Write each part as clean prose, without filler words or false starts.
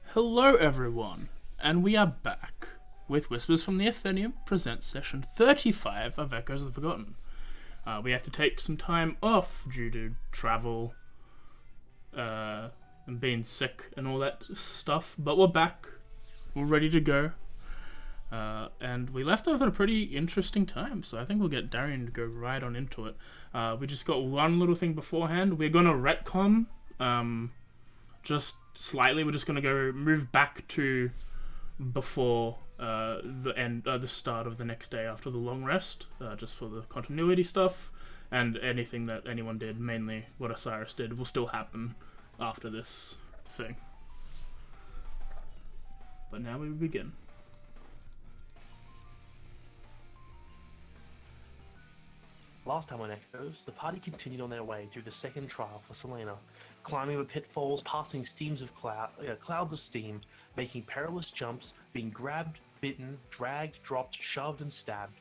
Hello everyone, and we are back with Whispers from the Atheneum presents session 35 of Echoes of the Forgotten. We had to take some time off due to travel and being sick and all that stuff, but we're back, we're ready to go, and we left off at a pretty interesting time, so I think we'll get Darian to go right on into it. We just got one little thing beforehand. We're going to retcon just slightly. We're just going to go move back to before the start of the next day after the long rest, just for the continuity stuff, and anything that anyone did, mainly what Osiris did, will still happen after this thing. But now we begin. Last time on Echoes, the party continued on their way through the second trial for Selena, climbing the pitfalls, passing clouds of steam, making perilous jumps, being grabbed, bitten, dragged, dropped, shoved, and stabbed.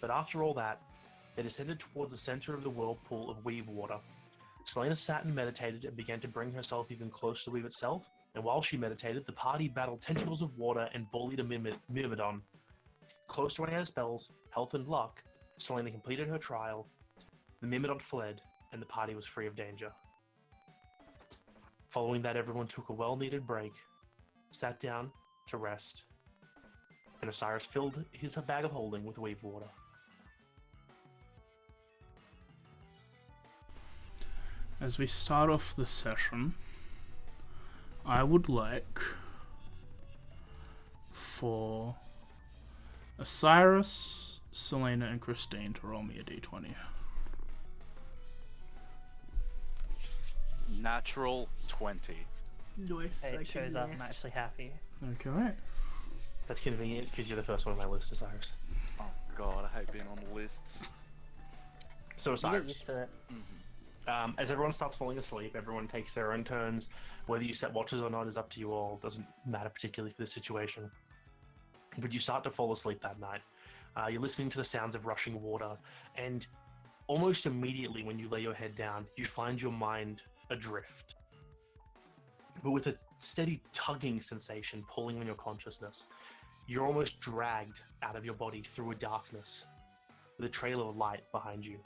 But after all that, they descended towards the center of the whirlpool of weave water. Selena sat and meditated and began to bring herself even closer to the weave itself, and while she meditated, the party battled tentacles of water and bullied a myrmidon. Close to running out of spells, health, and luck, Selena completed her trial, the myrmidon fled, and the party was free of danger. Following that, everyone took a well-needed break, sat down to rest, and Osiris filled his bag of holding with weave water. As we start off the session, I would like for Osiris, Selena, and Christine to roll me a d20. Natural 20. Nice. It shows up. I'm actually happy. Okay. That's convenient because you're the first one on my list, Osiris. Oh god, I hate being on the lists. So You get Osiris, used to it. as everyone starts falling asleep, everyone takes their own turns. Whether you set watches or not is up to you all. Doesn't matter particularly for this situation. But you start to fall asleep that night. You're listening to the sounds of rushing water, and almost immediately when you lay your head down, you find your mind adrift, but with a steady tugging sensation pulling on your consciousness. You're almost dragged out of your body through a darkness with a trail of light behind you.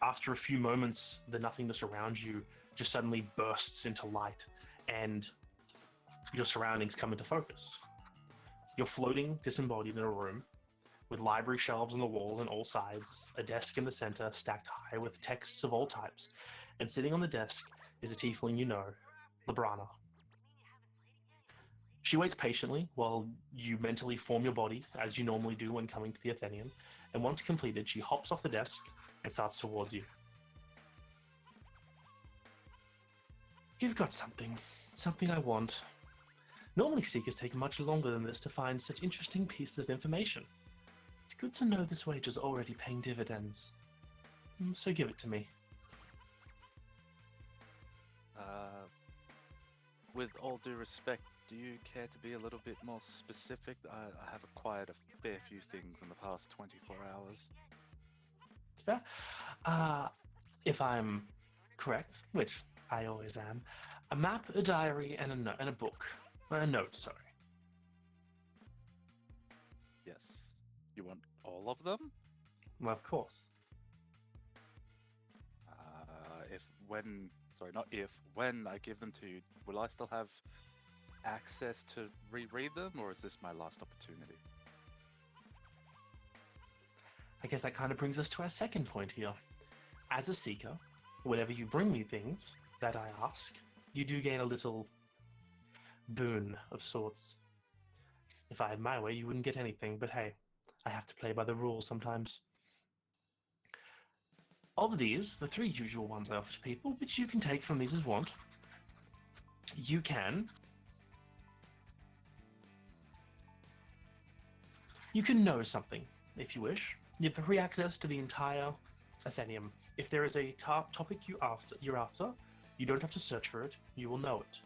After a few moments, the nothingness around you just suddenly bursts into light, and your surroundings come into focus. You're floating disembodied in a room with library shelves on the walls on all sides, a desk in the center stacked high with texts of all types, and sitting on the desk is a tiefling you know, Librana. She waits patiently while you mentally form your body, as you normally do when coming to the Atheneum, and once completed, she hops off the desk and starts towards you. You've got something I want. Normally seekers take much longer than this to find such interesting pieces of information. It's good to know this wage is already paying dividends. So give it to me. With all due respect, do you care to be a little bit more specific? I have acquired a fair few things in the past 24 hours. Fair. If I'm correct, which I always am, a map, a diary, and a book. A note, sorry. Yes. You want all of them? Well, of course. When I give them to you, will I still have access to reread them, or is this my last opportunity? I guess that kind of brings us to our second point here. As a seeker, whenever you bring me things that I ask, you do gain a little boon of sorts. If I had my way, you wouldn't get anything, but hey, I have to play by the rules sometimes. Of these, the three usual ones I offer to people, which you can take from these as want. You can know something, if you wish. You have free access to the entire Atheneum. If there is a topic you're after, you don't have to search for it, you will know it.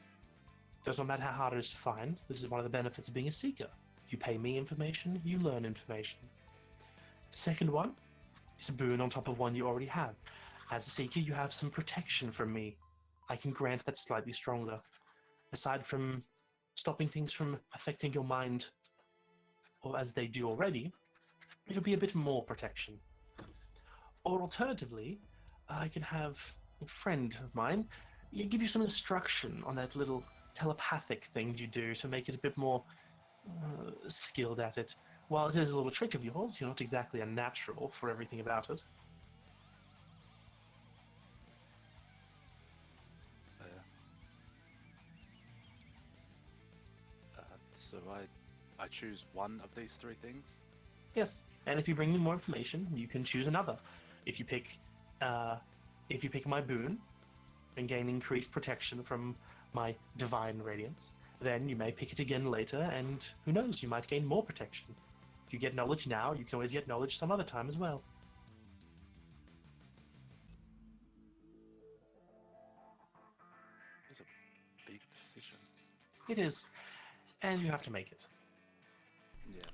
Does not matter how hard it is to find, this is one of the benefits of being a seeker. You pay me information, you learn information. Second one is a boon on top of one you already have. As a Seeker, you have some protection from me. I can grant that slightly stronger. Aside from stopping things from affecting your mind, or as they do already, it'll be a bit more protection. Or alternatively, I can have a friend of mine give you some instruction on that little telepathic thing you do to make it a bit more skilled at it. While it is a little trick of yours, you're not exactly a natural for everything about it. So I choose one of these three things. Yes, and if you bring me more information, you can choose another. If you pick my boon and gain increased protection from my divine radiance, then you may pick it again later, and who knows, you might gain more protection. If you get knowledge now, you can always get knowledge some other time as well. It's a big decision. It is, and you have to make it. Yes.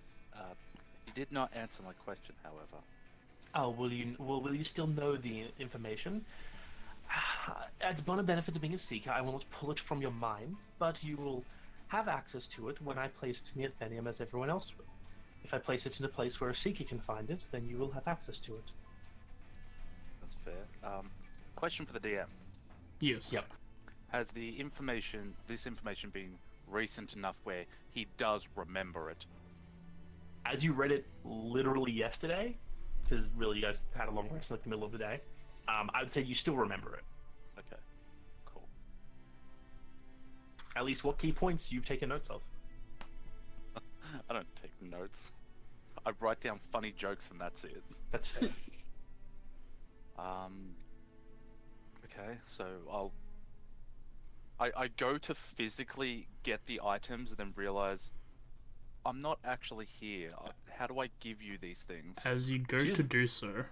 You did not answer my question, however. Oh, will you still know the information? As one of the benefits of being a seeker, I will not pull it from your mind, but you will have access to it when I place it in the Atheneum as everyone else will. If I place it in a place where a seeker can find it, then you will have access to it. That's fair. Question for the DM. Yes. Yep. Has this information been recent enough where he does remember it? As you read it literally yesterday, because really you guys had a long rest in like the middle of the day, I would say you still remember it. Okay. Cool. At least what key points you've taken notes of. I don't take notes. I write down funny jokes and that's it. That's fair. Okay, so I go to physically get the items and then realize I'm not actually here. How do I give you these things? As you go to do so,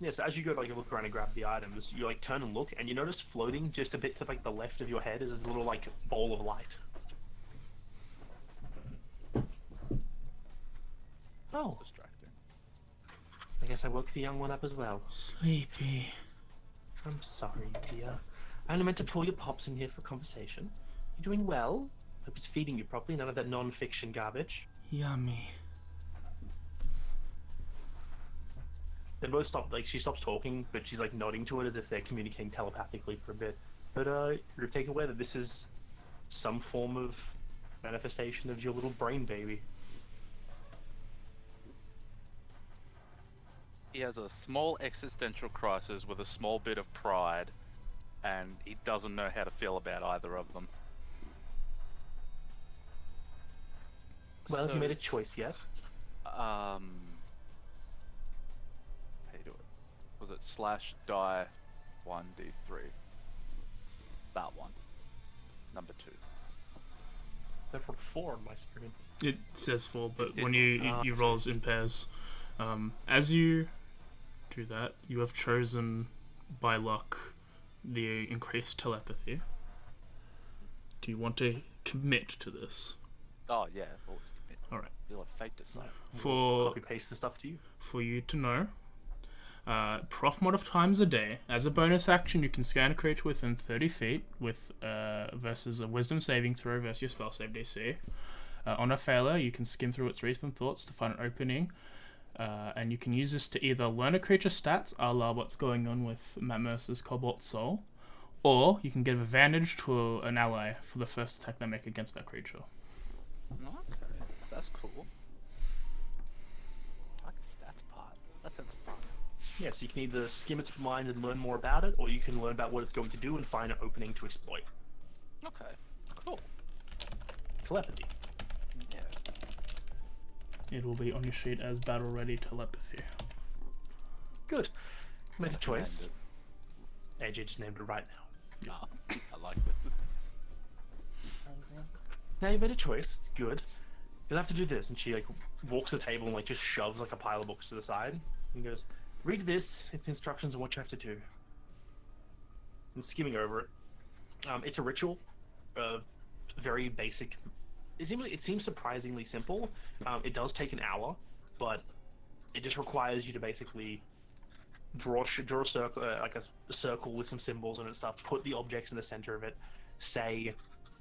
Yes, as you go to like look around and grab the items, you like turn and look, and you notice floating just a bit to like the left of your head is this little like ball of light. Oh, It's distracting. I guess I woke the young one up as well. sleepy. I'm sorry, dear. I only meant to pull your pops in here for conversation. You doing well? Hope it's feeding you properly, none of that non-fiction garbage. Yummy. They both stop, like, she stops talking, but she's, like, nodding to it as if they're communicating telepathically for a bit. But, you're taken aware that this is some form of manifestation of your little brain baby. He has a small existential crisis with a small bit of pride, and he doesn't know how to feel about either of them. Well, have you So, made a choice yet? How do you do it? Was it /die 1d3? That one. Number 2. That rolled 4 on my screen. It says 4, but It when did you rolls in pairs. As you do that, you have chosen by luck the increased telepathy. Do you want to commit to this? Oh yeah, always commit. All right. You'll have fate decide. For Copy-paste the stuff to you. for you to know, prof mod of times a day. As a bonus action, you can scan a creature within 30 feet with versus a wisdom saving throw versus your spell save DC. On a failure, you can skim through its recent thoughts to find an opening, and you can use this to either learn a creature's stats, a la what's going on with Matt Mercer's Cobalt Soul, or you can give advantage to an ally for the first attack they make against that creature. Okay, that's cool. I like the stats part. That sounds fun. Yeah, so you can either skim its mind and learn more about it, or you can learn about what it's going to do and find an opening to exploit. Okay, cool. Telepathy. Yeah. It will be on your sheet as battle ready telepathy. Good. Made a choice. Recommend AJ just named it right now. I like it. Amazing. Now you made a choice. It's good. You'll have to do this. And she like walks to the table and like just shoves like a pile of books to the side and goes, "Read this. It's the instructions on what you have to do." And skimming over it, it's a ritual, very basic. It seems surprisingly simple. It does take an hour, but it just requires you to basically draw a circle, like a circle with some symbols in it and stuff. Put the objects in the center of it. Say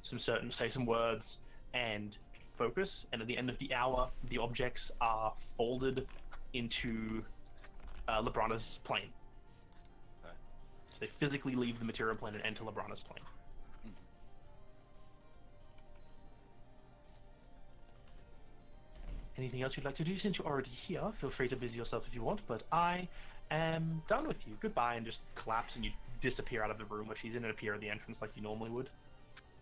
some words, and focus. And at the end of the hour, the objects are folded into Librana's plane. Okay. So they physically leave the material plane and enter Librana's plane. Mhm. Anything else you'd like to do since you're already here? Feel free to busy yourself if you want, but I am done with you. Goodbye, and just collapse and you disappear out of the room where she's in and appear at the entrance like you normally would.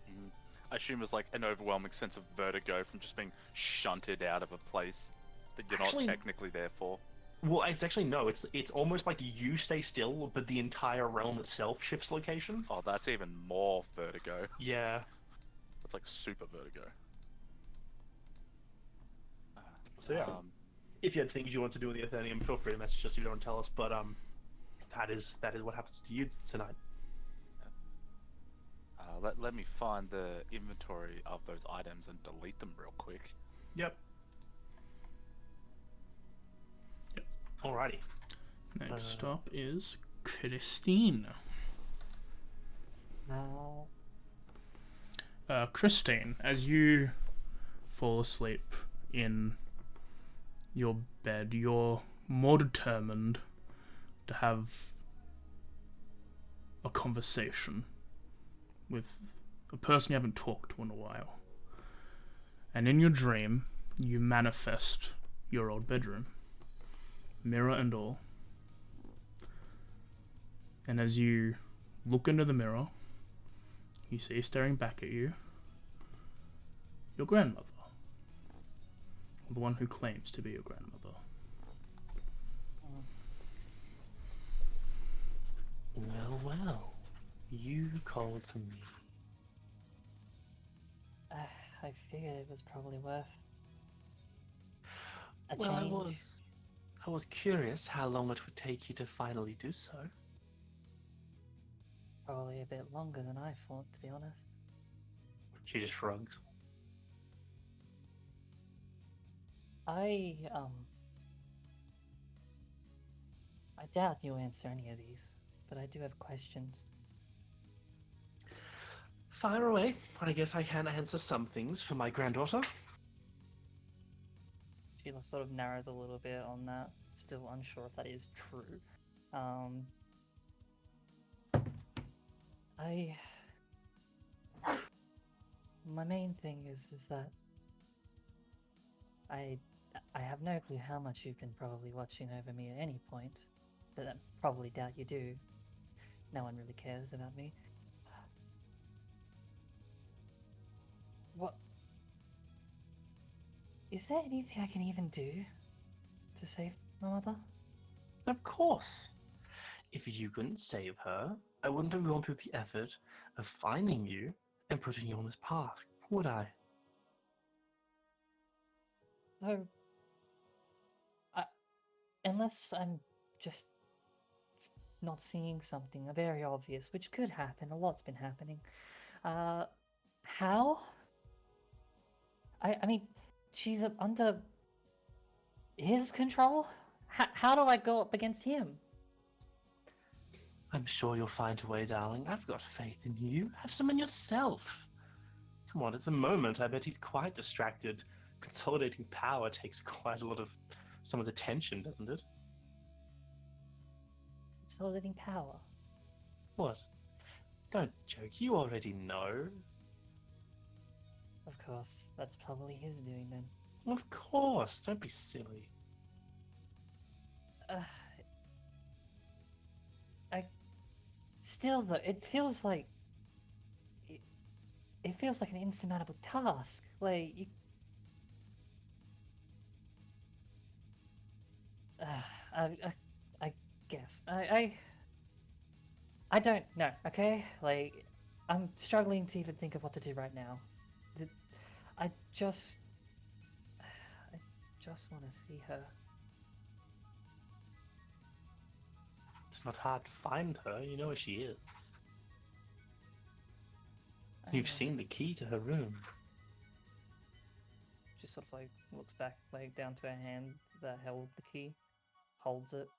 Mhm. I assume it's like an overwhelming sense of vertigo from just being shunted out of a place that you're Actually- not technically there for. Well, it's actually no. It's almost like you stay still, but the entire realm itself shifts location. Oh, that's even more vertigo. Yeah. That's like super vertigo. So yeah, if you had things you want to do with the Atheneum, feel free to message us if you don't tell us. But that is what happens to you tonight. Let me find the inventory of those items and delete them real quick. Yep. Alrighty. Next stop is Christine. No. Christine, as you fall asleep in your bed, you're more determined to have a conversation with a person you haven't talked to in a while. And in your dream, you manifest your old bedroom, mirror and all. And as you look into the mirror, you see staring back at you your grandmother. The one who claims to be your grandmother. Well, well. You called to me. I figured it was probably worth a Well, change. I was curious how long it would take you to finally do so. Probably a bit longer than I thought, to be honest. She just shrugged. I doubt you'll answer any of these, but I do have questions. Fire away. I guess I can answer some things for my granddaughter. She sort of narrows a little bit on that, still unsure if that is true. My main thing is that I have no clue how much you've been probably watching over me at any point. But I probably doubt you do. No one really cares about me. What? Is there anything I can even do to save my mother? Of course. If you couldn't save her, I wouldn't have gone through the effort of finding you and putting you on this path, would I? So, unless I'm just not seeing something very obvious, which could happen, a lot's been happening. How? I mean, she's under his control? How do I go up against him? I'm sure you'll find a way, darling. I've got faith in you. Have some in yourself. Come on, at the moment, I bet he's quite distracted. Consolidating power takes quite a lot of someone's attention, doesn't it? Consolidating power. What? Don't joke, you already know. Of course, that's probably his doing then. Of course, don't be silly. Still though, it feels like it feels like an insurmountable task. Like you. I guess I don't know. Okay, like I'm struggling to even think of what to do right now. I just want to see her. It's not hard to find her, you know where she is. I You've know. seen the key to her room. She sort of like looks back, like down to her hand that held the key, holds it.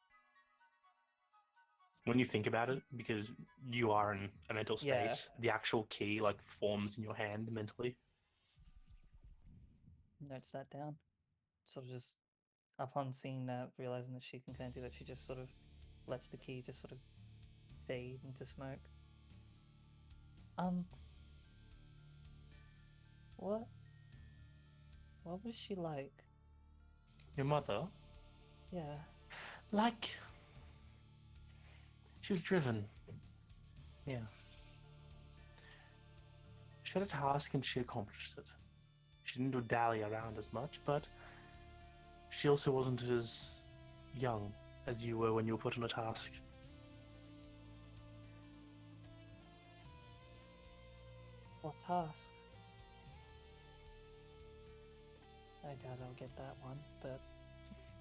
when you think about it, because you are in a mental Yeah. space, the actual key like forms in your hand mentally. Notes that down. Sort of just upon seeing that, realizing that she can kind of do that, she just sort of lets the key just sort of fade into smoke. Um, what? What was she like? Your mother, Yeah. like, she was driven. Yeah. She had a task and she accomplished it. She didn't dally around as much, but she also wasn't as young as you were when you were put on a task. What task? I doubt I'll get that one, but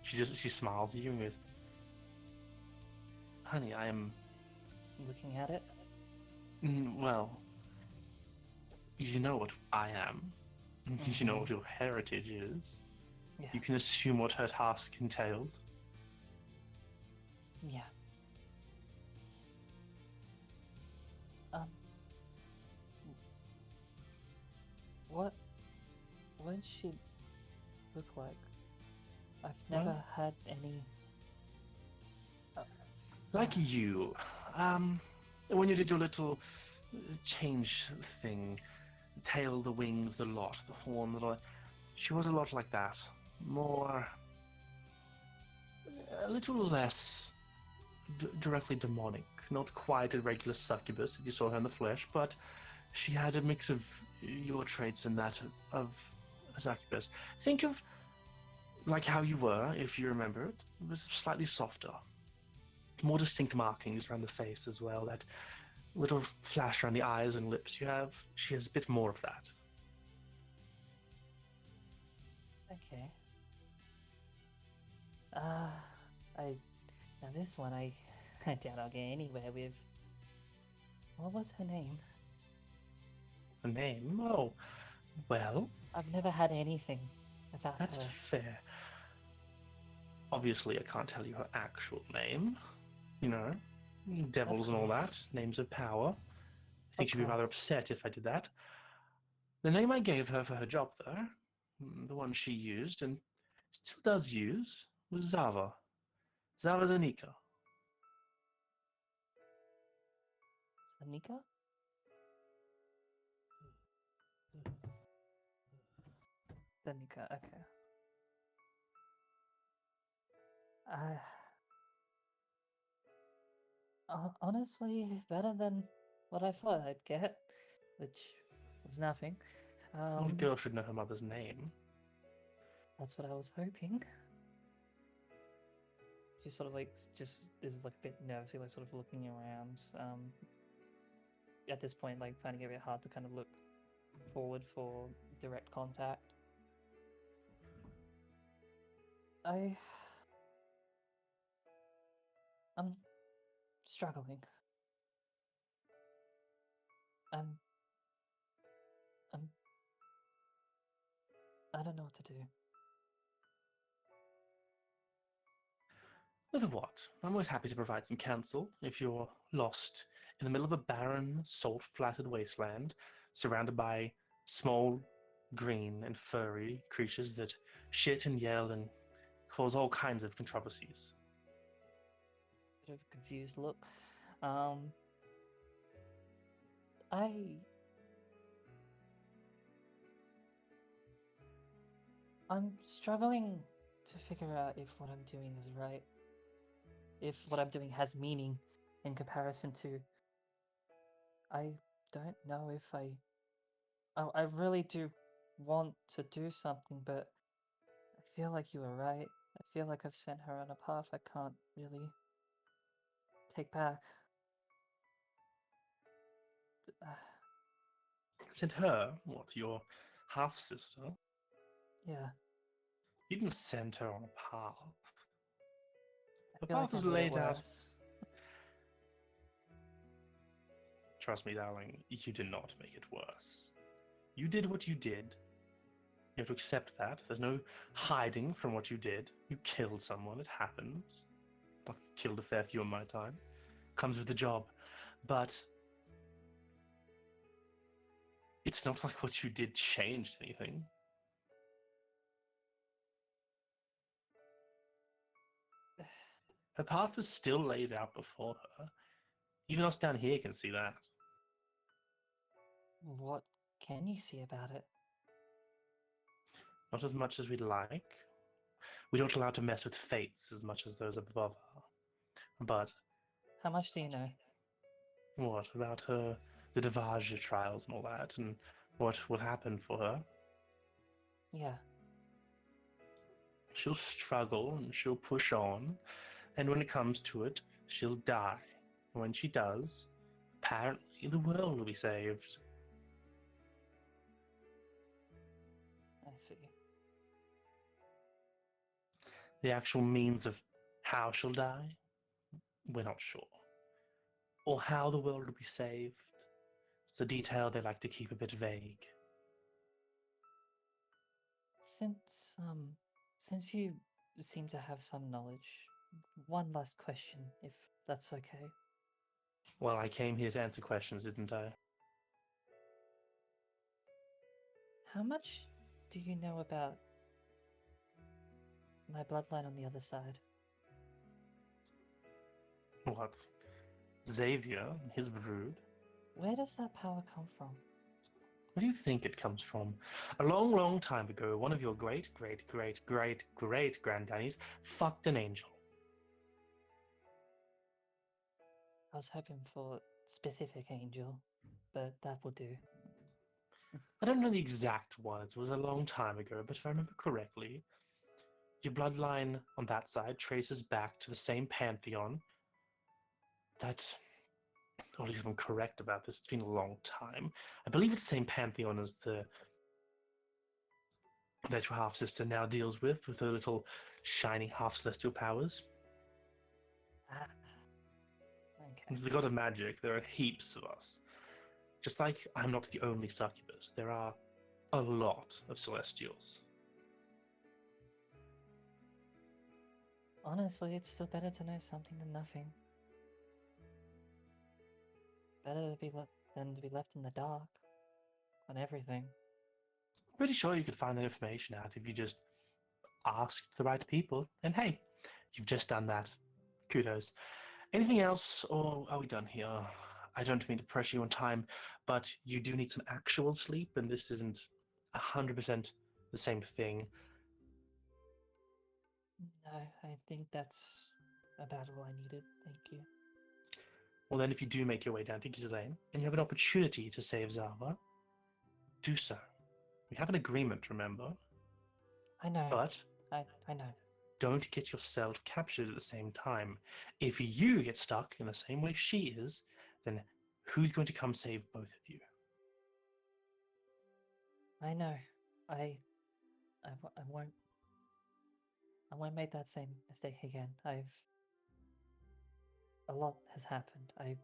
She smiles at you and goes, "Honey, I am looking at it, well. You know what I am. You know what your heritage is. yeah, You can assume what her task entailed. yeah. Um, what did she look like? I've never Well- had any. Like you, when you did your little change thing, the tail, the wings, the lot, the horn, the lot, she was a lot like that. More, a little less directly demonic. Not quite a regular succubus if you saw her in the flesh, but she had a mix of your traits and that of a succubus. Think of like how you were, if you remember it. It was slightly softer. More distinct markings around the face as well. That little flash around the eyes and lips you have. She has a bit more of that. Okay. I now this one I doubt I'll get anywhere with. What was her name? A name? Oh, well, I've never had anything about that's her. fair. Obviously, I can't tell you her actual name. You know, devils and all that. course. Names of power. I think Of she'd be rather course. upset if I did that. The name I gave her for her job, though, the one she used and still does use, was Zava. Zava the Nika. Anika? Danica, okay. Uh, honestly, better than what I thought I'd get, which was nothing. A girl should know her mother's name. That's what I was hoping. She sort of like just is like a bit nervously, like sort of looking around. At this point, like finding it a bit hard to kind of look forward for direct contact. I I'm struggling. I'm I'm I don't know what to do. With what? I'm always happy to provide some counsel if you're lost in the middle of a barren, salt-flattered wasteland, surrounded by small, green, and furry creatures that shit and yell and cause all kinds of controversies. Bit of a confused look. Um, I I'm struggling to figure out if what I'm doing is right. If what I'm doing has meaning in comparison to. I don't know if I really do want to do something, but I feel like you were right. I feel like I've sent her on a path I can't really take back. Sent her, what, your half-sister? Yeah, You didn't send her on a path. I The feel like path I was made it laid out. worse. Trust me, darling, you did not make it worse. You did what you did. You have to accept that. There's no hiding from what you did. You killed someone. It happens. I've killed a fair few in my time. comes with the job. But it's not like what you did changed anything. Her path was still laid out before her. Even us down here can see that. What can you see about it? Not as much as we'd like. We don't allow to mess with fates as much as those above her. But How much do you know? what about her, the Devage trials and all that, and what will happen for her? Yeah. She'll struggle and she'll push on, and when it comes to it, she'll die. And when she does, apparently the world will be saved. I see. The actual means of how she'll die, we're not sure. Or how the world will be saved. It's a detail they like to keep a bit vague. Since you seem to have some knowledge, one last question, if that's okay. Well, I came here to answer questions, didn't I? How much do you know about my bloodline on the other side? What? Xavier and his brood? Where does that power come from? Where do you think it comes from? A long, long time ago, one of your great-great-great-great-great-granddaddies fucked an angel. I was hoping for specific angel, but that will do. I don't know the exact words, it was a long time ago, but if I remember correctly, your bloodline on that side traces back to the same pantheon that, or at least if I'm correct about this, it's been a long time. I believe it's the same pantheon as that your half-sister now deals with her little shiny half-celestial powers. Ah, okay. It's the god of magic. There are heaps of us. Just like I'm not the only succubus, there are a lot of celestials. Honestly, it's still better to know something than nothing. Better to be than to be left in the dark on everything. Pretty sure you could find that information out if you just asked the right people. And hey, you've just done that. Kudos. Anything else, or are we done here? I don't mean to pressure you on time, but you do need some actual sleep, and this isn't 100% the same thing. No, I think that's about all I needed. Thank you. Well, then, if you do make your way down to Ghislaine, and you have an opportunity to save Zava, do so. We have an agreement, remember? I know. But I know. don't get yourself captured at the same time. If you get stuck in the same way she is, then who's going to come save both of you? I know. I won't. I won't make that same mistake again. A lot has happened. I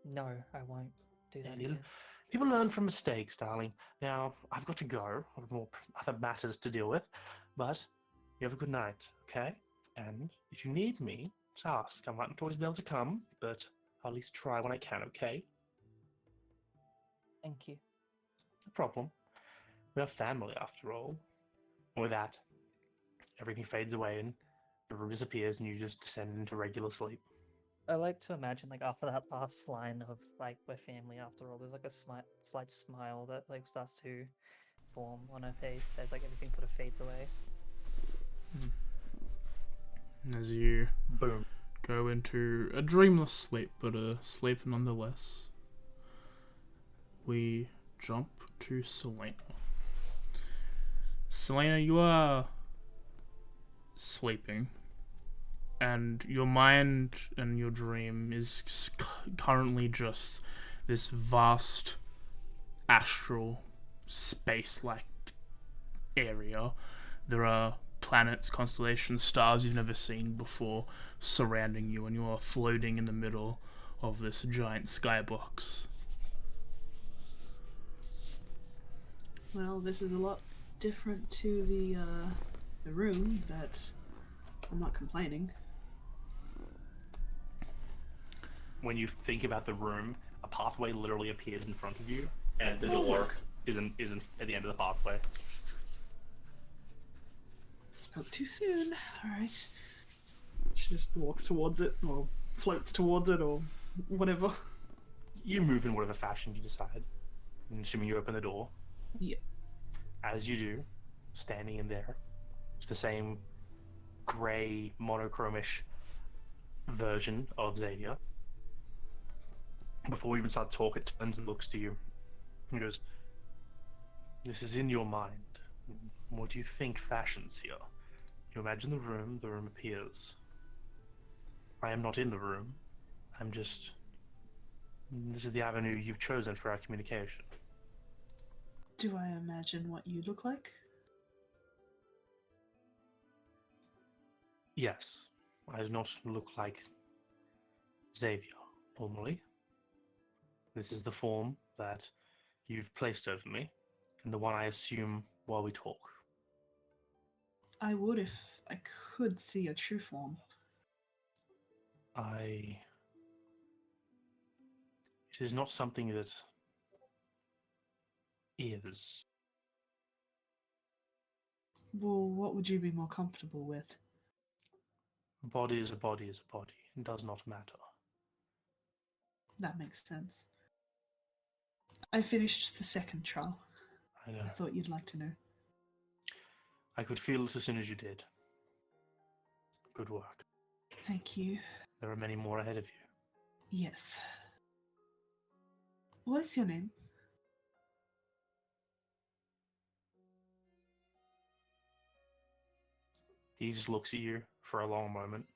know I won't do that Yeah, again. people learn from mistakes, darling. Now, I've got to go. I have more other matters to deal with. But you have a good night, okay? And if you need me, just ask. I might not always be able to come, but I'll at least try when I can, okay? Thank you. No problem. We are family, after all. And with that, everything fades away and the room disappears and you just descend into regular sleep. I like to imagine, like, after that last line of, like, we're family after all, there's, like, a slight smile that, like, starts to form on her face as, like, everything sort of fades away. As you Boom. go into a dreamless sleep, but a sleep nonetheless, we jump to Selena. Selena, you are sleeping, and your mind and your dream is currently just this vast astral space-like area. There are planets, constellations, stars you've never seen before surrounding you, and you are floating in the middle of this giant skybox. Well, this is a lot different to the room, but I'm not complaining. when you think about the room, a pathway literally appears in front of you, and the door isn't at the end of the pathway. Spoke too soon. Alright. She just walks towards it, or floats towards it, or whatever. You move in whatever fashion you decide. And assuming you open the door. Yeah. As you do, standing in there, it's the same grey, monochromish version of Xavier. Before we even start to talk, it turns and looks to you and goes, "This is in your mind. What do you think fashions here? You imagine the room appears. I am not in the room. I'm just... This is the avenue you've chosen for our communication." Do I imagine what you look like? Yes, I do not look like Xavier, normally. This is the form that you've placed over me, and the one I assume while we talk. I would if I could see your true form. It is not something that is. Well, what would you be more comfortable with? A body is a body is a body. It does not matter. That makes sense. I finished the second trial. I know. I thought you'd like to know. I could feel it as soon as you did. Good work. Thank you. There are many more ahead of you. Yes. What is your name? He just looks at you for a long moment.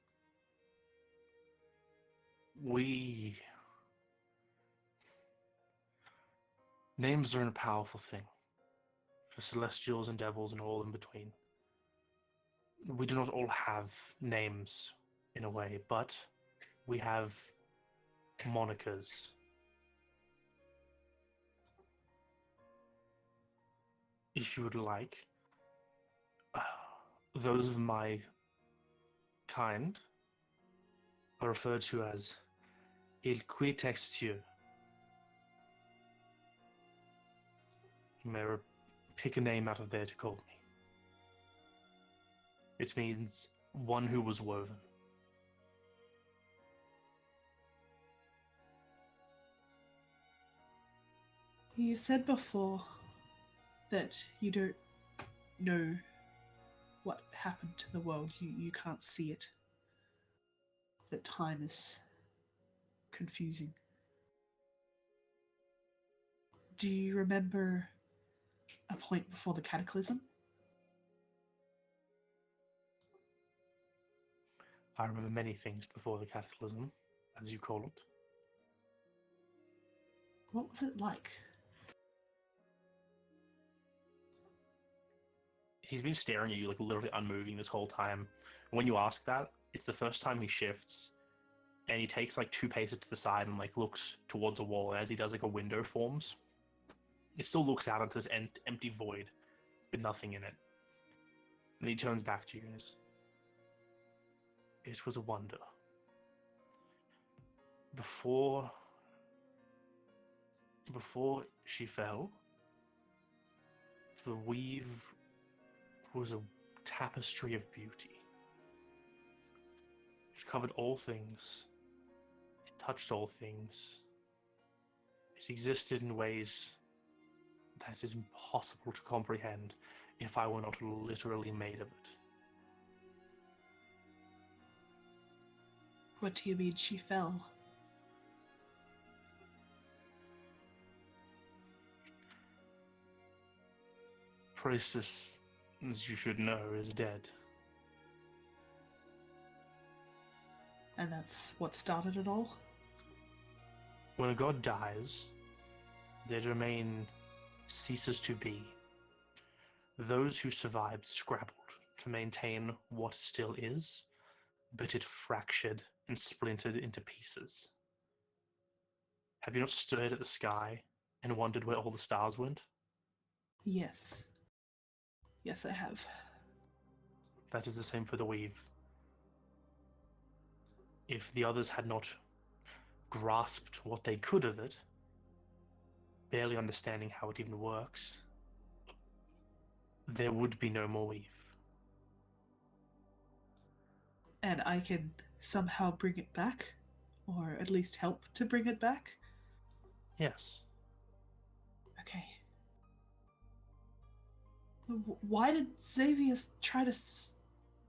Names are a powerful thing. For celestials and devils and all in between. We do not all have names, in a way, but we have monikers. If you would like, those of my kind are referred to as Il qui texture. You may pick a name out of there to call me. It means one who was woven. You said before that you don't know what happened to the world. You can't see it. That time is confusing. Do you remember a point before the cataclysm? I remember many things before the cataclysm, as you call it. What was it like? He's been staring at you, like literally unmoving this whole time. When you ask that, it's the first time he shifts, and he takes like 2 paces to the side and like looks towards a wall. And as he does, like a window forms. It still looks out into this empty void with nothing in it. And he turns back to you and says, "It was a wonder. Before she fell, the weave was a tapestry of beauty. It covered all things. It touched all things. It existed in ways that is impossible to comprehend if I were not literally made of it." What do you mean she fell? Priestess, as you should know, is dead. And that's what started it all? When a god dies, their domain ceases to be. Those who survived scrabbled to maintain what still is, but it fractured and splintered into pieces. Have you not stared at the sky and wondered where all the stars went? Yes. Yes, I have. That is the same for the weave. If the others had not grasped what they could of it, barely understanding how it even works, there would be no more weave. And I can somehow bring it back? Or at least help to bring it back? Yes. Okay. Why did Xavier try to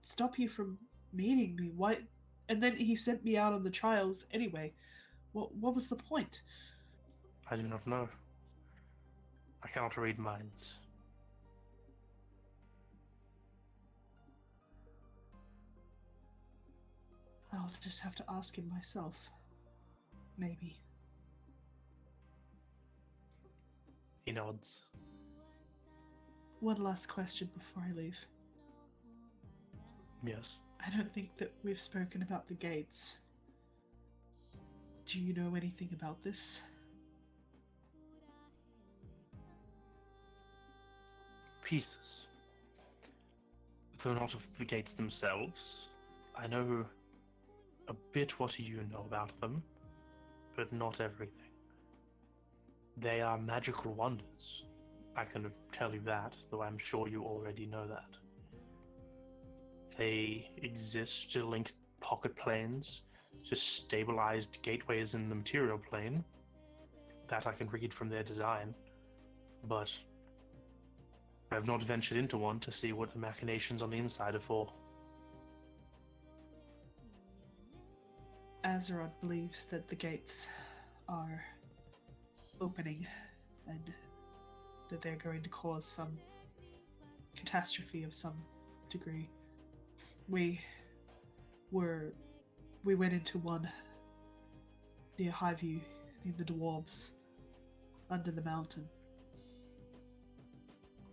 stop you from meeting me? Why? And then he sent me out on the trials anyway. What was the point? I do not know. I cannot read minds. I'll just have to ask him myself. Maybe. He nods. One last question before I leave. Yes. I don't think that we've spoken about the gates. Do you know anything about this? Pieces. Though not of the gates themselves. I know a bit what you know about them, but not everything. They are magical wonders. I can tell you that, though I'm sure you already know that. They exist to link pocket planes to stabilized gateways in the material plane. That I can read from their design, but I have not ventured into one to see what the machinations on the inside are for. Azeroth believes that the gates are opening and that they're going to cause some catastrophe of some degree. We went into one near Highview, near the dwarves, under the mountain.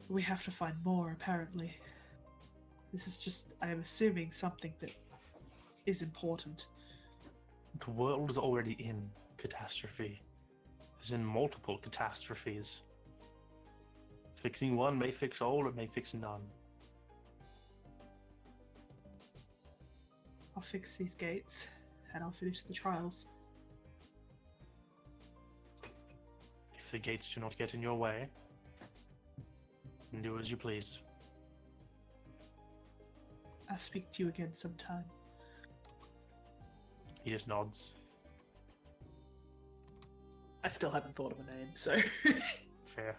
We have to find more, apparently. This is just, I am assuming, something that is important. The world is already in catastrophe. There's in multiple catastrophes. Fixing one may fix all, it may fix none. I'll fix these gates, and I'll finish the trials. If the gates do not get in your way, then do as you please. I'll speak to you again sometime. He just nods. I still haven't thought of a name, so... Fair.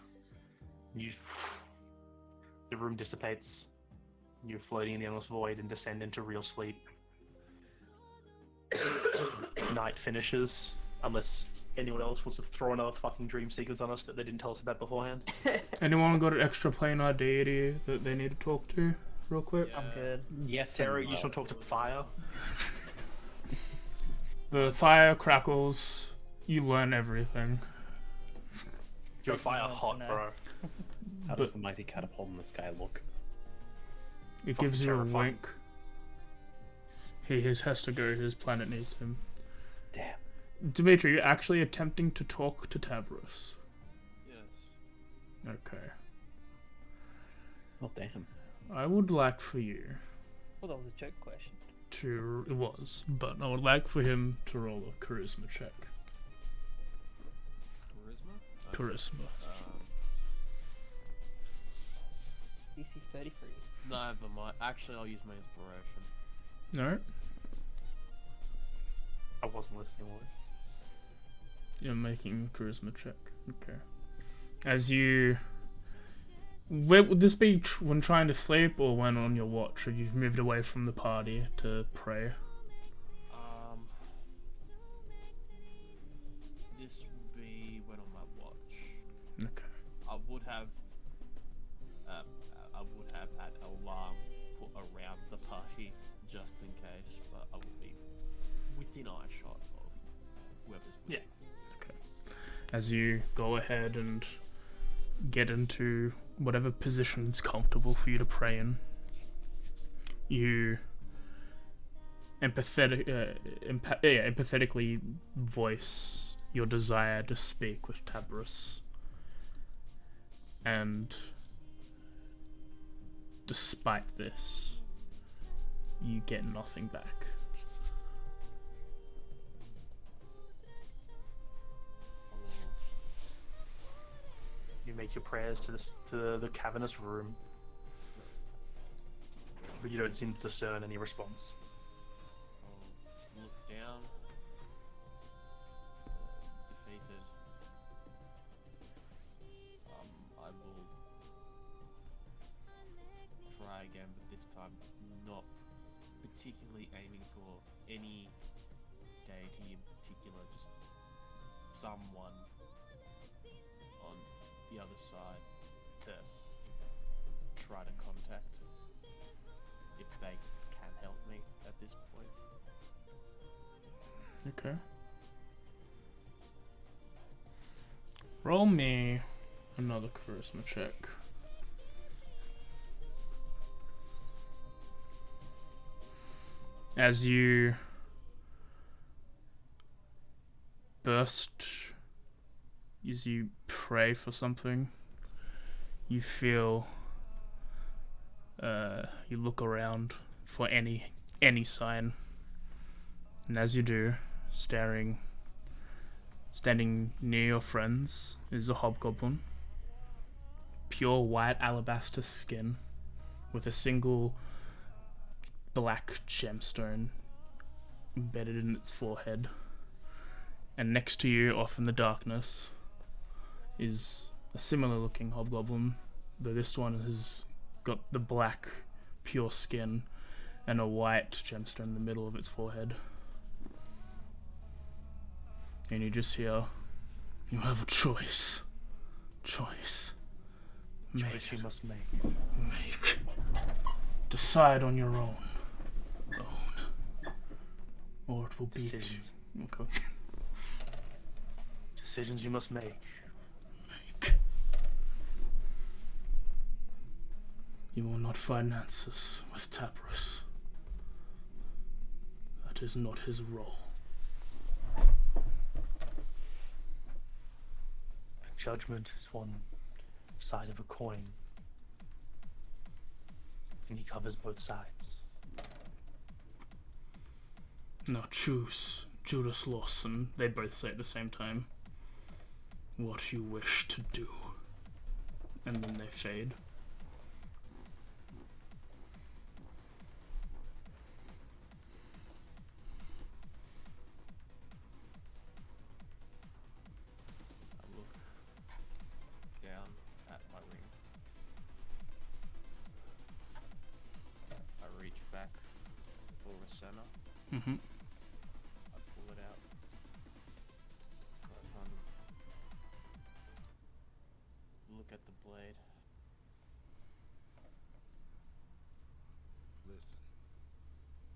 You... The room dissipates. You're floating in the endless void and descend into real sleep. Night finishes, unless anyone else wants to throw another fucking dream sequence on us that they didn't tell us about beforehand. Anyone got an extra planar deity that they need to talk to, real quick? I'm good. Yes, Sarah, and you just want to talk to fire? The fire crackles. You learn everything. You're fire no, hot, no. bro. How does the mighty catapult in the sky look? It Fucking gives you a terrifying. wink. He has to go. His planet needs him. Damn. Dimitri, you're actually attempting to talk to Tabros. Yes. Okay. Oh, damn. I would like for you Well, that was a joke question. to... It was, but I would like for him to roll a charisma check. Charisma? Charisma. DC 33. Never mind. Actually, I'll use my inspiration. No? I wasn't listening. Was You're making a charisma check. Okay. As you... Where would this be when trying to sleep or when on your watch? Or you've moved away from the party to pray? This would be when on my watch. Okay. I would have had alarm put around the party just in case, but I would be within eyeshot of whoever's with Yeah. me. As you go ahead and get into whatever position is comfortable for you to pray in, you empathetically voice your desire to speak with Tabros, and despite this, you get nothing back. make your prayers to the cavernous room, but you don't seem to discern any response. I'll look down. Defeated. I will try again, but this time not particularly aiming for any deity in particular, just someone on the other side to try to contact if they can help me at this point. Okay. Roll me another charisma check. As you pray for something, you feel, you look around for any sign, and as you do, standing near your friends is a hobgoblin, pure white alabaster skin, with a single black gemstone embedded in its forehead. And next to you, off in the darkness, is a similar looking hobgoblin, though this one has got the black, pure skin and a white gemstone in the middle of its forehead. And you just hear, you have a choice. Choice. Choice you must make. Make. Decide on your own. Or it will be... Decisions. Okay. Decisions you must make. You will not find answers with Tapras. That is not his role. Judgment is one side of a coin, and he covers both sides. Now choose, Judas Lawson. They both say at the same time, what you wish to do. And then they fade. I look down at my ring. I reach back for Rasenna. Mm-hmm. I pull it out. I kind of look at the blade. Listen,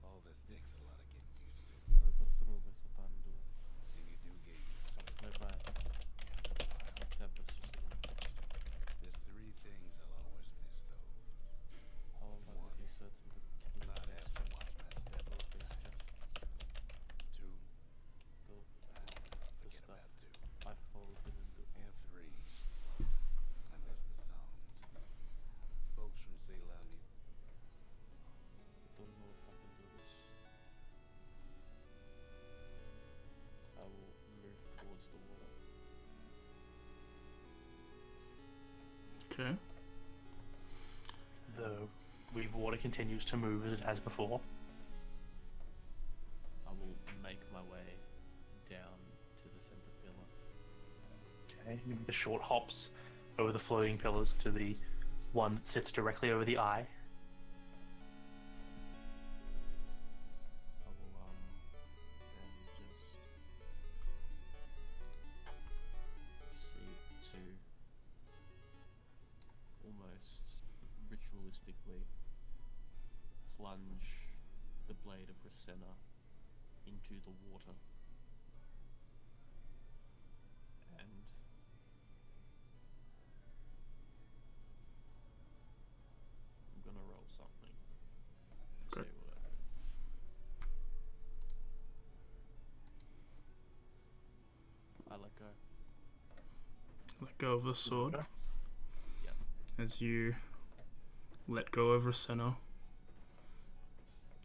all this takes a lot of getting used to, I go through with what I'm doing. and you do get used to it. Play by that was just There's three things I'll always miss, though. how am I to be certain to keep Not this having to watch my step both over these time. tests? Two, Though forget stuff. about two. I fold didn't do. And three, I miss the songs. Folks from Salem, I don't know if I can do this. I will move towards the water. Okay. The weave water continues to move as it has before. I will make my way down to the center pillar. Okay, the short hops over the floating pillars to the one that sits directly over the eye. I will then just proceed to almost ritualistically plunge the blade of Rasenna into the water. And I'm gonna roll something. Okay. See what I let go. Let go of the sword. Okay. Yep. As you let go of Rasenna,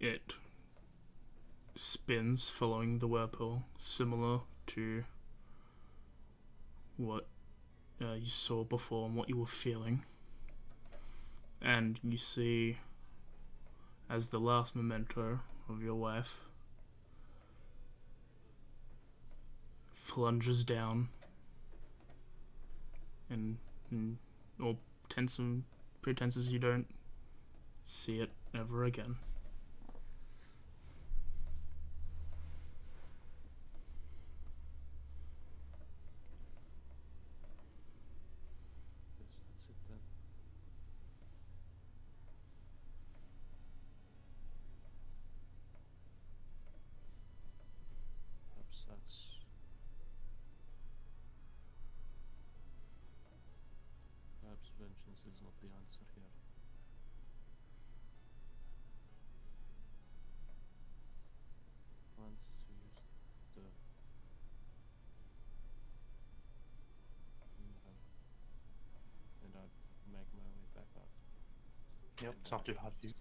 it spins following the whirlpool, similar to what you saw before and what you were feeling. And you see, as the last memento of your wife plunges down, and all tense and pretenses you don't see it ever again. Yes, that's it then. Perhaps that's... Perhaps vengeance is not the answer here. Want to use the... And I make my way back up. Yep, it's not too hard for you.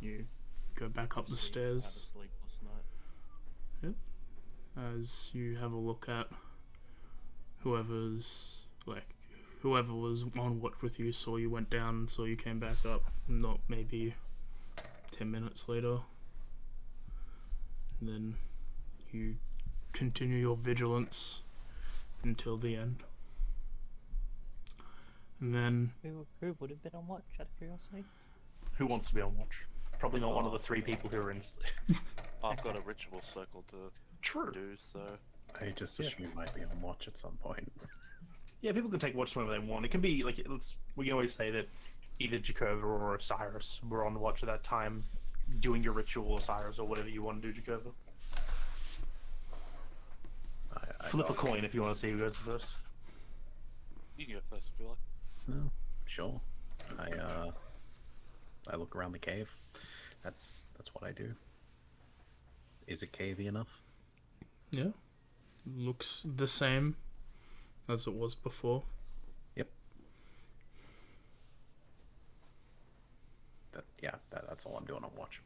You go back up the Have a stairs sleepless night. as you have a look at whoever was on watch with you, saw you went down and saw you came back up, not maybe 10 minutes later. And then you continue your vigilance until the end. And then Who would have been on watch, out of curiosity? Who wants to be on watch? Probably not one of the 3 people who are in. I've got a ritual circle to True. do, so I just assume you might be on watch at some point. Yeah, people can take watch whenever they want. It can be like we can always say that either Jakova or Osiris were on watch at that time, doing your ritual, Osiris, or whatever you want to do, Jakova. I Flip a thought- coin if you want to see who goes first. you can go first if you like. No, sure. I look around the cave. That's what I do. Is it cavey enough? yeah, looks the same as it was before. Yep. That's all I'm doing on watch.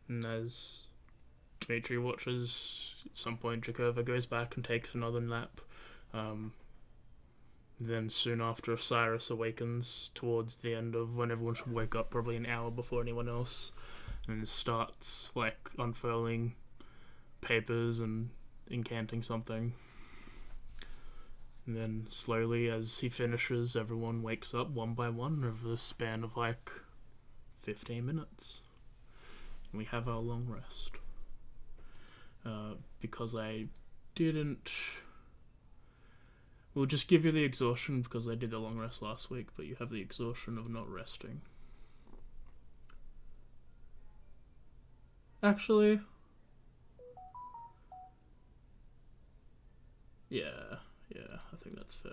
And as Dmitri watches, at some point Jakova goes back and takes another nap. Then soon after, Osiris awakens towards the end of when everyone should wake up, probably an hour before anyone else, and starts unfurling papers and incanting something. And then slowly, as he finishes, everyone wakes up one by one over the span of 15 minutes. And we have our long rest. Because I didn't... We'll just give you the exhaustion because I did the long rest last week, but you have the exhaustion of not resting. Actually... Yeah, I think that's fair.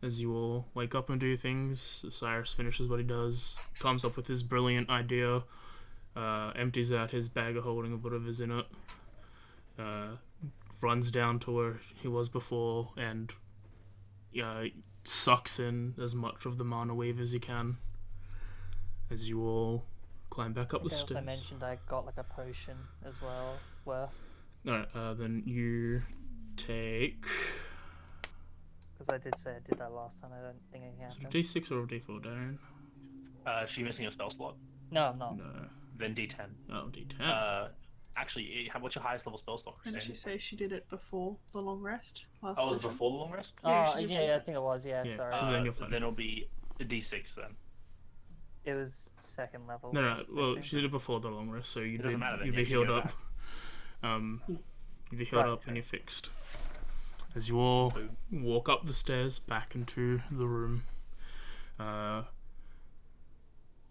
As you all wake up and do things, Cyrus finishes what he does, comes up with his brilliant idea, empties out his bag of holding of whatever's in it, runs down to where he was before, and sucks in as much of the mana weave as he can, as you all climb back up the I stairs. also mentioned I got a potion as well, worth. Alright, then you take... Because I did say I did that last time, I don't think it Is it a happened. D6 or a D4, Darren? She missing a spell slot. No, I'm not. No. Then D10. Oh, D10. Actually, what's your highest level spell slot, Didn't she Christine? say she did it before the long rest? Last Oh, was it session? before the long rest? Yeah, Oh, she just yeah, said I think it was, yeah, Yeah, sorry. so then you're fine. Then it'll be a D6 then. It was second level. No, I well, think. she did it before the long rest, so you'd doesn't matter then, you'd yeah, be you healed go up. You'd be healed Right, up and you're fixed. As you all walk up the stairs back into the room,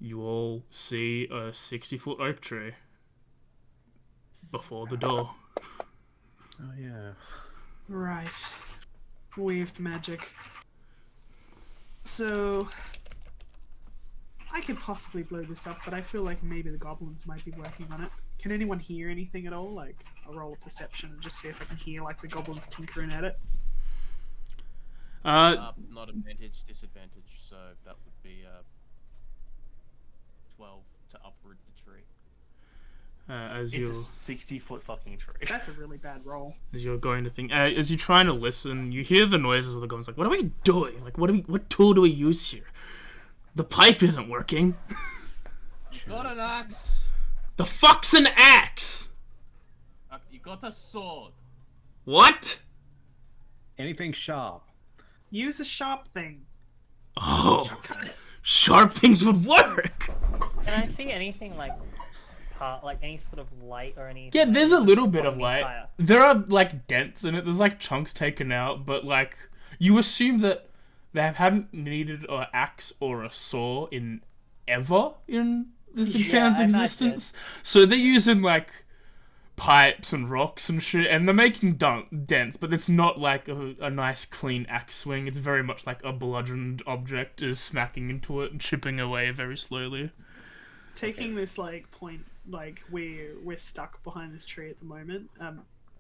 you all see a 60-foot oak tree before the door. Oh yeah. Right. Weaved magic. So... I could possibly blow this up, but I feel like maybe the goblins might be working on it. Can anyone hear anything at all? I'll roll a perception and just see if I can hear the goblins tinkering at it. Not advantage, disadvantage, so that would be 12 to uproot the tree. as It's you're a 60-foot fucking tree. That's a really bad roll. as you're going to think. As you're trying to listen, you hear the noises of the goblins. Like, what are we doing? Like, what tool do we use here? The pipe isn't working. Got an axe. The fuck's an axe? You got a sword. What? Anything sharp. Use a sharp thing. Oh, Cuts. sharp things would work. Can I see anything like any sort of light or anything? Yeah, there's a little bit of on the light. fire? There are like dents in it. There's like chunks taken out, but like you assume that they haven't needed an axe or a saw in ever in this Yeah, town's I imagine. existence. So they're using like pipes and rocks and shit, and they're making dents, but it's not like a nice clean axe swing. It's very much like a bludgeoned object is smacking into it and chipping away very slowly. Taking this like point, like we're stuck behind this tree at the moment.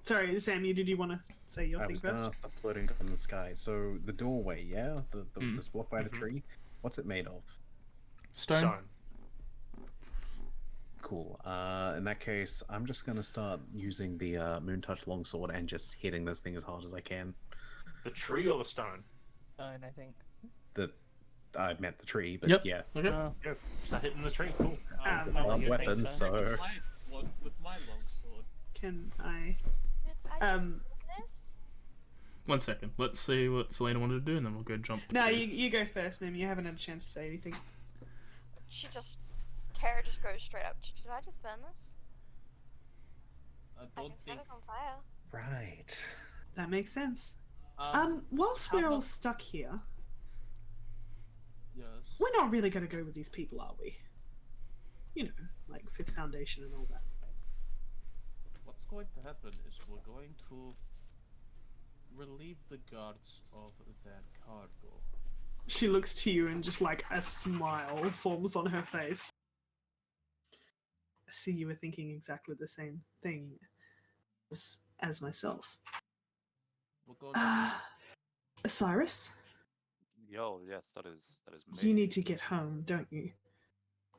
Sorry, Sammy, did you want to say your I thing was gonna first? ask the floating in the sky. So the doorway, yeah, this block by the tree. What's it made of? Stone. Cool. In that case, I'm just gonna start using the Moon Touch longsword and just hitting this thing as hard as I can. The tree or the stone? I think. I meant the tree, but Yep. yeah. Okay. Yeah, start hitting the tree. Cool. It's a Um, blunt you weapon, think so? so With my longsword. Can I? I just Um, this. 1 second. Let's see what Selena wanted to do, and then we'll go jump. No, to- you go first, Mim. You haven't had a chance to say anything. Tara just goes straight up. Should I just burn this? I I don't can set think. it on fire. right. That makes sense. Um. Whilst how we're all about- stuck here, Yes. we're not really going to go with these people, are we? You know, like Fifth Foundation and all that. What's going to happen is we're going to relieve the guards of their cargo. She looks to you and just like a smile forms on her face. I see you were thinking exactly the same thing as myself. We're going to. Cyrus, Yo, yes, that is me. you need to get home, don't you?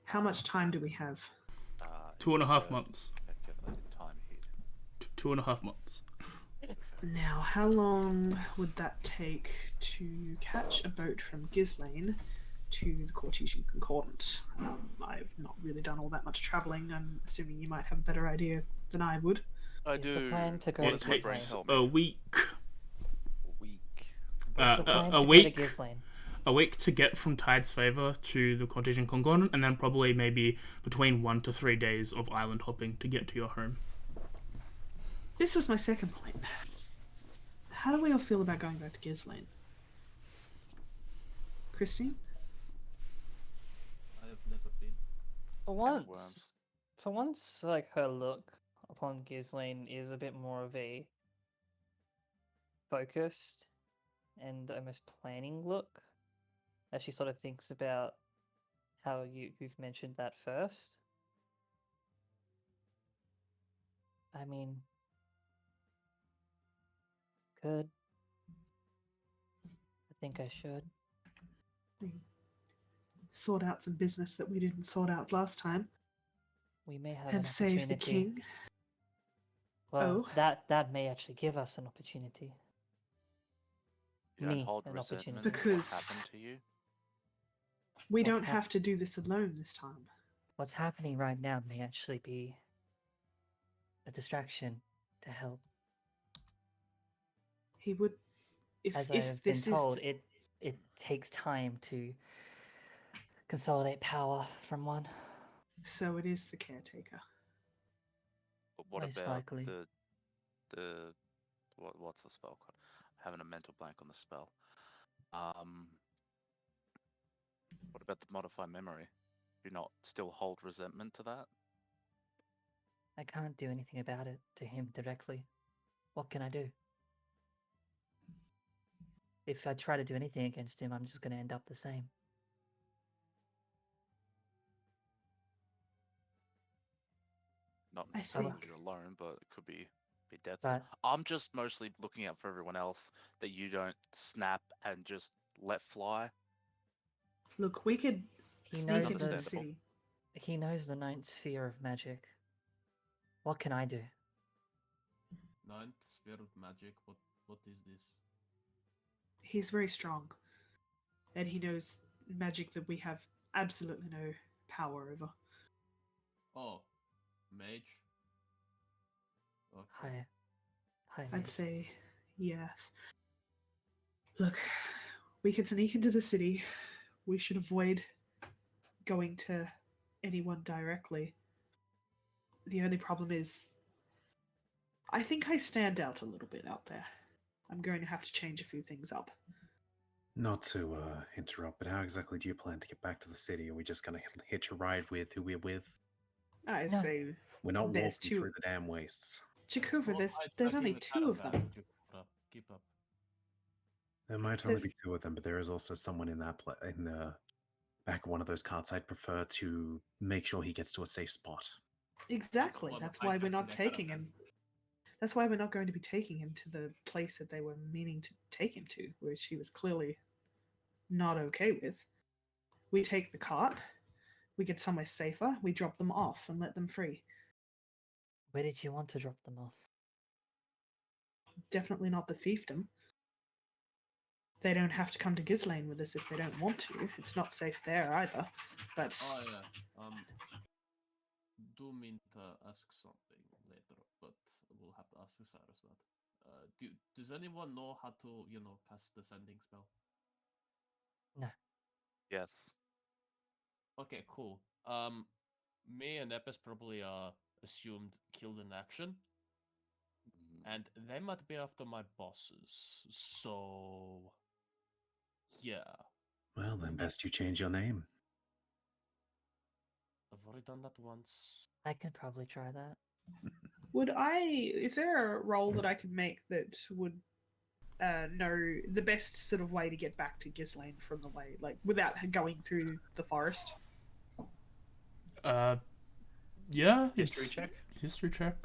How much time do we have? 2.5 months. Calculated time here. 2.5 months. Now, how long would that take to catch a boat from Gislane to the Cortesian Concordant? I've not really done all that much travelling. I'm assuming you might have a better idea than I would. I Is do. the plan to go What It does my to brain takes tell Gislane? me? a week. Week. What's the plan A to go to week. Gislane? A week to get from Tide's Favor to the Cortesian Concordant, and then probably maybe between 1 to 3 days of island hopping to get to your home. This was my second point. How do we all feel about going back to Gislane? Christine? I have never been. For worms. once, like her look upon Gislane is a bit more of a focused and almost planning look, as she sort of thinks about how you've mentioned that first. I mean, could. I think I should. Sort out some business that we didn't sort out last time We may have an and save the opportunity. king. Well, Oh. that may actually give us an opportunity. You don't Me, hold an resentment opportunity. for what Because- happened to you. We What's don't have to do this alone this time. What's happening right now may actually be a distraction to help. He would, As I if have been this told, is it takes time to consolidate power from one. so, it is the caretaker. But what Most about likely. what's the spell called? I'm having a mental blank on the spell. What about the modify memory? Do you not still hold resentment to that? I can't do anything about it to him directly. What can I do? If I try to do anything against him, I'm just going to end up the same. Not I necessarily think- you alone, but it could be deaths. But I'm just mostly looking out for everyone else that you don't snap and just let fly. Look, we could He sneak knows into the Understandable. city. he knows the ninth sphere of magic. What can I do? Ninth sphere of magic. What is this? He's very strong, and he knows magic that we have absolutely no power over. Oh, mage. Okay. Hi. Hi, I'd mate. say yes. Look, we can sneak into the city. We should avoid going to anyone directly. The only problem is, I think I stand out a little bit out there. I'm going to have to change a few things up. Not to interrupt, but how exactly do you plan to get back to the city? Are we just gonna hitch a ride with who we're with? I No. say, We're not There's walking two- through the damn wastes. Jakova, Well, there's I only give it two of them. advantage. Keep up. There might only There's- be two of them, but there is also someone in that in the back of one of those carts. I'd prefer to make sure he gets to a safe spot. Exactly. Well, That's I why we're not definitely have taking him. advantage. That's why we're not going to be taking him to the place that they were meaning to take him to, which he was clearly not okay with. We take the cart, we get somewhere safer, we drop them off and let them free. Where did you want to drop them off? Definitely not the fiefdom. They don't have to come to Gislane with us if they don't want to. It's not safe there either. But Oh yeah. Do mean to ask something later, but we'll have to ask Cyrus that. Does anyone know how to, cast the sending spell? Yes. Okay, cool. Me and Epis probably assumed killed in action, and they might be after my bosses. So yeah, Well, then best you change your name. I've already done that once. I can probably try that. is there a role that I could make that would know the best sort of way to get back to Gislane from the way, like without going through the forest? Yeah. History it's- check? History check.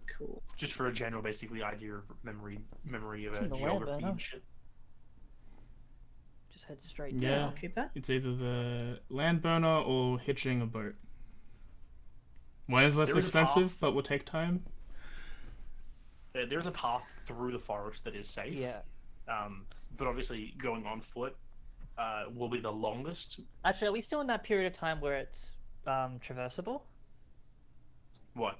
Cool. Just for a general, basically, idea of memory of It's in the web, geography I know. and shit. Just head straight Yeah. down. I'll keep that. It's either the land burner or hitching a boat. One is less There is a expensive, path. but will take time. There's a path through the forest that is safe. Yeah. But obviously, going on foot will be the longest. Actually, are we still in that period of time where it's traversable? What?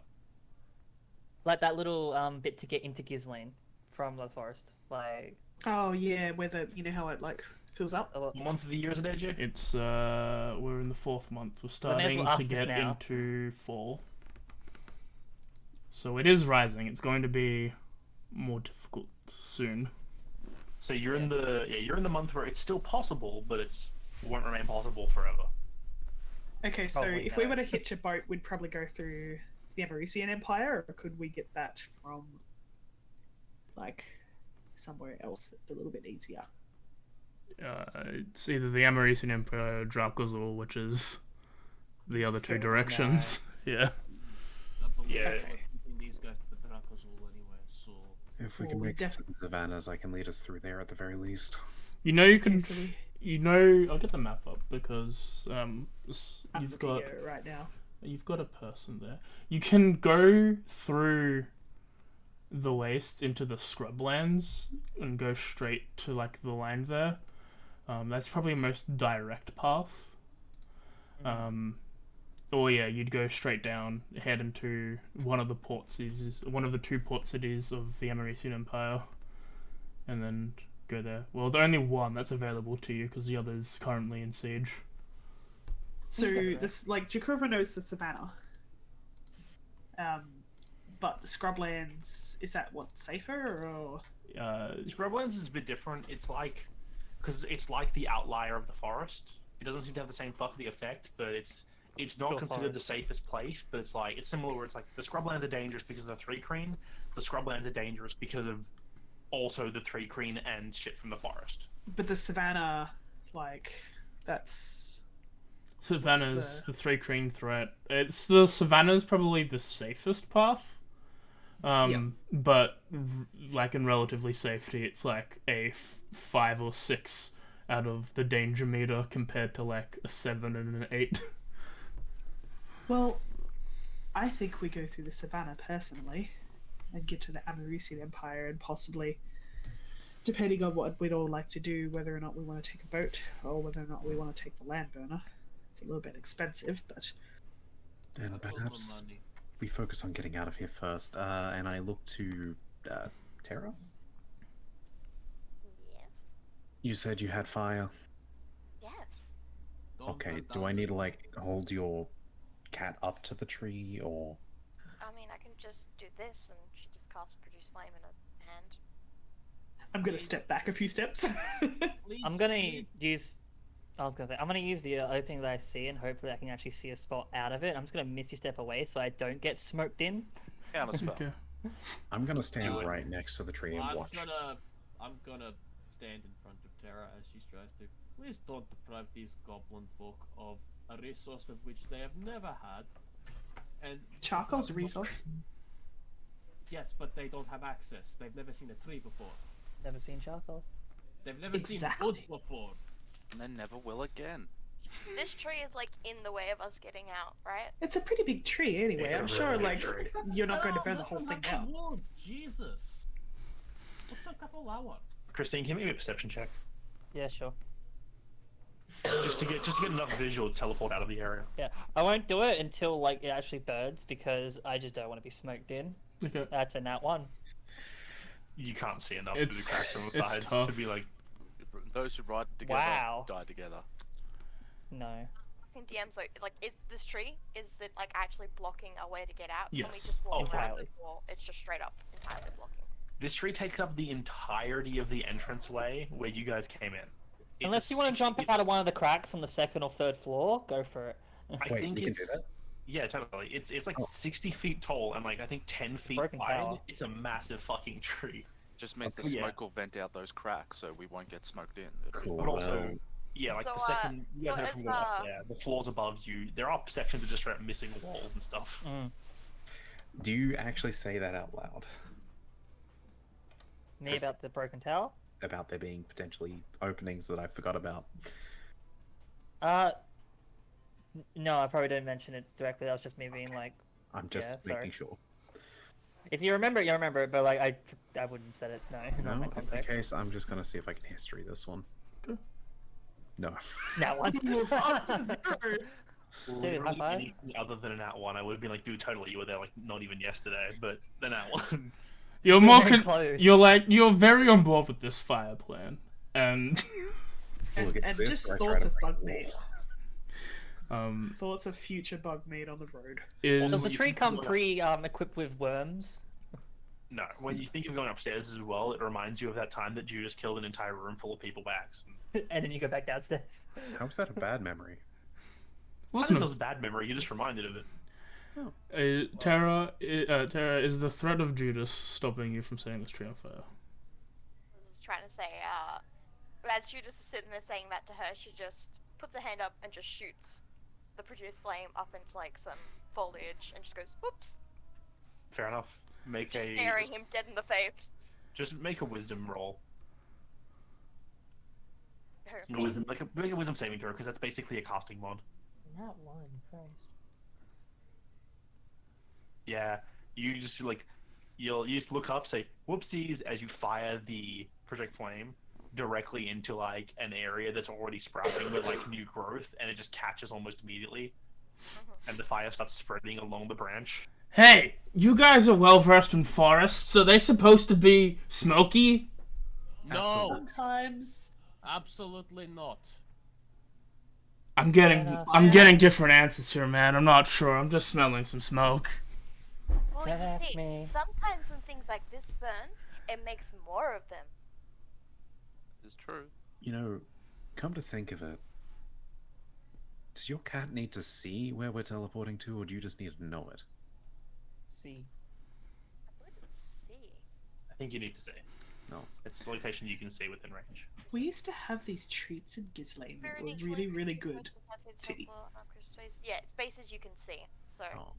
Like that little bit to get into Gislane from the forest. Like Oh yeah, whether you know how it like fills up. a lot. What month of the year is it, AJ? It's we're in the 4th month. We're I may as starting well ask to this get now. into fall. So it is rising. It's going to be more difficult soon. So you're in the month where it's still possible, but it won't remain possible forever. Okay, so Probably if we no. were to hitch a boat, we'd probably go through the Amarician Empire, or could we get that from like somewhere else that's a little bit easier? It's either the Amarician Empire or Drapgazul, which is the other two So, directions. Yeah. Yeah. Taking these guys to the Dracozul anyway, so If we Well, can we make it to defi- the Savannahs, I can lead us through there at the very least. You know you Okay, can. so I'll get the map up because I'm you've looking got at it right now. you've got a person there. You can go through the waste into the scrublands and go straight to like the land there. That's probably the most direct path. Or yeah, you'd go straight down, head into one of the two port cities of the Amarician Empire, and then go there. Well, the only one that's available to you because the other's currently in siege. So Okay. this like Jakova knows the Savannah. But the Scrublands, is that what, safer or Scrublands is a bit different. It's like the outlier of the forest. It doesn't seem to have the same fuckly effect, but it's not Still considered the forest. safest place. But it's similar where it's like the Scrublands are dangerous because of the Three Creen. The Scrublands are dangerous because of also the Three Creen and shit from the forest. but the Savannah, like that's Savannah's the- the Three Crane threat. The Savannah's probably the safest path. But like in relatively safety, it's like a 5 or 6 out of the danger meter compared to like a 7 and an 8. well, I think we go through the savannah personally and get to the Amarusian Empire and possibly, depending on what we'd all like to do, whether or not we want to take a boat or whether or not we want to take the land burner. It's a little bit expensive, but... Then I've got no perhaps money. we focus on getting out of here first, and I look to Terra. Yes. You said you had fire. Yes. Don't Okay, cut do down I the need to, tree. like, hold your cat up to the tree, or... I mean, I can just do this, and she just casts produce flame in her hand. I'm going to step back a few steps. Please, I'm gonna please. use. I was gonna say I'm gonna use the opening that I see, and hopefully I can actually see a spot out of it. I'm just gonna misty step away so I don't get smoked in. Counterspell. Okay. I'm gonna stand Do it. right next to the tree and watch. I'm gonna stand in front of Terra as she tries to. Please don't deprive these goblin folk of a resource of which they have never had. And Charcoal's a resource. Yes, but they don't have access. They've never seen a tree before. Never seen charcoal. They've never Exactly. seen wood before. And they never will again. This tree is like in the way of us getting out, right? It's a pretty big tree anyway. It's a I'm really sure, big like, tree. you're not going to Oh, burn the look whole at thing that down. wood. Jesus. What's a couple hours? Christine, can you make me a perception check? Yeah, sure. Just to get enough visual to teleport out of the area. Yeah, I won't do it until like it actually burns because I just don't want to be smoked in. Okay. That's a nat one. You can't see enough through the It's- cracks on the it's sides tough. to be like, Those who ride together Wow. die together. No. I think DM's like, is this tree, is it like actually blocking a way to get out? Can we Yes. just walk around Entirely. it, or it's just straight up entirely blocking? this tree takes up the entirety of the entranceway where you guys came in. It's Unless a you want to 60 jump out of one of the cracks on the second or third floor, go for it. I Wait, think we can do it's that? yeah, totally. It's like Oh. 60 feet tall and like I think 10 feet Broken wide. tower. It's a massive fucking tree. Just means the Yeah. smoke will vent out those cracks, so we won't get smoked in. It'll be Cool. fine. But also, Well, yeah, like So, the second you guys what know is, from going up there, the floors above you, there are sections of just straight up missing walls and stuff. Mm. do you actually say that out loud? Me about the broken tower? About there being potentially openings that I forgot about? No, I probably didn't mention it directly. That was just me being like, I'm just sorry. making sure. if you remember it, you remember it, but like I wouldn't have said it. No, not in No, that in that context. case, I'm just gonna see if I can history this one. Good. No. That one. Literally high five. anything other than an at one, I would have been like, dude, totally, you were there like not even yesterday, but then at one. You're more very close. you're very on board with this fire plan, and Look at And this, just where I try thoughts to of break the Bugmeat. um Thoughts of future Bugmeat on the road. is Does the you tree think come you're- equipped with worms? No, when you think of going upstairs as well, it reminds you of that time that Judas killed an entire room full of people by accident. And then you go back downstairs. How's that a bad memory? I wasn't think it was a bad memory, you're just reminded of it. Terra, is the threat of Judas stopping you from setting this tree on fire? I was just trying to say, as Judas is sitting there saying that to her, she just puts her hand up and just shoots the produce flame up into like some foliage and just goes, "Oops!" Fair enough. Make Just a staring him dead in the face. just make a wisdom roll. Her A wisdom, make a wisdom saving throw because that's basically a casting mod. Not one, Christ. Yeah, you just like you just look up, say whoopsies as you fire the project flame directly into like an area that's already sprouting with like new growth, and it just catches almost immediately, and the fire starts spreading along the branch. Hey, you guys are well versed in forests. Are they supposed to be smoky? No, Sometimes absolutely not. I'm getting different answers here, man. I'm not sure. I'm just smelling some smoke. Well, Don't you ask see, me. sometimes when things like this burn, it makes more of them. It's true. You know, come to think of it, does your cat need to see where we're teleporting to, or do you just need to know it? See. I believe it's C. I think you need to see. No. It's the location you can see within range. we used to have these treats in Gislane that were Spirit really, each really one good. to to eat. Yeah, it's spaces you can see. So Oh.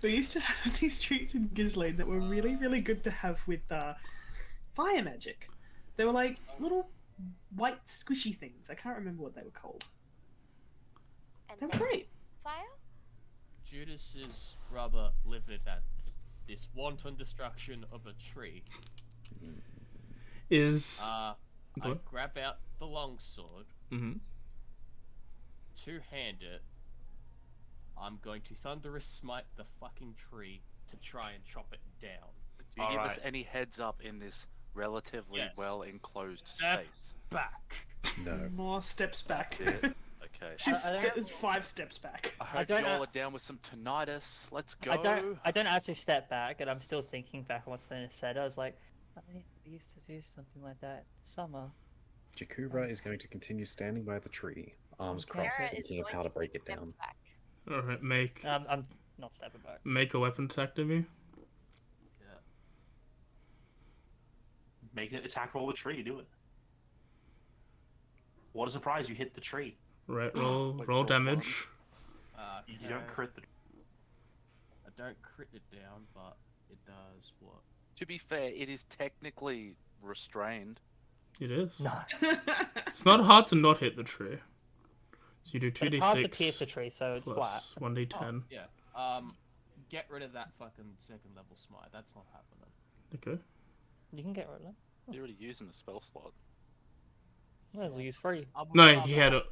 We used to have these treats in Gislane that were really, really good to have with fire magic. They were like little white squishy things. I can't remember what they were called. and They were then great. fire. Judas's brother livid at this wanton destruction of a tree, Is I Go on. grab out the longsword, Mhm. two-hand it. I'm going to thunderous smite the fucking tree to try and chop it down. Do you give us Alright. any heads up in this relatively Yes. well enclosed Step space? back. No. More steps back. Okay. She's I don't- 5 steps back. I hope don't y'all know- are down with some tinnitus. Let's go. I don't actually step back, and I'm still thinking back on what Selena said. I was like, I used to do something like that summer. Jakuvra is going to continue standing by the tree, arms Okay. crossed, Sarah is thinking of going how to to break take it down. steps back. All right, make I'm not stepping back. a weapon attack to me. Yeah. Make an attack roll the tree. Do it. What a surprise! You hit the tree. Right, roll Wait, roll roll damage. You don't crit the. I don't crit it down, but it does what? To be fair, it is technically restrained. It is. No. It's not hard to not hit the tree. So you do But it's hard to 2d6 pierce the tree, so it's flat. plus 1d10. Yeah. Get rid of that fucking second level smite. That's not happening. Okay. You can get rid of it. You're already using the spell slot. Well, we'll use 3. No, he had a.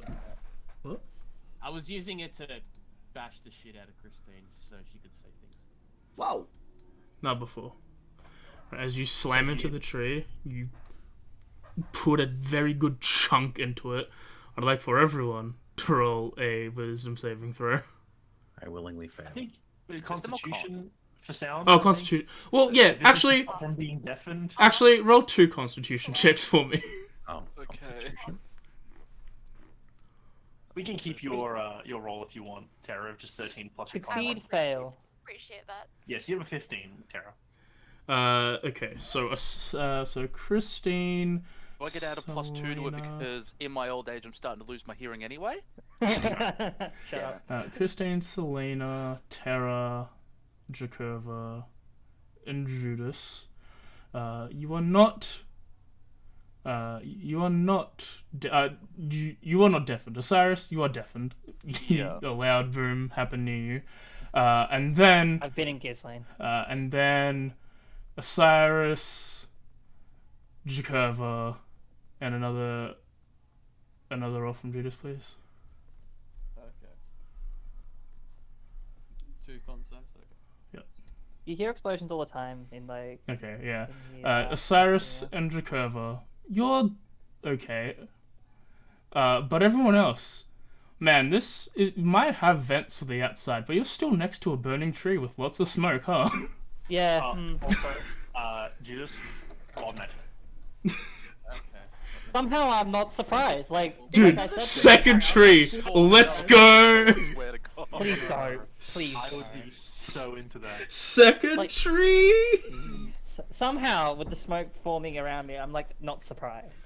I was using it to bash the shit out of Christine so she could say things. Wow. Not before. As you slam into the tree, you put a very good chunk into it. I'd like for everyone to roll a wisdom saving throw. I willingly fail. I think Constitution for sound. Oh, Constitution. Well, yeah, This is actually, just from being deafened. roll 2 Constitution checks for me. Oh, Okay. Constitution. We can keep your roll if you want, Tara, of just 13 plus your con. Succeed, fail. Appreciate that. Yes, you have a 15, Tara. Okay, so so Christine. Do I get out a +2 to it Selena. because in my old age I'm starting to lose my hearing anyway? Shut up. Christine, Selena, Tara, Jakova, and Judas. You are not. You are not. You are not deafened. Osiris, you are deafened. Yeah. A loud boom happened near you, and then I've been in Osiris, Jakova, and another roll from Judas, please. Okay. 2 con saves, okay. You hear explosions all the time in like. Okay, yeah. in the, Osiris yeah. and Jakova, you're okay. But everyone else, man, it might have vents for the outside, but you're still next to a burning tree with lots of smoke, huh? Yeah. Also, Judas, roll magic. Okay. Somehow I'm not surprised. Like, Dude, like I said, second tree, let's go! I swear to God. please don't. I Please. would be so into that. Second Like- tree! Somehow, with the smoke forming around me, I'm like not surprised.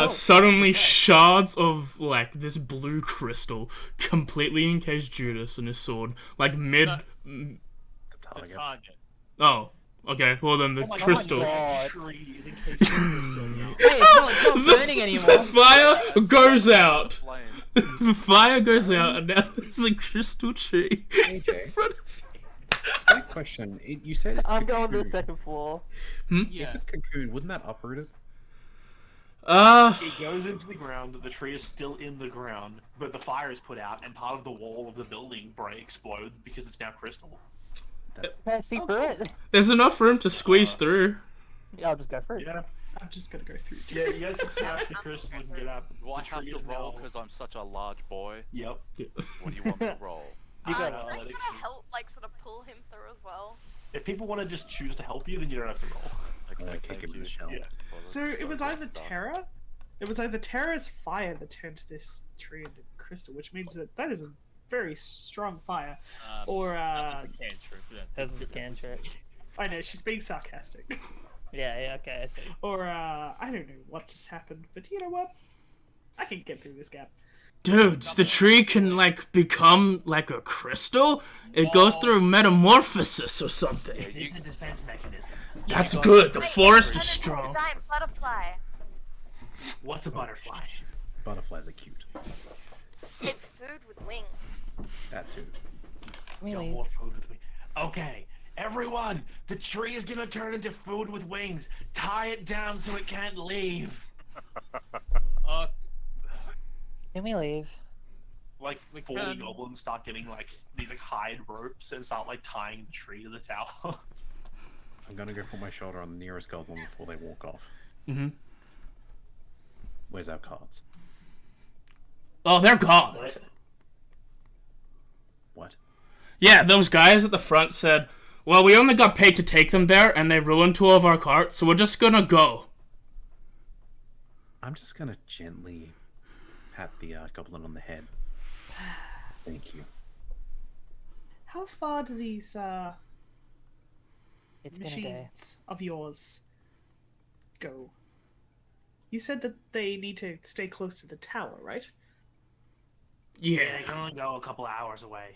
Suddenly shards of, like, this blue crystal completely encase Judas and his sword, like mid... The Target. target. Oh, okay, well then the Oh my crystal... God, tree is encased in crystal now. Hey, it's not The burning anymore. The fire goes out! Flame. The fire goes out, and now there's a crystal tree in AJ, front of slight question. You said it's I'm going to the cocoon. second floor. If Yeah. it's cocoon, wouldn't that uproot it? It goes into the ground, the tree is still in the ground, but the fire is put out, and part of the wall of the building explodes because it's now crystal. Can't see through it. there's enough room to squeeze through. Yeah, I'll just go for it. Yeah. I'm just gonna go through. Yeah, you guys can smash the crystal and get out. Do I The have tree to is roll now- because I'm such a large boy? Yep. What do you want me to roll? You Can go. I athletics. sort of help, like, sort of pull him through as well? If people want to just choose to help you, then you don't have to roll. Okay, I kick thank him in you. the shell. Yeah. Well, So that's it was good either stuff. Terra, it was either Terra's fire that turned this tree into crystal, which means that is a very strong fire, or Cantrip. Yeah. Hers was a cantrip. I know she's being sarcastic, Yeah, okay, I see. or I don't know what just happened, but you know what? I can get through this gap. Dudes, the tree can, like, become like a crystal? It goes through metamorphosis or something. It is the defense mechanism. That's good, the Wait, forest is it's strong. Giant butterfly. What's a butterfly? Butterflies are cute. It's food with wings. That too. We Yo, leave. more food with wings. Okay, everyone, the tree is gonna turn into food with wings. Tie it down so it can't leave. Can we leave? Like We 40 can. goblins start getting like these like hide ropes and start like tying the tree to the tower. I'm gonna go put my shoulder on the nearest goblin before they walk off. Mm-hmm. Where's our cards? Oh, they're gone. What? Yeah, those guys at the front said, well, we only got paid to take them there, and they ruined 2 of our carts, so we're just gonna go. I'm just gonna gently pat the goblin on the head. Thank you. How far do these It's been a day. machines of yours go? You said that they need to stay close to the tower, right? Yeah, Yeah. they can only go a couple hours away.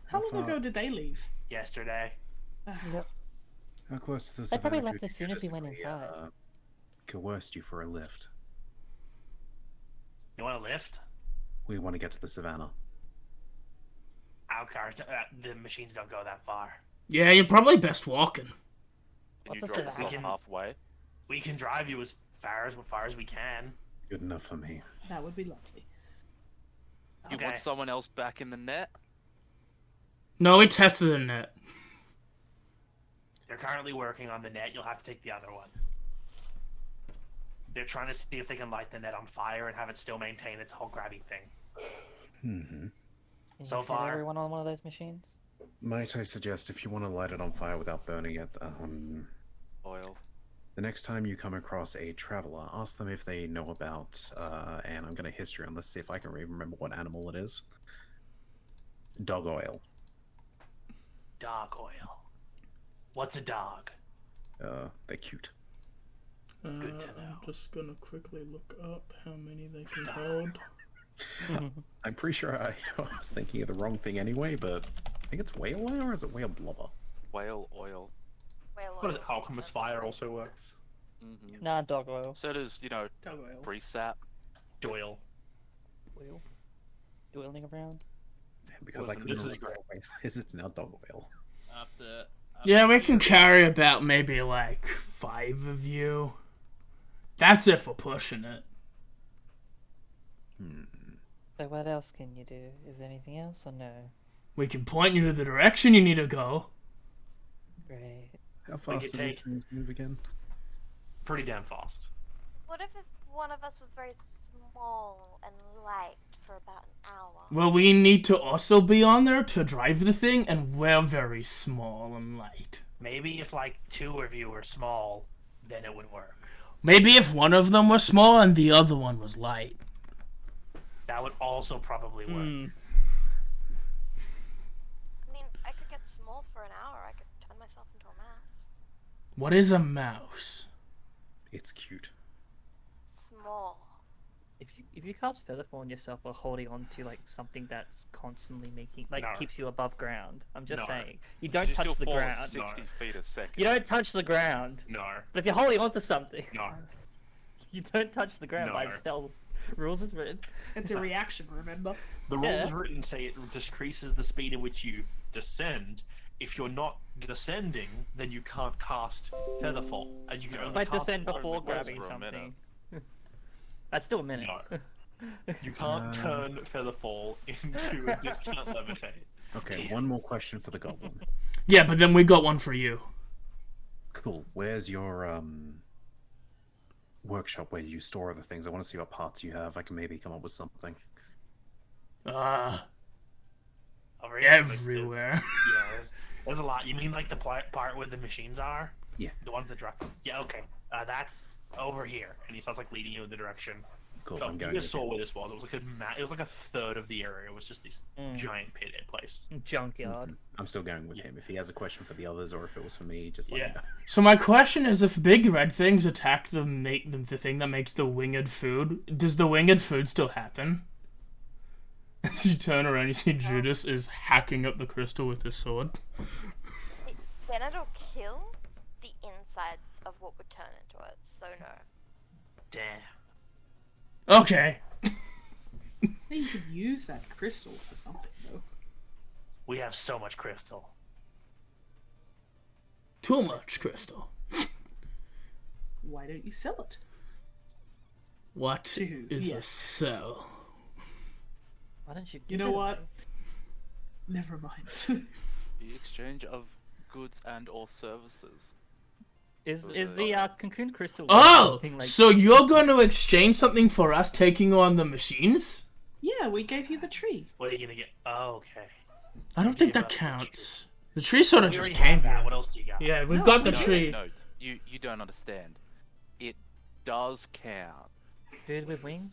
How long far- ago did they leave? Yesterday. Yep. How close to the They probably Savannah left could as soon you as we went just, inside. coerced you for a lift? You want a lift? We want to get to the Savannah. Our cars, the machines don't go that far. Yeah, you're probably best walking. Can you What's a drop us Savannah? off halfway? We can drive you as far as we can. Good enough for me. That would be lovely. You Okay. want someone else back in the net? No, we tested the net. They're currently working on the net. You'll have to take the other one. They're trying to see if they can light the net on fire and have it still maintain its whole grabbing thing. Mm-hmm. Can So you fit far- everyone on one of those machines? Might I suggest if you want to light it on fire without burning it, Oil. the next time you come across a traveler, ask them if they know about, and I'm going to history on this, see if I can remember what animal it is. Dog oil. Dog oil. What's a dog? They're cute. Good to know. I'm just gonna quickly look up how many they can hold. I'm pretty sure I was thinking of the wrong thing anyway, but I think it's whale oil or is it whale blubber? Whale oil. Whale What is oil. it? Alchemist fire also works. Mm-hmm. Nah, dog oil. So does, Dog oil. free sap. Doyle. Oil. Dueling around. Because Listen, I couldn't this is remember what it is, it's now dog oil. After Yeah, we can carry about maybe like 5 of you. That's if we're pushing it. So what else can you do? Is there anything else or no? We can point you to the direction you need to go. Great. How fast do could these take- things move again? Pretty damn fast. What if one of us was very small and light for about an hour? Well, we need to also be on there to drive the thing, and we're very small and light. Maybe if like 2 of you were small, then it would work. Maybe if one of them was small and the other one was light. That would also probably work. I mean, I could get small for an hour. I could turn myself into a mouse. What is a mouse? It's cute. Small. If you cast Featherfall on yourself while holding on to like something that's constantly making No. keeps you above ground, I'm just No. saying you don't You touch still the fall ground. 60 feet a second. You don't touch the ground. No. But if you're holding on to something, No. you don't touch the ground by No. spell rules is written. It's a reaction, remember? The rules Yeah. as written say it decreases the speed at which you descend. If you're not descending, then you can't cast Featherfall. And you can only Might cast descend it before over- grabbing for a minute. something. That's still a minute. No. You can't turn Featherfall into a discount levitate. Okay, one more question for the goblin. Yeah, but then we got one for you. Cool. Where's your workshop where you store other things? I want to see what parts you have. I can maybe come up with something. Over here, Everywhere. Yeah, there's a lot. You mean like the part where the machines are? Yeah. The ones that drive. Yeah, okay. That's over here, and he starts like leading you in the direction. Cool. Oh, I'm you going. guys with saw you. where this was. It was like it was like a third of the area. It was just this Mm. giant pit in place. Junkyard. I'm still going with Yeah. him. If he has a question for the others, or if it was for me, just let me Yeah. know. So my question is, if big red things attack the thing that makes the winged food, does the winged food still happen? As you turn around, you see Judas is hacking up the crystal with his sword. Then it'll kill the insides of what would turn into it. So no. Damn. Okay. Hey, you could use that crystal for something, though. We have so much crystal. Too much crystal. Why don't you sell it? What is a Yes. cell? Why don't you? You give know it what? away? Never mind. The exchange of goods and or services. Is the cocoon crystal? Oh, something like so you're going to exchange something for us taking on the machines? Yeah, we gave you the tree. What are you gonna get? Oh, okay. I don't think Give that us the tree. counts. The tree sort of We just already came have that. here. What else do you got? Yeah, we've No, got the no, tree. No, you don't understand. It does count. bird with wings.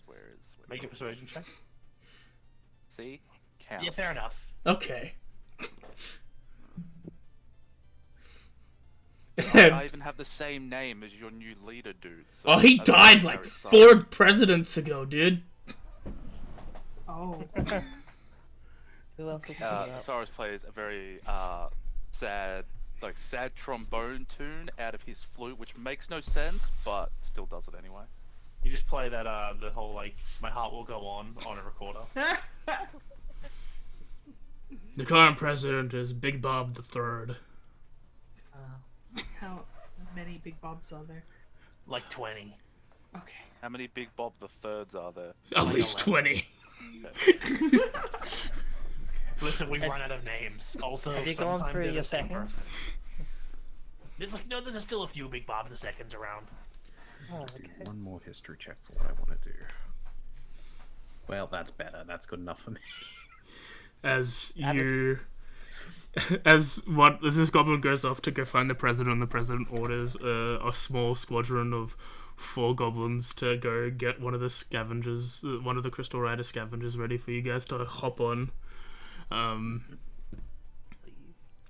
Make a persuasion check. See? Count. Yeah, fair enough. Okay. I even have the same name as your new leader, dude. So Oh, he that's died very like exciting. 4 presidents ago, dude. Oh. Who else was talking about? Cyrus plays a very sad trombone tune out of his flute, which makes no sense, but still does it anyway. You just play that the whole like "My Heart Will Go On" a recorder. The current president is Big Bob the Third. How many Big Bobs are there? Like 20. Okay. How many Big Bob the Thirds are there? At Like least 11. 20. Listen, we've run out of names. Also, Have you gone sometimes through they're your the same seconds? person. There's still a few Big Bobs the seconds around. Oh, Do okay. one more history check for what I want to do. Well, that's better. That's good enough for me. As this goblin goes off to go find the president orders a small squadron of 4 goblins to go get one of the scavengers, one of the Crystal Rider scavengers ready for you guys to hop on.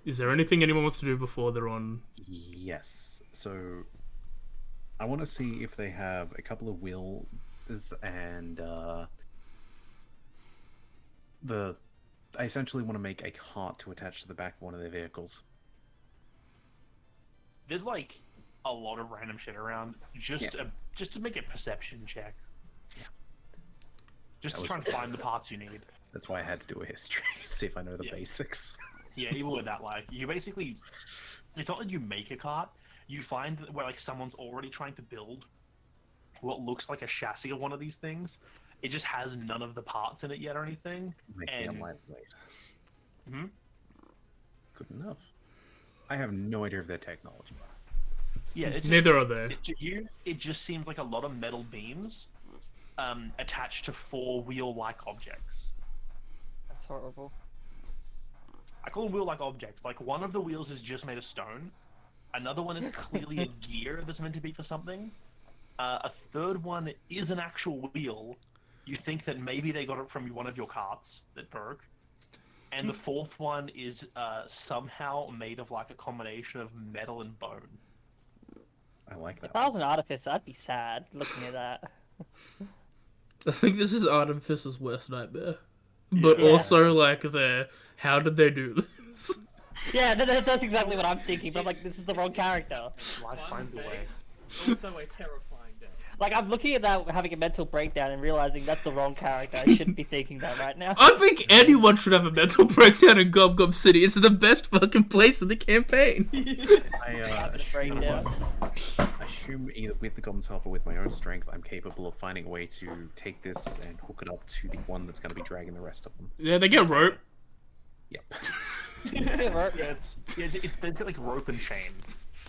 Is there anything anyone wants to do before they're on? Yes. So, I want to see if they have a couple of wheels and I essentially want to make a cart to attach to the back of one of their vehicles. There's like a lot of random shit around. Just to make a perception check. Yeah. Just That to was try and find the parts you need. That's why I had to do a history, see if I know the Yeah. basics. Yeah, even with that, like you basically, it's not that you make a cart. You find that where like someone's already trying to build what looks like a chassis of one of these things. It just has none of the parts in it yet or anything. Make me a lightweight. Mhm. Good enough. I have no idea of their technology. Yeah, it's Neither are they. To you, it just seems like a lot of metal beams attached to 4 wheel-like objects. That's horrible. I call them wheel-like objects. Like, one of the wheels is just made of stone. Another one is clearly a gear that's meant to be for something. A third one is an actual wheel. You think that maybe they got it from one of your carts that broke. And the fourth one is somehow made of, like, a combination of metal and bone. I like that. If I was an artificer, I'd be sad looking at that. I think this is Artificer's worst nightmare. But Yeah. also, like, how did they do this? Yeah, that's exactly what I'm thinking. But I'm like, this is the wrong character. Life finds a way. Also a terrifying day. Like, I'm looking at that, having a mental breakdown, and realizing that's the wrong character. I shouldn't be thinking that right now. I think anyone should have a mental breakdown in Gob Gob City. It's the best fucking place in the campaign. I Having a breakdown. assume either with the Goblin's help or with my own strength, I'm capable of finding a way to take this and hook it up to the one that's going to be dragging the rest of them. Yeah, they get rope. Yep. Yeah, it's basically like rope and chain.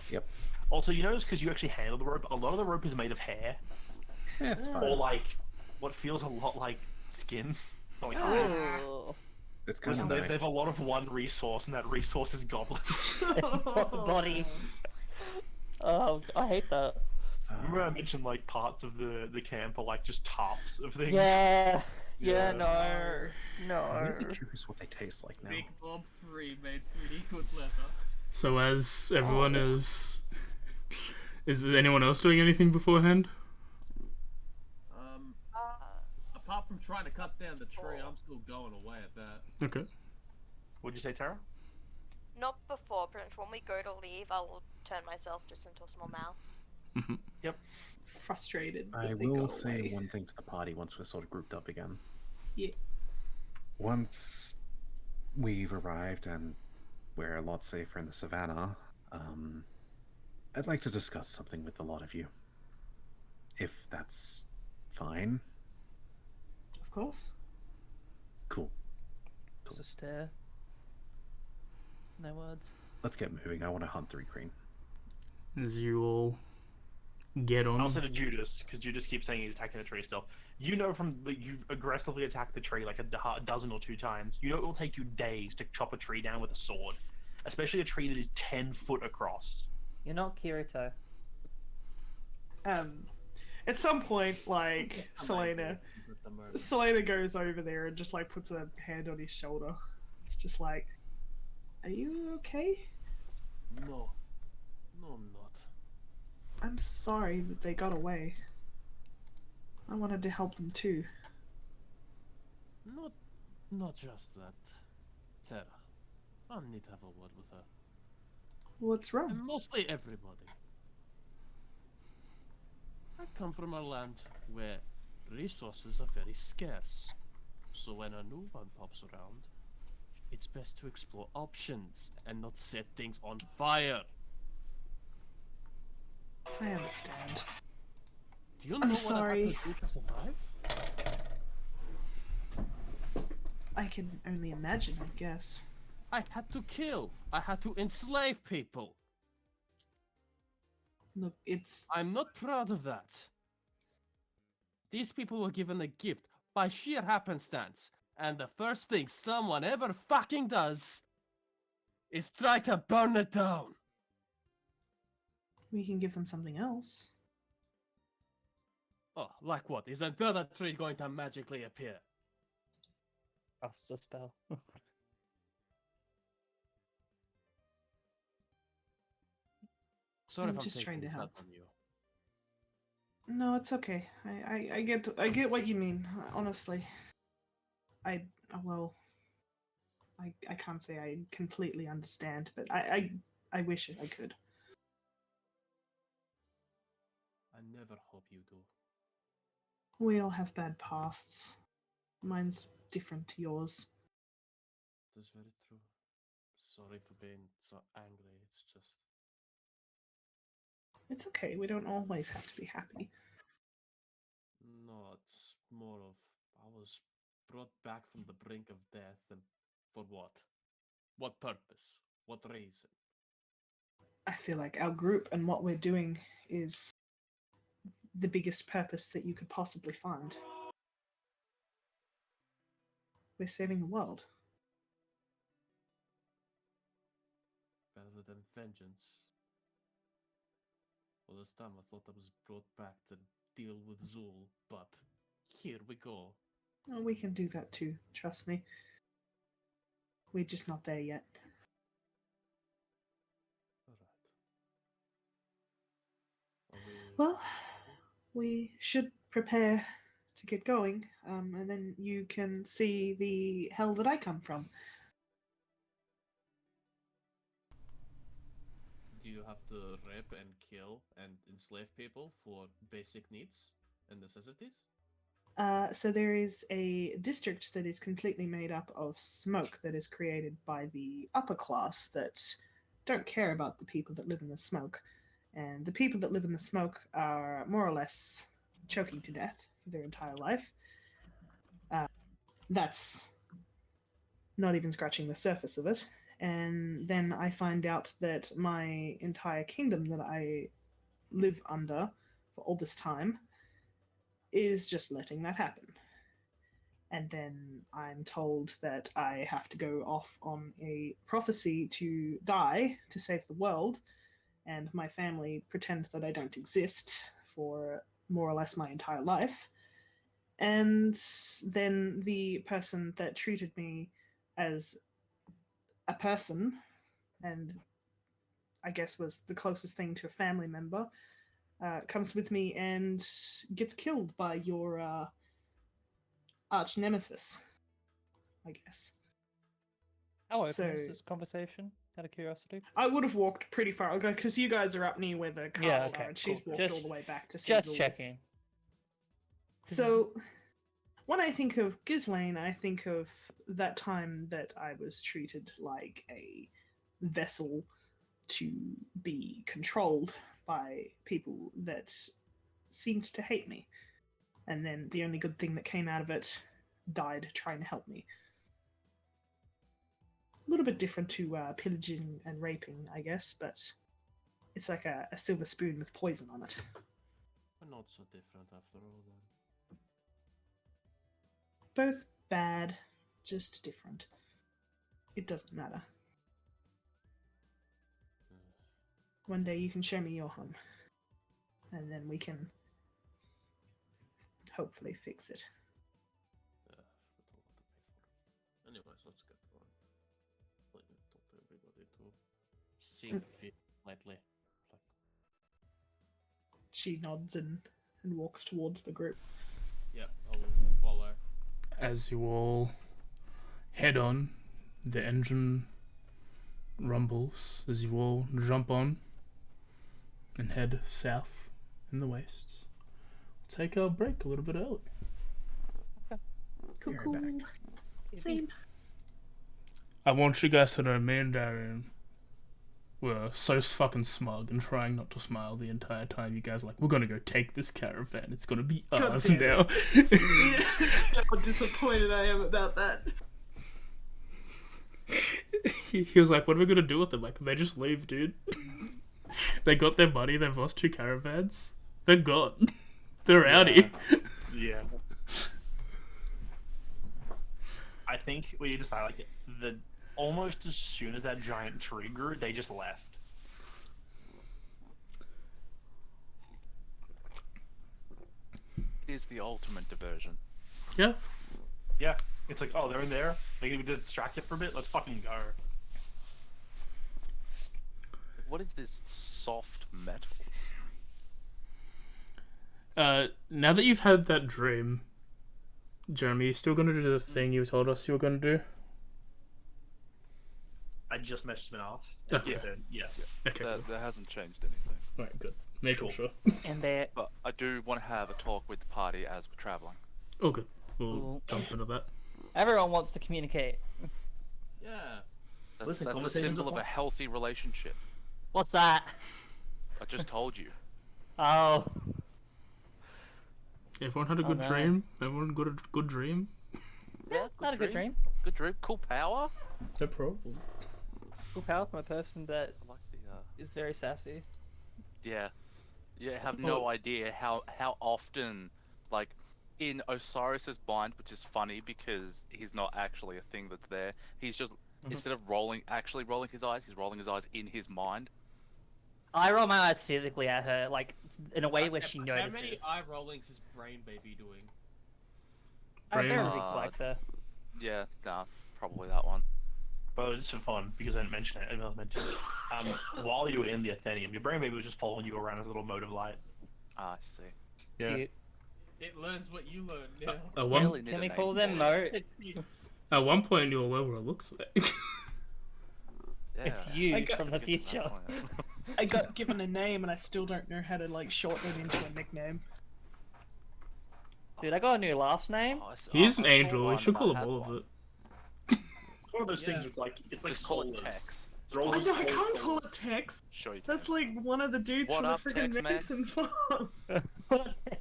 Yep. Also, you notice because you actually handle the rope, a lot of the rope is made of hair, Yeah, it's fine. or like what feels a lot like skin. Not like Ooh. It's kind Listen, of they nice. have a lot of one resource, and that resource is goblins. Body. Oh, I hate that. Remember I mentioned like parts of the camp are like just tops of things? Yeah. Yeah. No. I'm really curious what they taste like now. Big Bob 3 made pretty good leather. So as everyone is anyone else doing anything beforehand? Apart from trying to cut down the tree, I'm still going away at that. Okay. What'd you say, Tara? Not before, pretty much when we go to leave, I will turn myself just into a small mouse. Frustrated. That I they will got say away. one thing to the party once we're sort of grouped up again. Yeah. Once we've arrived and we're a lot safer in the savannah, I'd like to discuss something with a lot of you. If that's fine. Of course. Cool. Just a stare. No words. Let's get moving. I want to hunt 3 Green. As you all get on. I'll say to Judas, because Judas keeps saying he's attacking the tree still. You know from you've aggressively attacked the tree like a dozen or 2 times. You know it will take you days to chop a tree down with a sword. Especially a tree that is 10 foot across. You're not Kirito. At some point, like, Selena goes over there and just, like, puts a hand on his shoulder. It's just like, are you okay? No. No, I'm not. I'm sorry that they got away. I wanted to help them too. Not just that. Terra. I need to have a word with her. What's wrong? And mostly everybody. I come from a land where resources are very scarce. So when a new one pops around, it's best to explore options and not set things on fire. I understand. Do you I'm know what sorry. I had to do to survive? I can only imagine, I guess. I had to kill. I had to enslave people. Look, it's... I'm not proud of that. These people were given a gift by sheer happenstance, and the first thing someone ever fucking does is try to burn it down. We can give them something else. Oh, like what? Is another tree going to magically appear? Casts a spell. Sorry I'm if I'm just trying taking to this help. out on you. No, it's okay. I get what you mean, honestly. I can't say I completely understand, but I wish I could. I never hope you do. We all have bad pasts. Mine's different to yours. That's very true. Sorry for being so angry. It's just... It's okay. We don't always have to be happy. No, it's more of... I was brought back from the brink of death, and for what? What purpose? What reason? I feel like our group and what we're doing is the biggest purpose that you could possibly find. We're saving the world. Better than vengeance. All this time I thought I was brought back to deal with Zul, but here we go. Oh, we can do that too, trust me. We're just not there yet. Alright. Well, we should prepare to get going, and then you can see the hell that I come from. Do you have to rape and kill and enslave people for basic needs and necessities? So there is a district that is completely made up of smoke that is created by the upper class that don't care about the people that live in the smoke. And the people that live in the smoke are more or less choking to death for their entire life. That's not even scratching the surface of it. And then I find out that my entire kingdom that I live under for all this time is just letting that happen. And then I'm told that I have to go off on a prophecy to die to save the world, and my family pretend that I don't exist for more or less my entire life. And then the person that treated me as a person, and I guess was the closest thing to a family member, comes with me and gets killed by your arch nemesis, I guess. How open So- is this conversation? Out of curiosity. I would have walked pretty far, because you guys are up near where the cars Yeah, okay, are, and she's cool. walked Just- all the way back to see Just Zul. checking. So, when I think of Ghislaine, I think of that time that I was treated like a vessel to be controlled by people that seemed to hate me. And then the only good thing that came out of it died trying to help me. A little bit different to pillaging and raping, I guess, but it's like a silver spoon with poison on it. But not so different after all then. Both bad, just different. It doesn't matter. One day you can show me your home, and then we can hopefully fix it. Yeah, I've got a lot to pay for. Anyways, let's get going. Let me talk to everybody to sing fit lately. Like, She nods and walks towards the group. yeah, I'll follow. As you all head on, the engine rumbles as you all jump on and head south in the wastes. We'll take our break a little bit early. Cool, You're cool. back. Same. I want you guys to know me and Darian were so fucking smug and trying not to smile the entire time. You guys were like, we're gonna go take this caravan. It's gonna be God ours damn now. How disappointed I am about that. He was like, what are we gonna do with them? Like, they just leave, dude. They got their money, they've lost 2 caravans. They're gone. They're outie. Yeah. I think we need to decide like the almost as soon as that giant tree grew, they just left. It is the ultimate diversion. Yeah. Yeah. It's like, oh, they're in there. They're gonna be distracted for a bit. Let's fucking go. What is this soft metal? Now that you've had that dream, Jeremy, you still gonna do the thing you told us you were gonna do? I just messaged him and asked. Okay. He said yes. Okay, cool. That hasn't changed anything. Alright, good. Making Cool. sure. And they're But I do want to have a talk with the party as we're traveling. Oh, good. We'll Cool. jump into that. everyone wants to communicate. Yeah. Listen, That's a conversations symbol are of a fun. healthy relationship. What's that? I just told you. Oh, Everyone had a Oh, good no. dream. Everyone got a good dream. yeah, not a good dream. Good dream. Cool power. No problem. Full power from a person that I like the. is very sassy. Yeah. You have no idea how often, like, in Osiris's mind, which is funny because he's not actually a thing that's there. He's just instead of actually rolling his eyes, he's rolling his eyes in his mind. I roll my eyes physically at her, like in a way where How- she How notices. many eye rollings is Brain Baby doing? I'm very Brain- big collector. Yeah, nah, probably that one. But just for fun, because I didn't mention it, I mentioned it. While you were in the Atheneum, your brain maybe was just following you around as a little mode of light. Ah, I see. Cute. It learns what you learn now. At one, Really need Can a we name call for them it. Mo? at one point, you'll know what it looks like. Yeah. It's you I got- from the Get to that future. point. I got given a name and I still don't know how to like shorten it into a nickname. Dude, I got a new last name. Oh, I s- He's I an saw angel. one You should and I call him had all of one. it. It's one of those things. Yeah. It's like Just call it soulless. Tex. They're all Oh, just no, I called can't call soulless. it Tex. Sure you That's can. like one of the dudes What from the up, freaking Tex-Man? medicine farm.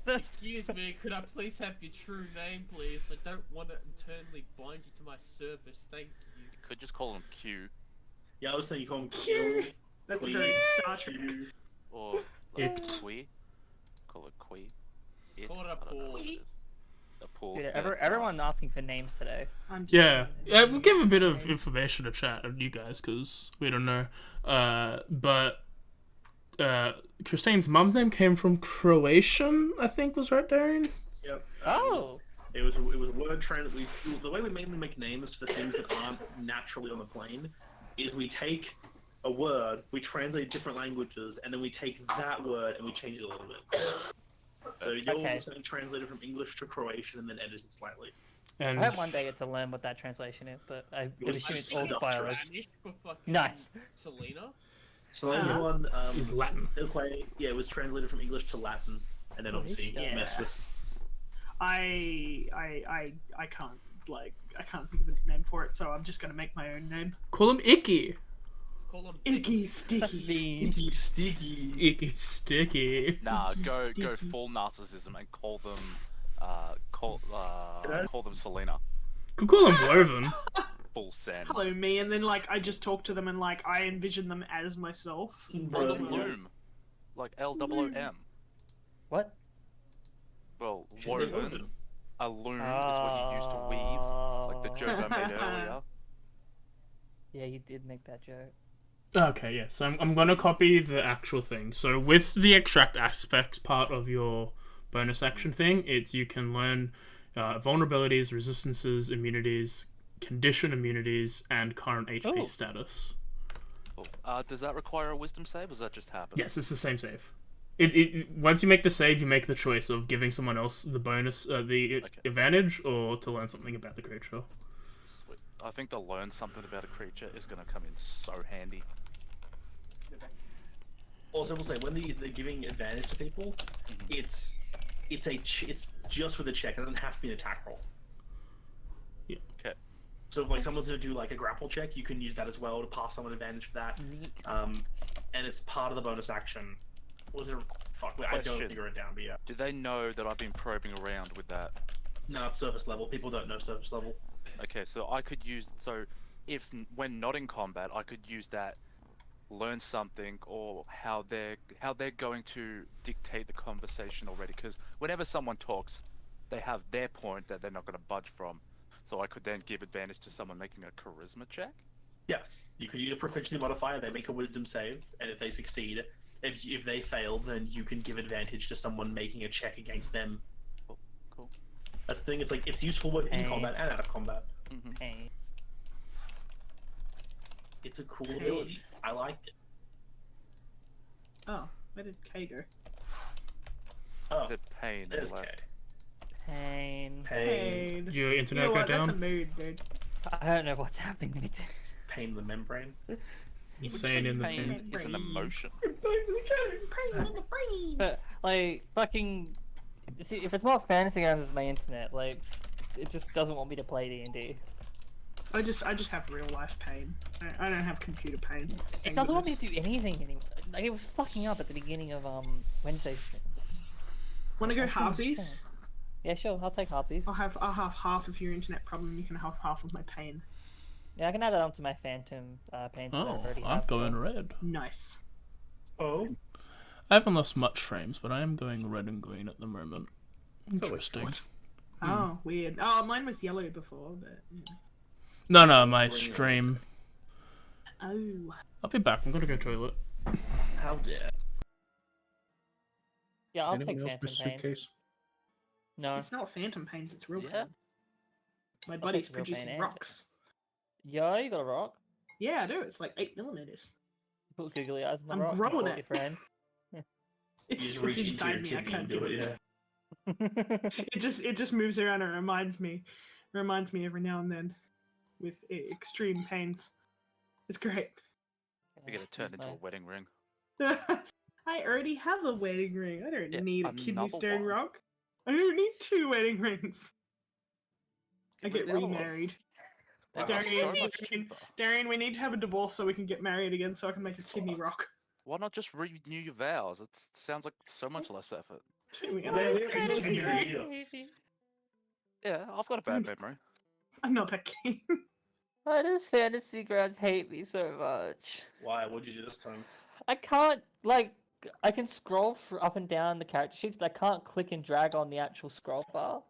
Excuse me, could I please have your true name, please? I don't want to internally bind you to my service, thank you. You could just call him Q Yeah, I was saying you call him Q. Q. That's Please. very Star Trek. Q. or like It. Qui. Call it Qui. It. Call it a I don't know pool. what it is. A pool. Dude, yeah, everyone asking for names today. I'm just Yeah, saying that we'll give a bit of information to chat on you guys because we don't know. But Christine's mum's name came from Croatian, I think was right, Darian? Yep. Oh, It was a word trend. The way we mainly make names for things that aren't naturally on the plane is we take a word, we translate different languages, and then we take that word and we change it a little bit. So you're Okay. something translated from English to Croatian and then edited slightly. And I hope one day get to learn what that translation is, but I would was assume it's just all spoilers. Spanish for fucking Nice. Selena? So there's Uh-huh. one. is Latin. Okay, yeah, it was translated from English to Latin, and then obviously Yeah. messed with. I can't I can't think of a name for it, so I'm just gonna make my own name. Call him Icky. Call him Icky That's Sticky. mean. Icky sticky. Icky Sticky. Nah, Icky, go sticky. full narcissism and call them call them Selena. Could call him Woven. Full send. Hello, me, and then like I just talk to them and like I envision them as myself. Call them Bro. Loom. Like L-O-O-M. What? Well, She's the woven. woven. A loom is what you used to weave. Like the joke I made earlier. Yeah, you did make that joke. Okay, yeah. So I'm gonna copy the actual thing. So with the extract aspects part of your bonus action thing, it's you can learn vulnerabilities, resistances, immunities, condition immunities, and current HP Oh. status. Cool. Does that require a wisdom save, or does that just happen? Yes, it's the same save. It once you make the save, you make the choice of giving someone else the bonus, the Okay. advantage, or to learn something about the creature. Sweet. I think to learn something about a creature is going to come in so handy. Also, we'll say when they're giving advantage to people, it's just with a check. It doesn't have to be an attack roll. Okay. So if like someone's gonna do like a grapple check, you can use that as well to pass someone advantage for that. Neat. And it's part of the bonus action. Was it? Fuck, I don't Question. figure it down, but yeah. Do they know that I've been probing around with that? No, it's surface level. People don't know surface level. Okay, so I could use if when not in combat, I could use that, learn something, or how they're going to dictate the conversation already. Because whenever someone talks, they have their point that they're not going to budge from. So I could then give advantage to someone making a charisma check. Yes, you could use a proficiency modifier. They make a wisdom save, and if they succeed, if they fail, then you can give advantage to someone making a check against them. Cool. That's the thing. It's like it's useful both in Hey. combat and out of combat. Mm-hmm. Hey. It's a cool ability. I like it. Oh, where did K go? Oh, The pain. there's K. left. Pain. Pain. Did your You internet know go what? That's a down? mood, dude. I don't know what's happening to me. Pain in the membrane. Insane in the Pain pain. is an emotion. But like fucking, see, if it's not fantasy games, it's my internet. Like, it just doesn't want me to play D&D. I just have real life pain. I don't have computer pain. It Thank doesn't want me goodness. to do anything anymore. Like, it was fucking up at the beginning of Wednesday's stream. Want to go I don't halvesies? understand. Yeah, sure. I'll take halfsies. I'll have half of your internet problem. You can have half of my pain. Yeah, I can add that onto my phantom pains that I Oh, already I'm have. going red. Nice. Oh. I haven't lost much frames, but I am going red and green at the moment. always Interesting. good. Oh, weird. Oh, mine was yellow before, but. No, my stream. Oh. I'll be back. I'm gonna go toilet. How dare. Yeah, I'll Anyone take else phantom with pains. suitcase? No. It's not phantom pains, it's real Yeah. pain. My buddy's real pain producing and- rocks. Yo, you got a rock? Yeah, I do. It's like 8mm. Put googly eyes on the I'm rock. growing call it. Your friend. It's, You just reach into inside your me. I kidney can't and do it, it. yeah. It just moves around and reminds me every now and then with extreme pains. It's great. I get it turned into a wedding ring. I already have a wedding ring. I don't Yeah, need a kidney another stone one. rock. I don't need 2 wedding rings. I Give me get the other one. remarried. Wow, Darian, so much Darian, cheaper. Darian, we need to have a divorce so we can get married again so I can make a kidney rock. Why not just renew your vows? It sounds like so much less effort. Yeah, I've got a bad memory. I'm not that keen. Why does Fantasy Grounds hate me so much? Why? What'd you do this time? I can't, like, I can scroll up and down the character sheets, but I can't click and drag on the actual scroll bar.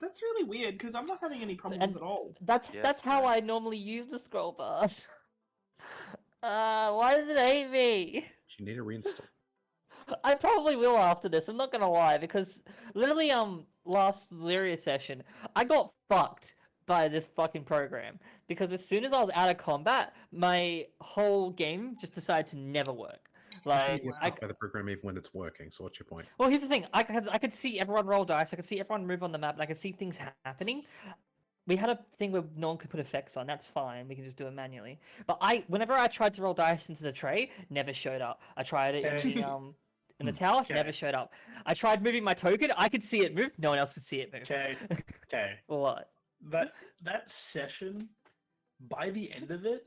That's really weird because I'm not having any problems And- at all. That's Yeah, that's how same. I normally use the scroll bar. Why does it hate me? You need to reinstall. I probably will after this. I'm not gonna lie, because literally, last Lyria session, I got fucked by this fucking program because as soon as I was out of combat, my whole game just decided to never work. You Like, get I, fucked by the program even when it's working. So what's your point? well, here's the thing. I could see everyone roll dice. I could see everyone move on the map. And I could see things happening. We had a thing where no one could put effects on. That's fine. We can just do it manually. But whenever I tried to roll dice into the tray, never showed up. I tried it in the And the tower Okay. never showed up. I tried moving my token. I could see it move. No one else could see it move. Okay. Okay. What? That session, by the end of it,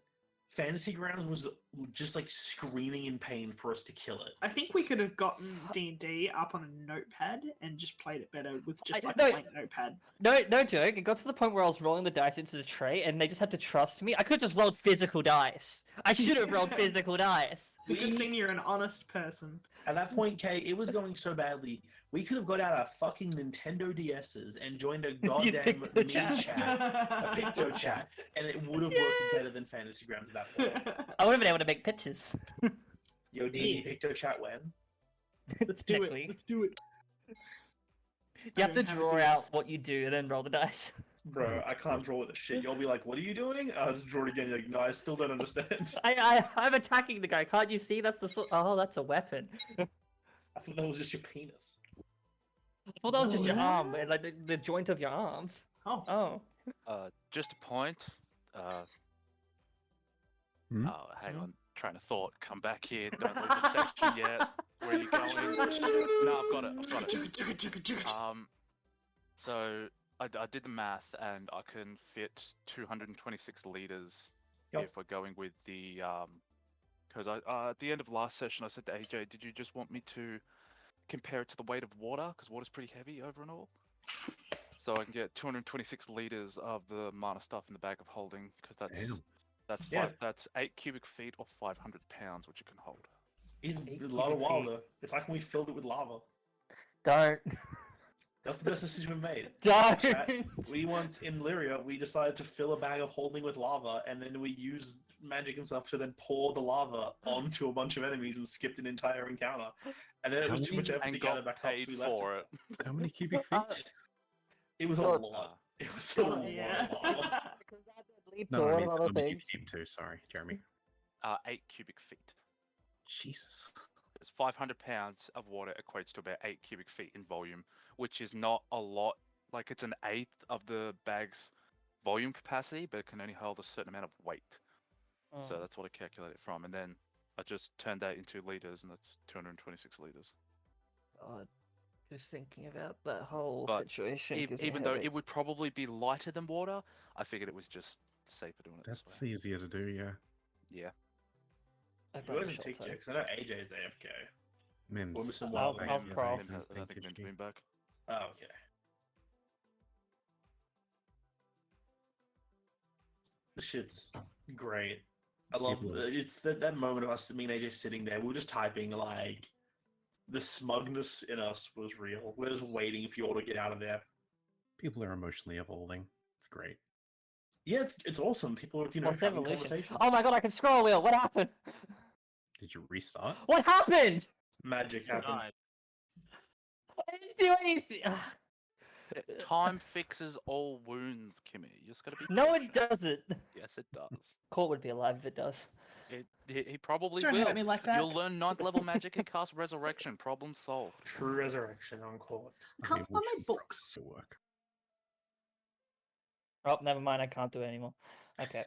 Fantasy Grounds was just like screaming in pain for us to kill it. I think we could have gotten D&D up on a notepad and just played it better with just like no- a blank notepad. No joke. It got to the point where I was rolling the dice into the tray, and they just had to trust me. I could have just rolled physical dice. I should have rolled physical dice. It's a good thing you're an honest person. At that point, Kay, it was going so badly. We could have got out our fucking Nintendo DSs and joined a goddamn Picto meme chat. chat, a Picto chat, and it would have worked better than Fantasy Grounds at that point. I would have been able to make pictures. Yo, D&D Picto chat when? Let's do Next it. week. Let's do it. You have to don't have a draw DS. out what you do and then roll the dice. Bro, I can't draw with the shit. You'll be like, what are you doing? I'll just draw it again. You're like, no, I still don't understand. I'm attacking the guy. Can't you see? That's the oh, that's a weapon. I thought that was just your penis. I thought that was just your What? arm, like the joint of your arms. Oh. Oh. Just a point. Hmm? Oh, hang on. Train of thought. Come back here. Don't leave the station yet. Where are you going? No, I've got it. So I did the math, and I can fit 226 liters Yep. if we're going with the because at the end of last session I said to AJ, did you just want me to compare it to the weight of water, because water's pretty heavy over and all? So I can get 226 liters of the mana stuff in the bag of holding, because Damn. that's 8 cubic feet or 500 pounds, which you can hold. He's Eight a lot of cubic feet. wilder. It's like when we filled it with lava. Don't. That's the best decision we made. Don't. Chat, we once in Lyria, we decided to fill a bag of holding with lava, and then we used magic and stuff to then pour the lava onto a bunch of enemies and skipped an entire encounter. And then it was too much effort And to gather got back up, so paid we left for it. it. How many cubic feet? It was a God. lot. It was a lot Yeah. of lava. Lead No, to I all mean, other how many things. cubic feet too, sorry, Jeremy. 8 cubic feet. Jesus. It's 500 pounds of water equates to about 8 cubic feet in volume, which is not a lot. Like, it's an eighth of the bag's volume capacity, but it can only hold a certain amount of weight. So Oh, that's what I calculated it from. And then I just turned that into liters, and that's 226 liters. God. Just thinking about that whole But situation. gives me a Even though headache. it would probably be lighter than water, I figured it was just safer doing it That's this way. easier to do, yeah. Yeah. I You brought a guys short take toe. because I know AJ is AFK. Mims. Well, Mr. I was- Wild, I was yeah, cross. I don't think Ben's been back. Oh, okay. This shit's great. I love People- it's that moment of us, me and AJ sitting there. We were just typing, like, the smugness in us was real. We're just waiting for you all to get out of there. People are emotionally evolving. It's great. Yeah, it's awesome. People are, What's having evolution? conversation. Oh my god, I can scroll wheel. What happened? Did you restart? What happened? Magic happened. Died. I didn't do anything. Time fixes all wounds, Kimmy. You just gotta be No, it patient. doesn't. Yes, it does. Court would be alive if it does. He probably Don't will. hurt me like that. You'll learn 9th level magic and cast resurrection. Problem solved. True resurrection on court. I can't we find my should books. probably work. Oh, never mind. I can't do it anymore. Okay.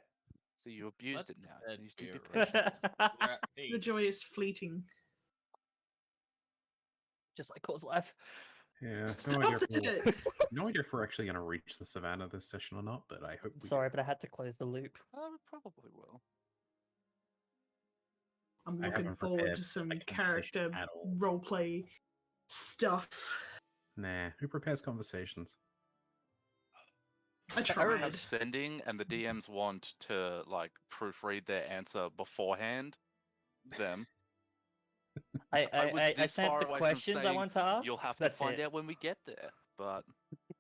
So you abused Let it now. that You need to be be patient. We're at The joy peace. is fleeting. Just like Court's life. Yeah, Stop no idea, it! no idea if we're actually going to reach the savannah this session or not, but I hope we Sorry, but I had to close the loop. We probably will. I'm I looking haven't forward prepared to some a conversation character at all. roleplay stuff. Nah, who prepares conversations? I If tried. I'm sending and the DMs want to like proofread their answer beforehand, then I was I this sent far the away from questions I saying, want to ask. you'll have to That's find it. out when we get there. But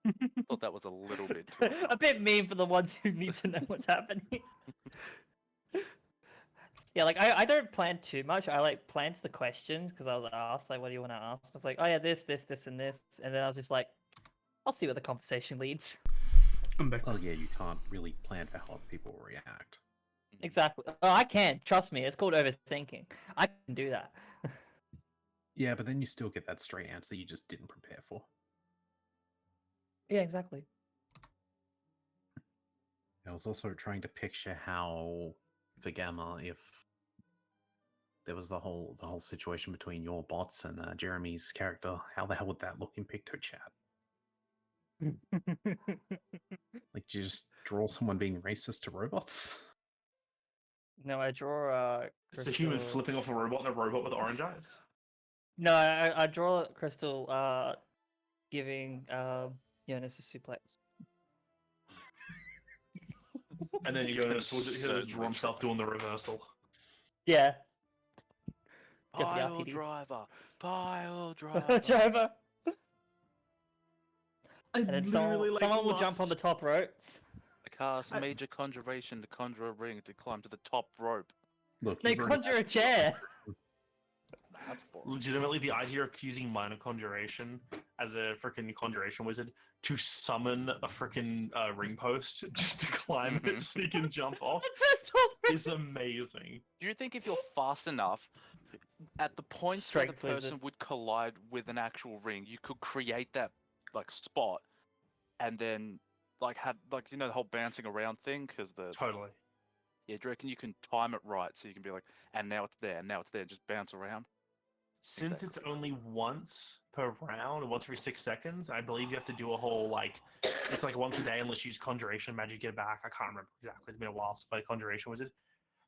I thought that was a little bit too A bit mean for the ones who need to know what's happening. Yeah, like I don't plan too much. I like planned the questions because I was asked like, "What do you want to ask?" I was like, "Oh yeah, this, and this," and then I was just like, "I'll see where the conversation leads." I'm back. Well, yeah, you can't really plan for how other people will react. Exactly. Oh, I can. Trust me. It's called overthinking. I can do that. Yeah, but then you still get that straight answer you just didn't prepare for. Yeah, exactly. I was also trying to picture how Vigama, if there was the whole situation between your bots and Jeremy's character. How the hell would that look in PictoChat? Like, do you just draw someone being racist to robots? No, I draw It's a human Crystal. flipping off a robot and a robot with orange eyes. No, I draw Crystal giving Jonas a suplex. And then Jonas will just draw himself doing the reversal. Yeah. Go for the Pile RTD. driver, pile driver. Driver. I And then literally someone will jump on the top ropes. I cast major conjuration to conjure a ring to climb to the top rope. Look, They you've already- conjure a chair. That's boring. legitimately the idea of using minor conjuration as a freaking conjuration wizard to summon a freaking ring post just to climb it so you can jump off is amazing. Do you think if you're fast enough, at the points where the Strength wizard. person would collide with an actual ring, you could create that like spot, and then like had like the whole bouncing around thing because the Totally. yeah, do you reckon you can time it right so you can be like, and now it's there, and now it's there, and just bounce around? Since it's only once per round, once every 6 seconds, I believe you have to do a whole like it's like once a day unless you use conjuration magic get it back. I can't remember exactly. It's been a while since I played conjuration wizard.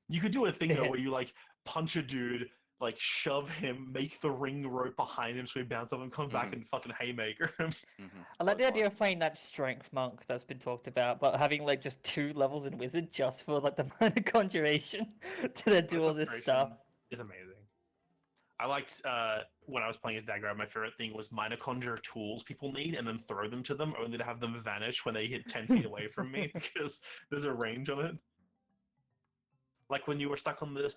You could do a thing though Yeah. where you like punch a dude, like shove him, make the ring rope behind him so he bounces off and comes back and fucking haymaker him. I like the idea of playing that strength monk that's been talked about, but having like just 2 levels in wizard just for like the minor conjuration to then do all this stuff. Is amazing. I liked when I was playing as Dagger, my favorite thing was minor conjure tools people need and then throw them to them only to have them vanish when they hit 10 feet away from me because there's a range on it. Like when you were stuck on the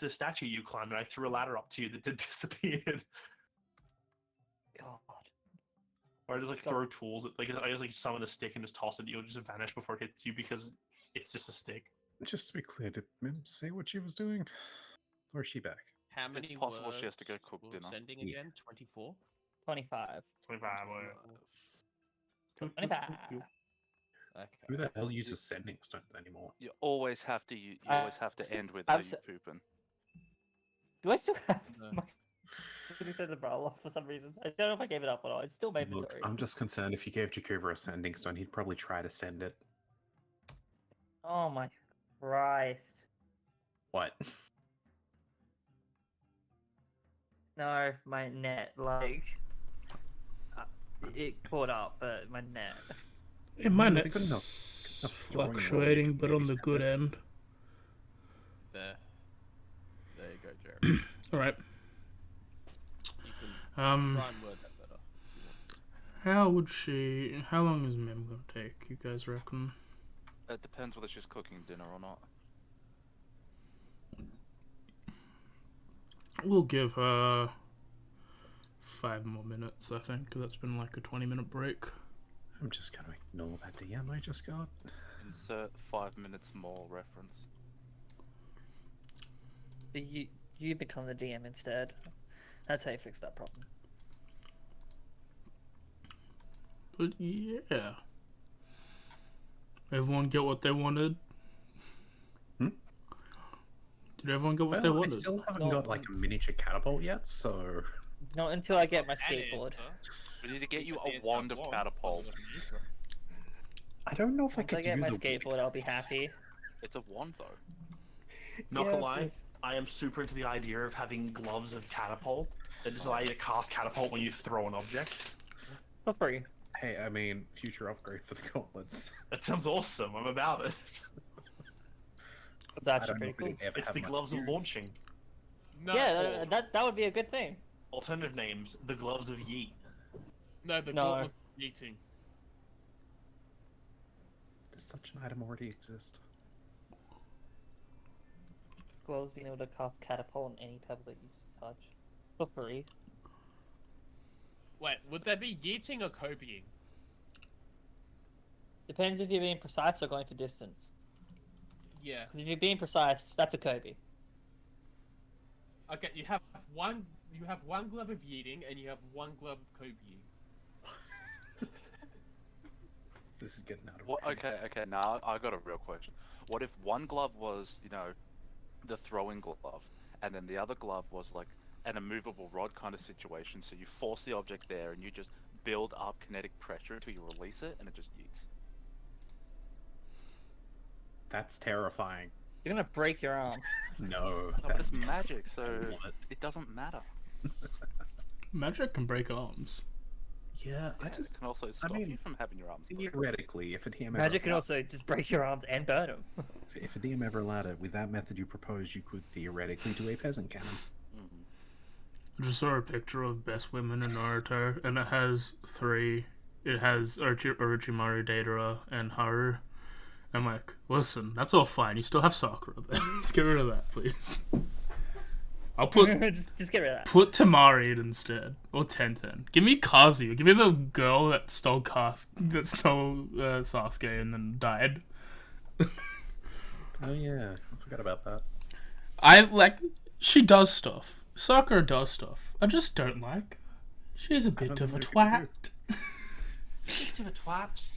statue you climbed and I threw a ladder up to you that disappeared. God. Or I just like throw tools at, like I just like summon a stick and just toss it, you'll just vanish before it hits you because it's just a stick. Just to be clear, did Mim say what she was doing? Or is she back? How many possible she has to go words cook we're dinner. Sending Yeah. again? 24? 25. 25. 25. Okay. Who the hell uses sending stones anymore? You always have to you Uh, always have to end with I'm "Are you s- pooping?" Do I still have No. my... Did we send the brawl off for some reason? I don't know if I gave it up or not. It's still my Look, inventory. I'm just concerned if you gave Jakuva a sending stone, he'd probably try to send it. Oh my Christ. What? No, my net, like... it caught up, but my net. In my They're net's good enough. Good enough drawing fluctuating, roll, but on the maybe good send end. There. There you go, Jeremy. Alright. You can try and word that better. How long is Mim gonna take, you guys reckon? It depends whether she's cooking dinner or not. We'll give her 5 more minutes, I think, because that's been like a 20-minute break. I'm just gonna ignore that DM I just got. Insert 5 minutes more reference. You become the DM instead. That's how you fix that problem. But yeah. Everyone get what they wanted? Hmm? Did everyone get what they Well, I wanted? still haven't No. got like a miniature catapult yet, so Not until I get my An skateboard. answer. We need to get you But a there's wand no of wand. catapult. I don't know if I Once I could get use my a skateboard, I'll be happy. It's a wand though. Not Yeah, gonna lie, I am super into the idea of having gloves of catapult that just allow you to cast catapult when you throw an object. For free. Hey, I mean, future upgrade for the gauntlets. That sounds awesome. I'm about it. That's I actually don't know pretty if we cool. can ever It's have the much gloves of use. launching. No, Yeah, that would be a good thing. Alternative names: the gloves of yeet. no, the No. gauntlet eating. Does such an item already exist? Gloves being able to cast catapult on any pebble that you touch. For free. Wait, would that be yeeting or Kobeing? Depends if you're being precise or going for distance. Yeah. Because if you're being precise, that's a Kobe. Okay, you have one glove of yeeting and you have one glove of Kobeing. This is getting out of What? hand. Okay. Now I got a real question. What if one glove was, the throwing glove, and then the other glove was like an immovable rod kind of situation. So you force the object there, and you just build up kinetic pressure until you release it, and it just yeets. That's terrifying. You're gonna break your arm. No. No, but that's it's magic, so what? it doesn't matter. Magic can break arms. Yeah, Yeah, it can also stop you from having your arms broken. theoretically, if a DM Magic can ever, also just break your arms and burn them. if a DM ever allowed it, with that method you propose, you could theoretically do a peasant cannon. I just saw a picture of best women in Naruto, and it has three. It has Orochimaru, Deidara, and Haru. I'm like, listen, that's all fine. You still have Sakura there. Let's get rid of that, please. I'll put just get rid of that. put Tamari in instead, or Tenten. Give me Kazuya. Give me the girl that stole Sasuke and then died. Oh yeah, I forgot about that. She does stuff. Sakura does stuff. I just don't like. She's a bit of a twat. Bit of a twat.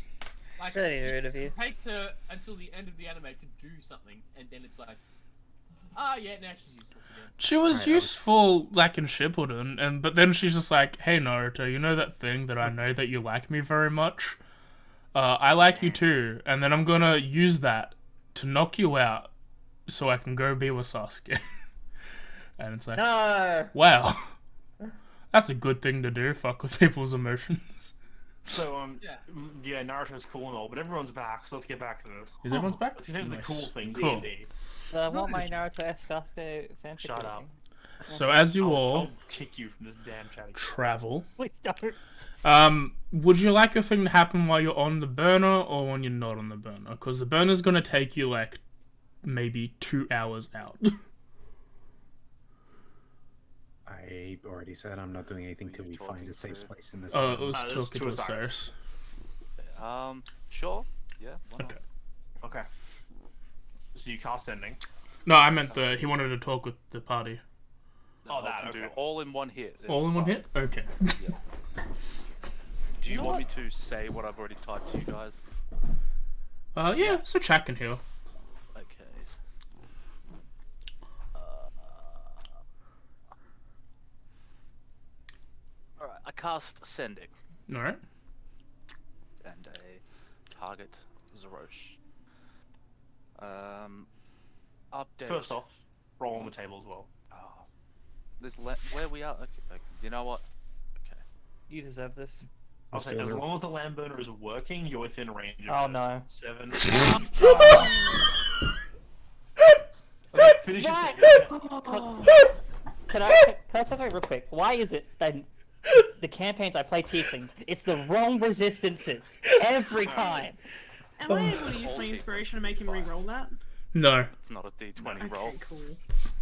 Like, Really rude of you. it takes her until the end of the anime to do something, and then it's like, ah, yeah, now she's useless again. She was useful, like, in Shippuden, but then she's just like, hey, Naruto, you know that thing that I know that you like me very much? I like you too, and then I'm gonna use that to knock you out so I can go be with Sasuke. And it's like, No! wow. That's a good thing to do, fuck with people's emotions. So, yeah, Naruto's cool and all, but everyone's back, so let's get back to this. Is everyone's back? Let's get into the cool thing, Cool. D&D. So I want my Naruto Sasuke fanfic. Shut up. So as you all I'll kick you from this damn chatty. travel, Please don't. would you like a thing to happen while you're on the burner or when you're not on the burner? Because the burner's gonna take you like maybe 2 hours out. I already said I'm not doing anything till we find a safe space in this. Oh, it was this is talking to to Osiris. Osiris. Sure. Yeah. Why not? Okay. Okay. So you cast sending. No, I meant he wanted to talk with the party. Oh, I that, can do okay. all in one hit. It's All in one fine. hit? Okay. Do you want me to say what I've already typed to you guys? Yeah, so chat can heal. Okay. Alright, I cast Sending. Alright. And a target Zerosh. Update. First off, roll on the table as well. Oh, where we are. Okay, you know what? Okay. You deserve this. I'll say, as long as the land burner is working, you're within range of Oh, this. no. 7. Okay, finish your Right. statement. Can I say something real quick? Why is it that the campaigns I play tieflings, it's the wrong resistances every time? Am I able to use my inspiration to make him re-roll that? No. It's not a D20 roll. Okay, cool.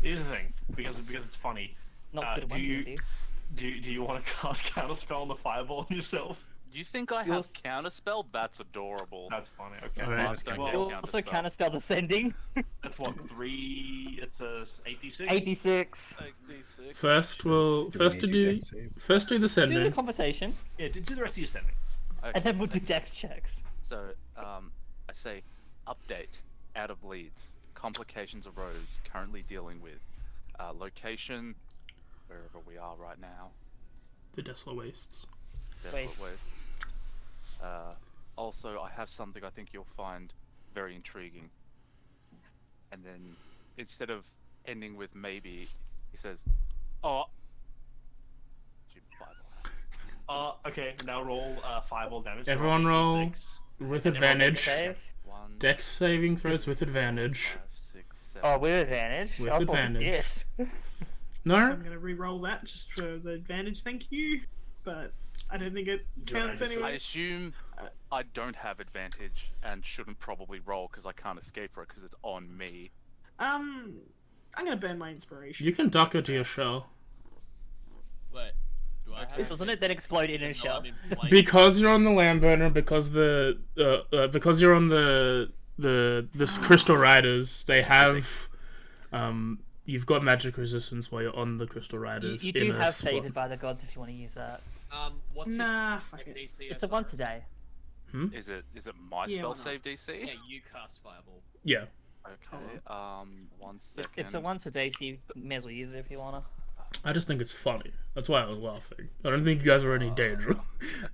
Here's the thing, because it's funny. Not good do one, you- maybe. Do you want to cast counterspell on the fireball on yourself? You think I have Yours- counterspell? That's adorable. That's funny. Okay. Alright. Mars don't Well, get You also counterspell the sending. That's what 3. It's a 8d6. 86. 86. First we'll Do first we do need the dex saves? first do the Do the sending. conversation, Yeah, do the rest of your sending. Okay. and then we'll do dex checks. So, I say, update, out of leads, complications arose, currently dealing with, location, wherever we are right now, The Desolate Wastes. desolate Wastes. waste. Also, I have something I think you'll find very intriguing. And then, instead of ending with maybe, he says, oh, fireball. Okay, now roll fireball damage. so Everyone roll 8d6. with And everyone advantage. Save. 1, Dex saving throws with advantage. 5, 6, 7. Oh, with advantage. With Oh, advantage. Yes. No? I'm gonna re-roll that just for the advantage, thank you. But I don't think it counts I I anyway. assume I don't have advantage and shouldn't probably roll because I can't escape her because it's on me. I'm gonna burn my inspiration. You can duck her to your shell. Wait, do I have? Doesn't it then explode in a No, shell? I'm in place. Because you're on the land burner, because you're on this crystal riders, they have you've got magic resistance while you're on the crystal riders. You in do a have slot. favored by the gods if you want to use that. What's Nah, his fuck it. DC? It's a once a day. Is it my Yeah, spell why not? save DC? Yeah, you cast fireball. Yeah. Okay. 1 second. It's a once a day, so you may as well use it if you wanna. I just think it's funny. That's why I was laughing. I don't think you guys are any danger.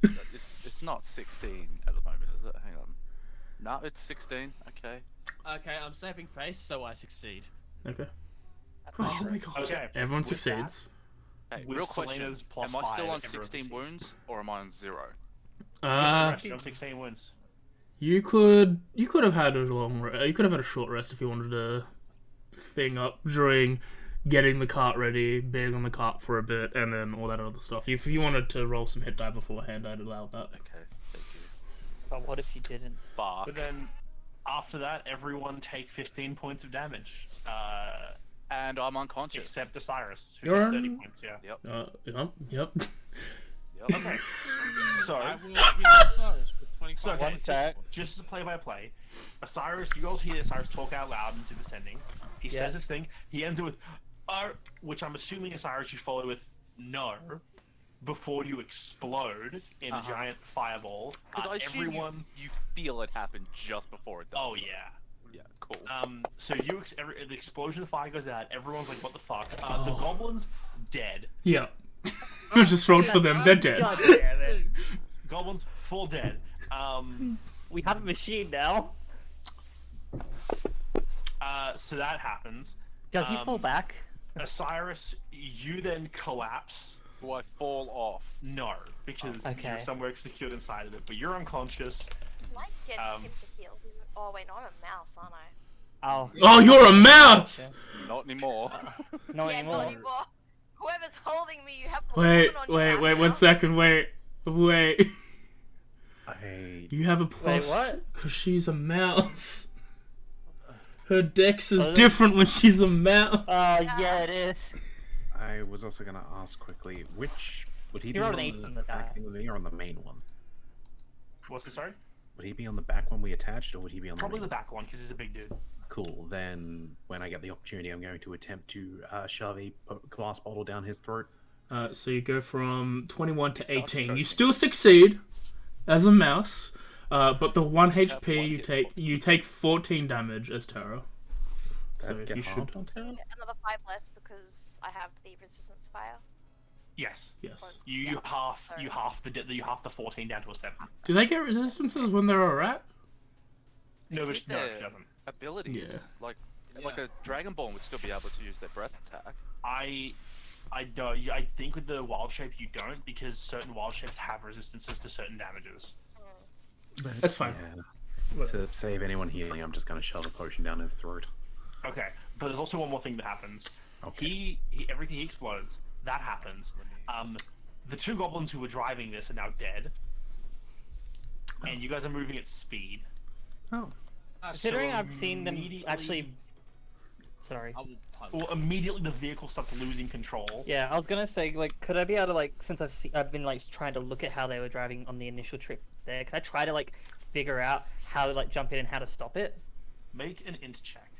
It's not 16 at the moment, is it? Hang on. No, it's 16. Okay. Okay, I'm saving face, so I succeed. Okay. Oh my god. Okay. Everyone with that, succeeds. Hey, With real question. Selena's plus Am I still 5, on everyone 16 succeeds. wounds, or am I on 0? You're on 16 wounds. You could have had a you could have had a short rest if you wanted to thing up during getting the cart ready, being on the cart for a bit, and then all that other stuff. If you wanted to roll some hit die beforehand, I'd allow that. Okay, thank you. But what if you didn't? Fuck. But then, after that, everyone take 15 points of damage. And I'm unconscious. Except Osiris, who You're takes 30 points, yeah. Yep. Yep. Okay. So, I will heal Osiris with 25 so okay, points. just as a play-by-play, Osiris, you guys hear Osiris talk out loud into the sending. He says this thing. He ends it with, which I'm assuming Osiris you follow with no, before you explode in a giant fireball. Because I assume everyone. you feel it happen just before it does. Oh yeah. Yeah, cool. So the explosion of fire goes out. Everyone's like, "What the fuck?" The goblins dead. Yeah. Just rolled for them. They're dead. God damn it. Goblins full dead. We have a machine now. So that happens. Does he fall back? Osiris, you then collapse. Do I fall off? No, because Okay. you're somewhere secured inside of it. But you're unconscious. Might get him to heal. Oh wait, no, I'm a mouse, aren't I? Oh. Oh, you're a mouse! Not anymore. Not Yeah, anymore. not anymore. Whoever's holding me, you have a Wait, woman on your wait, back 1 now. second, wait. I You have a Wait, plus what? because she's a mouse. Her dex is Oh, different when she's a mouse. Oh, yeah, it is. I was also gonna ask quickly, which would he You be rolled on an 8 the from the die. back thing with me or on the main one? What's the sorry? Would he be on the back one we attached, or would he be on Probably the the main? back one because he's a big dude. Cool. Then, when I get the opportunity, I'm going to attempt to shove a glass bottle down his throat. So you go from 21 to Starts 18. You choking. still succeed as a mouse, but the 1 HP one you hit take, you take 14 damage as Terra. So That get you halved should. on Terra? Yeah, another 5 less because I have the resistance to fire. Yes. Yes. You half the 14 down to a 7. Do they get resistances when they're a rat? No, but Keep no, their she doesn't. Yeah. abilities. Like a Dragon Ball would still be able to use their breath attack. I don't. I think with the wild shape you don't because certain wild shapes have resistances to certain damages. That's fine. Yeah. To save anyone healing, I'm just going to shove a potion down his throat. Okay, but there's also one more thing that happens. Okay. Everything explodes. That happens. The 2 goblins who were driving this are now dead, and you guys are moving at speed. Oh. Considering So I've seen them immediately- actually. Sorry. I will punch. Well, immediately the vehicle starts losing control. Yeah, I was gonna say, like, could I be able to, like, since I've been, like, trying to look at how they were driving on the initial trip there, can I try to, like, figure out how to, like, jump in and how to stop it? Make an int check.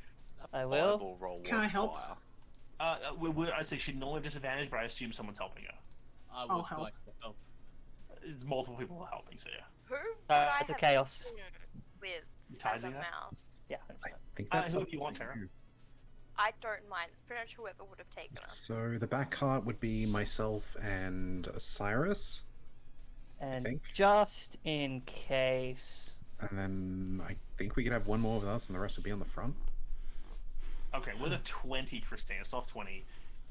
I will. Fireball roll Can was I help? fire. I say she normally have disadvantage, but I assume someone's helping her. I I'll would help. like to help. It's multiple people helping, so yeah. Who would I It's a have chaos. seen with as a Tizing her? mouse? Yeah. I think Uh, that's who up do you want, to Tara? you. I don't mind. It's pretty much whoever would have taken her. So the back cart would be myself and Osiris, And think. just in case. and then I think we could have one more with us, and the rest would be on the front. Okay, with a 20, Christine, a soft 20,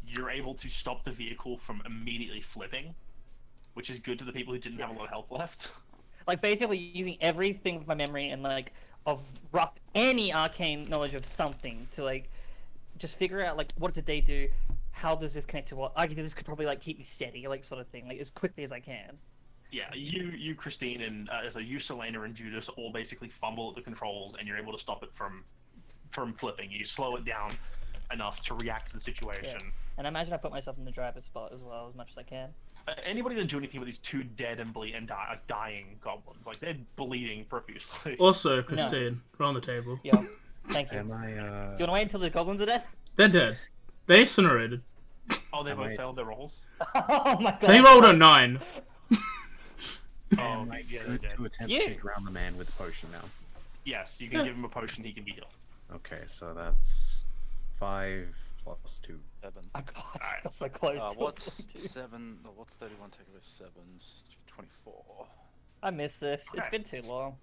you're able to stop the vehicle from immediately flipping, which is good to the people who didn't have a lot of health left. Like, basically using everything of my memory and, like, of rough any arcane knowledge of something to, like, just figure out, like, what did they do? How does this connect to what? This could probably, like, keep me steady, like, sort of thing, like, as quickly as I can. Yeah, you, Christine, and so you, Selena, and Judas all basically fumble at the controls, and you're able to stop it from flipping. You slow it down enough to react to the situation. And I imagine I put myself in the driver's spot as well, as much as I can. Anybody gonna do anything with these 2 dead and dying goblins? Like, they're bleeding profusely. Also, Christine, roll on the table. Yo, thank you. And I, Do you want to wait until the goblins are dead? They're dead. They incinerated. Oh, they both Wait. failed their rolls? Oh my god. They rolled a 9. Oh, and I yeah, they're could dead. to attempt Yeah. to drown the man with the potion now. Yes, you can give him a potion, he can be healed. Okay, so that's 5 plus 2. 7. Oh god, that's so close to What's a 42. 7? What's 31 take away 7? 24. I miss this. It's Okay. been too long.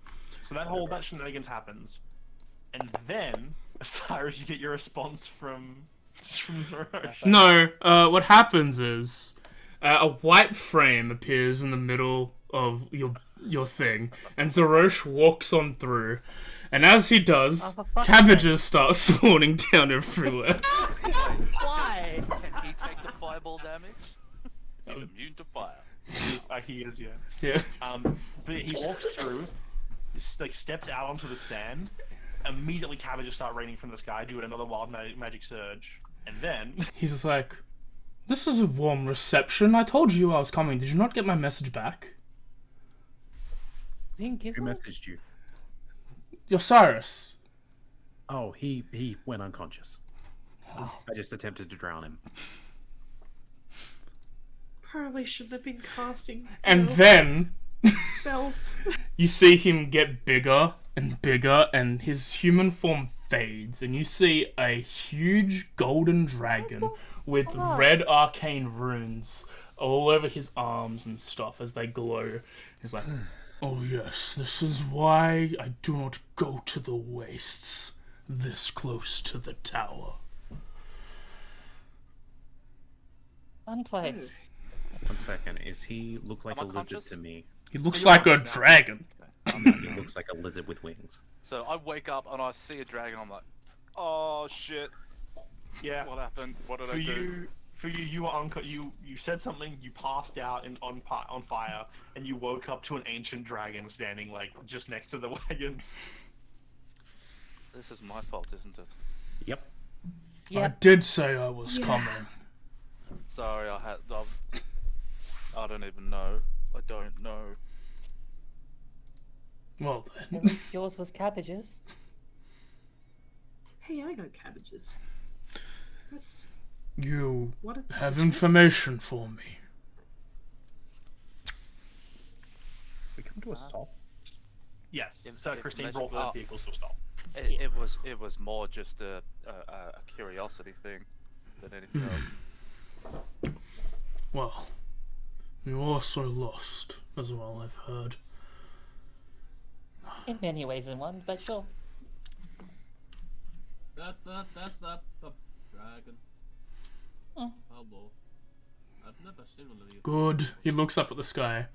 So that shenanigans happens, and then Cyrus, you get your response from Zorosh. No, what happens is a white frame appears in the middle of your thing, and Zorosh walks on through. And as he does, Oh, for fuck's cabbages start spawning down everywhere. Why? Can he take the fireball damage? He's immune to fire. He is, yeah. Yeah. But he walks through, steps out onto the sand. Immediately, cabbages start raining from the sky, doing another wild magic surge, and then He's just like, this is a warm reception. I told you I was coming. Did you not get my message back? Didn't give Who one? messaged you? Osiris. Oh, he went unconscious. I just attempted to drown him. Probably shouldn't have been casting And then spells. you see him get bigger and bigger, and his human form fades, and you see a huge golden dragon with red arcane runes all over his arms and stuff as they glow. He's like, oh yes, this is why I do not go to the wastes this close to the tower. Fun place. 1 second. Is he look like Am a I lizard conscious? to me? He looks You're like a conscious now. dragon. He looks like a lizard with wings. So I wake up and I see a dragon. I'm like, oh shit, yeah. what happened? What did For I do? you were you said something. You passed out on fire, and you woke up to an ancient dragon standing like just next to the wagons. This is my fault, isn't it? Yep. I Yep. did say I was coming. Sorry, I don't even know. I don't know. Well then. At least yours was cabbages. Hey, I know cabbages. That's You what a have information for me. We come to a stop. Yes. If- So if Christine measure- brought the oh. vehicles to a stop. It was more just a curiosity thing than anything else. Well, you are so lost as well, I've heard. In many ways in one, but sure. That's not the dragon. Oh. Hello. I've never seen one of these. Good. He looks up at the sky.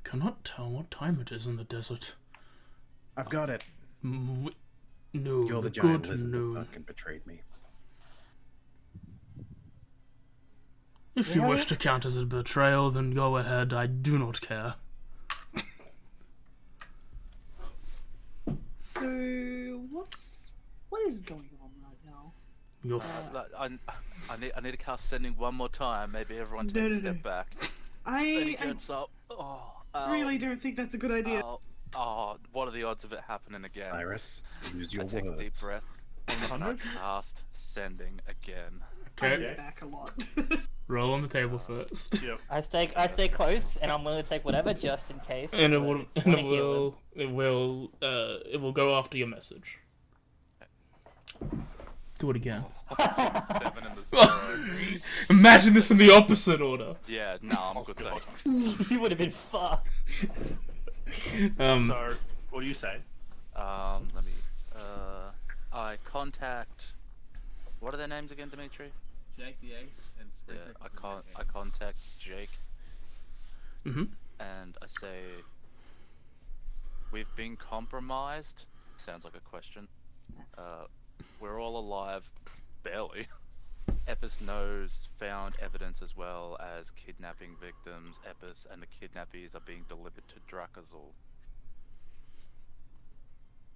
Cannot tell what time it is in the desert. I've got it. No, You're the the giant good lizard that no. fucking betrayed me. If you Yeah. wish to count as a betrayal, then go ahead. I do not care. So what is going on right now? You're Like, I need to cast sending one more time. Maybe everyone take No, a no, step no. back. Then he I gets up. Oh, ow, really don't think that's a good idea. Oh, what are the odds of it happening again? Iris, use I your take a deep words. breath. And I cast sending again. I okay. move back a lot. Roll on the table first. Yep. I stay close, and I'm willing to take whatever just in case. And it but will, I and wanna it heal him. will, it will go after your message. Do it again. 7 in the 0. Imagine this in the opposite order. Yeah, no, I'm good. God. Thanks. You would have been fucked. So what do you say? Let me. I contact. What are their names again, Dimitri? Jake the Ace and Yeah, Frederick I contact Jake Mm-hmm. and I say, we've been compromised. Sounds like a question. We're all alive, barely. Epis knows found evidence as well as kidnapping victims. Epis and the kidnappees are being delivered to Drakazul.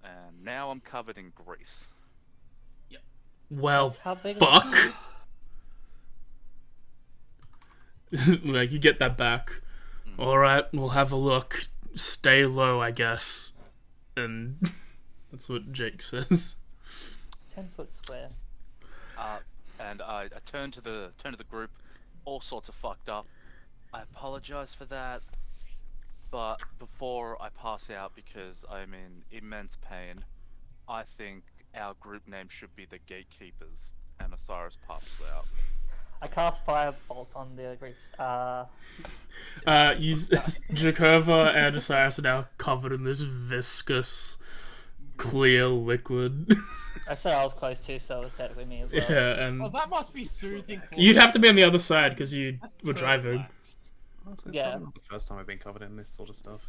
And now I'm covered in grease. Well, How big fuck. Of Like, you get that back. Alright, we'll have a look. Stay low, I guess. And that's what Jake says. 10-foot square. And I turn to the group, all sorts of fucked up. I apologize for that, but before I pass out because I'm in immense pain, I think our group name should be the Gatekeepers, and Osiris pops out. I cast Firebolt on the Greeks. Jakova and Osiris are now covered in this viscous, clear liquid. I said I was close to, so it was technically me as well. Yeah, and Oh, that must be soothing. For you'd have to be on the other side because you were driving. relaxed. Honestly, it's Yeah. probably not the first time I've been covered in this sort of stuff.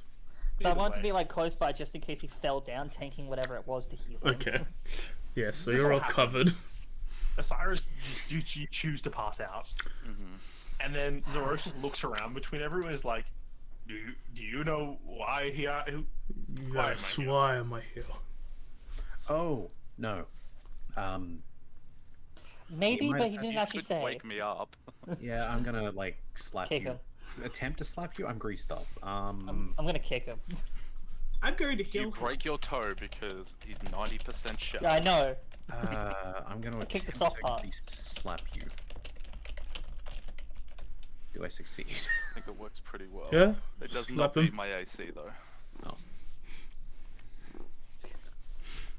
So I Either wanted to way. be like close by just in case he fell down, tanking whatever it was to heal him. Okay. Yeah, so This you're all all covered. Osiris just you choose to pass out, Mm-hmm. and then Zeros just looks around between everyone. And is like, do you know why he? Why am I Yes, here? why am I here? Oh, no. Maybe, You might but he have- didn't You actually could say. wake me up. Yeah, I'm gonna, like, slap Kick you. him. Attempt to slap you? I'm greased up. I'm gonna kick him. I'm going to heal You him. break your toe because he's 90% shut. Yeah, I know. I'm gonna kick the attempt soft to part. at least slap you. Do I succeed? I think it works pretty well. Yeah? It does Slap not him. beat my AC though.